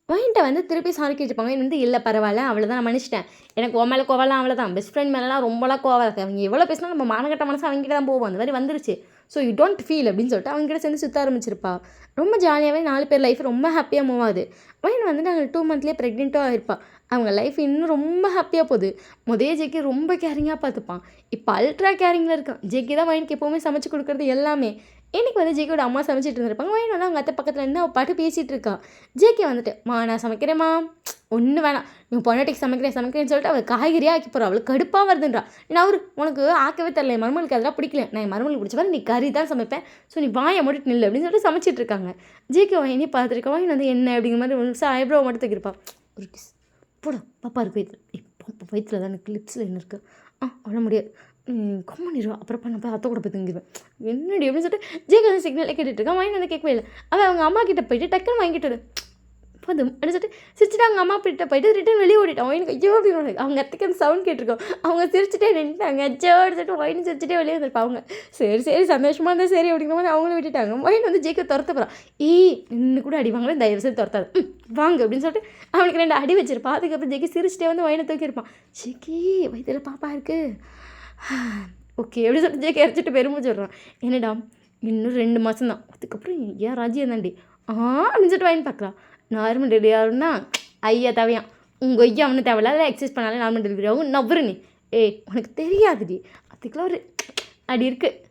S1: வயன்ட்ட வந்து திருப்பி சாரி கேட்டுப்பாங்க. வந்து இல்லை பரவாயில்ல அவ்வளோதான் நான் மன்னிச்சிட்டேன், எனக்கு உன் மேலே கோவலாம் அவ்வளோதான், பெஸ்ட் ஃப்ரெண்ட் மேலாம் ரொம்பலாம் கோவம் இருக்குது, அவங்க எவ்வளோ பேசினா நம்ம மானகட்ட மனசு அவங்ககிட்ட தான் போவோம், அந்த மாதிரி வந்துருச்சு, ஸோ யூ டோன்ட் ஃபீல் அப்படின்னு சொல்லிட்டு அவங்ககிட்ட சேர்ந்து சுற்ற ஆரம்பிச்சிருப்பா. ரொம்ப ஜாலியாகவே 4 பேர் லைஃப் ரொம்ப ஹாப்பியாக மூவ் ஆகுது. வயன் வந்து நாங்கள் 2 மந்த்லேயே ப்ரெக்னெண்ட்டாக இருப்பாள். அவங்க லைஃப் இன்னும் ரொம்ப ஹாப்பியாக போகுது. ஜேகே ரொம்ப கேரிங்காக பார்த்துப்பான், இப்போ அல்ட்ரா கேரிங்கில் இருக்கான். ஜேகே தான் வயனுக்கு எப்போவுமே சமைச்சு கொடுக்குறது எல்லாமே. இன்றைக்கி வந்து ஜேகேயோட அம்மா சமைச்சிட்டு இருந்திருப்பாங்க. வயன் வந்து அவங்க அத்தை பக்கத்தில் இருந்து அவள் பாட்டு பேசிகிட்டு இருக்கா. ஜேகே வந்துட்டு நான் சமைக்கிறேம்மா, ஒன்றும் வேணாம் நீ பொண்டாட்டிக்கு சமைக்கிறேன்னு சொல்லிட்டு அவள் காய்கறியாக ஆக்கி போகிறா. அவளுக்கு கடுப்பாக வருதுன்றா. நான் உனக்கு ஆக்கவே தரல, என் மருமகளுக்கு அதெல்லாம் பிடிக்கல, நான் என் மருமகளுக்கு பிடிச்ச மாதிரி நீ கறி தான் சமைப்பேன், ஸோ நீ வாயை மூடிட்டு நில்லு அப்படின்னு சொல்லிட்டு சமைச்சிட்டு இருக்காங்க. ஜேகே வயனே பார்த்துருக்கா. வயன் வந்து என்ன அப்படிங்கிற மாதிரி ஒரு ஐப்ரோ மட்டும் தூக்கிருப்பா. ஒரு கிஸ் போட பாப்பா இருக்கு வயிற்றுல, இப்போ வயிற்றுல தான் எனக்கு லிப்ஸில் என்ன இருக்குது, அவ்வளோ முடியாது கொம்மனிடுவா, அப்புறம் பண்ண போய் அத்தை கூட போய் தங்கிடுவேன் என்னடி அப்படின்னு சொல்லிட்டு ஜேகே வந்து சிக்னலே கேட்டுட்டு இருக்கான். வயன் வந்து கேட்கவே இல்லை. அவன் அவங்க அம்மா கிட்டே போயிட்டு டக்குன்னு வாங்கிட்டு போதும் அப்படின்னு சொல்லிட்டு சிரிச்சுட்டு அவங்க அம்மா கிட்ட போயிட்டு ரிட்டன் வெளியே ஓடிட்டான். எனக்கு ஐயோ அப்படின்னு அவங்க அத்தைக்கு அந்த சவுண்ட் கேட்டிருக்கோம். அவங்க சிரிச்சுட்டே நின்றுட்டாங்க. அச்சோ சொல்லிட்டு ஒயின் சிரிச்சுட்டே வெளியே வந்துருப்பாங்க. சரி சந்தோஷமாக இருந்தால் சரி அப்படிங்கிற மாதிரி அவங்களும் விட்டுட்டாங்க. ஒயின் வந்து ஜேக்கை துரத்த போகிறான். இன்னும் கூட அடி வாங்கல, தயவு செய்து துரத்தாது, வாங்க அப்படின்னு சொல்லிட்டு அவனுக்கு 2 அடி வச்சிருப்பான். அதுக்கப்புறம் ஜேக்கி சிரிச்சுட்டே வந்து ஒயினை தூக்கியிருப்பான். ஜேக்கி வயிற்றுல பாப்பா இருக்குது, ஓகே எப்படி சொல்லிட்டு ஜேக்கி இறச்சிட்டு பெருமை சொல்கிறான். என்னடா இன்னும் 2 மாதம் தான், அதுக்கப்புறம் ஏன் ராஜ்யம் தாண்டி அப்படின்னு சொல்லிட்டு வாங்கி பார்க்கலாம். நார்மல் டெலிவரி ஆகும்னா ஐயா தேவையான் உங்கள் ஐயா அவனு தேவையில்ல, எக்ஸசைஸ் பண்ணாலே நார்மல் டெலிவரி ஆகும். நவ்வரு நீ உனக்கு தெரியாதுடி, அதுக்கெல்லாம் ஒரு அடி இருக்குது,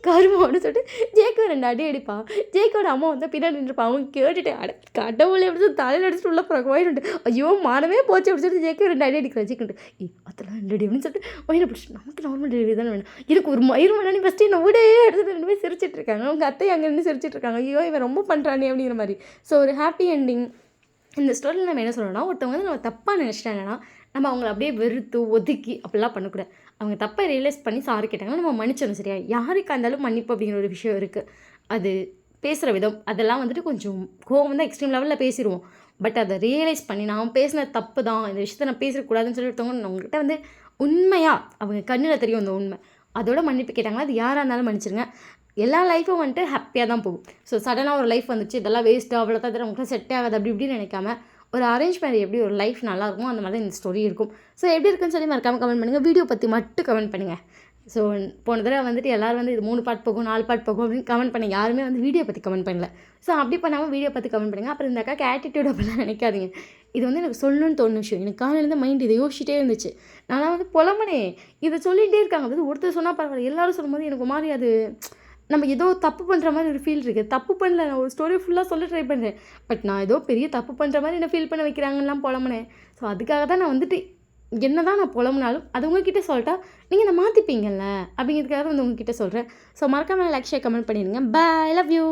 S1: கருமம் அப்படின்னு சொல்லிட்டு ஜேக்கோ 2 அடி அடிப்பான். ஜேக்கோட அம்மா வந்து பின்னாடி நின்றுப்பான். அவங்க கேட்டுட்டு கடவுளை எப்படி சொல்லி தலையில் அடிச்சுட்டு உள்ள போகிறாங்க. ஒயின்ட்டு ஐயோ மானமே போச்சு அப்படின்னு சொல்லிட்டு ஜேக்கோ 2 அடி அடிக்கிறான். ஜேக்கிட்டு அதெல்லாம் 2 அடி அப்படின்னு சொல்லிட்டு ஒயினை பிடிச்சி நமக்கு நார்மல் டெலிவரி தானே வேணும், எனக்கு ஒரு மயிறு வேணா, நீ ஃபஸ்ட்டு என்ன விட எடுத்துட்டு 2 பேர் சிரிச்சிட்டு இருக்காங்க. அவங்க அத்தை அங்கே நின்று சிரிச்சிட்டு இருக்காங்க. ஐயோ இவன் ரொம்ப பண்ணுறானே அப்படிங்கிற மாதிரி. ஸோ ஒரு ஹாப்பி எண்டிங். இந்த ஸ்டோரியில் நம்ம என்ன சொல்லணும்னா, ஒருத்தவங்க வந்து நம்ம தப்பாக நினச்சிட்டாங்கன்னா நம்ம அவங்கள அப்படியே வெறுத்து ஒதுக்கி அப்படிலாம் பண்ணக்கூடாது. அவங்க தப்பை ரியலைஸ் பண்ணி சாரி கேட்டாங்கன்னா நம்ம மன்னிச்சிடணும். சரியா? யாருக்காக இருந்தாலும் மன்னிப்பு அப்படிங்கிற ஒரு விஷயம் இருக்குது. அது பேசுகிற விதம் அதெல்லாம் வந்துட்டு கொஞ்சம் கோவம் வந்து எக்ஸ்ட்ரீம் லெவலில் பேசிடுவோம். பட் அதை ரியலைஸ் பண்ணி நான் பேசின தப்பு தான், இந்த விஷயத்தை நான் பேசக்கூடாதுன்னு சொல்லி ஒருத்தவங்க உங்கள்கிட்ட வந்து உண்மையாக அவங்க கண்ணில் தெரியும் அந்த உண்மை, அதோட மன்னிப்பு கேட்டாங்கன்னா அது யாராக இருந்தாலும் மன்னிச்சிருங்க. எல்லா லைஃப்பும் வந்துட்டு ஹாப்பியாக தான் போகும். ஸோ சடனாக ஒரு லைஃப் வந்துச்சு, இதெல்லாம் வேஸ்ட்டு, அவ்வளோ தான் உங்களுக்கு செட் ஆகாது அப்படி இப்படின்னு நினைக்காம ஒரு அரேஞ்ச் மேரேஜ் எப்படி ஒரு லைஃப் நல்லாயிருக்கும் அந்த மாதிரி இந்த ஸ்டோரி இருக்கும். ஸோ எப்படி இருக்குன்னு சொல்லி மறக்காமல் கமெண்ட் பண்ணுங்கள். வீடியோ பற்றி மட்டும் கமெண்ட் பண்ணுங்கள். ஸோ போன தடவை வந்துட்டு எல்லோரும் வந்து இது 3 பார்ட் போகும் 4 பார்ட் போகும் அப்படின்னு கமெண்ட் பண்ணி யாருமே வந்து வீடியோ பற்றி கமெண்ட் பண்ணல. ஸோ அப்படி பண்ணாமல் வீடியோ பற்றி கமெண்ட் பண்ணுங்கள். அப்புறம் இந்த அக்காக்கு ஆட்டிடியூட் அப்படிலாம் நினைக்காதீங்க. இது வந்து எனக்கு சொல்லணும்னு தோணுன விஷயம். எனக்கு காலையிலேருந்து மைண்ட் இதை யோசிச்சிட்டே இருந்துச்சு. நான் வந்து புலம்பனே இதை சொல்லிகிட்டே இருக்காங்க. அதாவது ஒருத்தர் சொன்னால் பரவாயில்ல, எல்லோரும் சொல்லும்போது எனக்கு மாதிரி அது நம்ம ஏதோ தப்பு பண்ணுற மாதிரி ஒரு ஃபீல் இருக்குது. தப்பு பண்ணல, நான் ஒரு ஸ்டோரி ஃபுல்லாக சொல்ல ட்ரை பண்ணுறேன். பட் நான் ஏதோ பெரிய தப்பு பண்ணுற மாதிரி என்ன ஃபீல் பண்ண வைக்கிறாங்கலாம் புலம்புனேன். ஸோ அதுக்காக தான் நான் வந்துட்டு என்ன தான் நான் புலம்புனாலும் அது உங்ககிட்ட சொல்லிட்டா நீங்கள் அதை மாற்றிப்பீங்கள்ல அப்படிங்கிறதுக்காக வந்து உங்ககிட்ட சொல்கிறேன். ஸோ மறக்காமல் லைக் ஷேர் கமெண்ட் பண்ணிடுங்க. Bye, love you.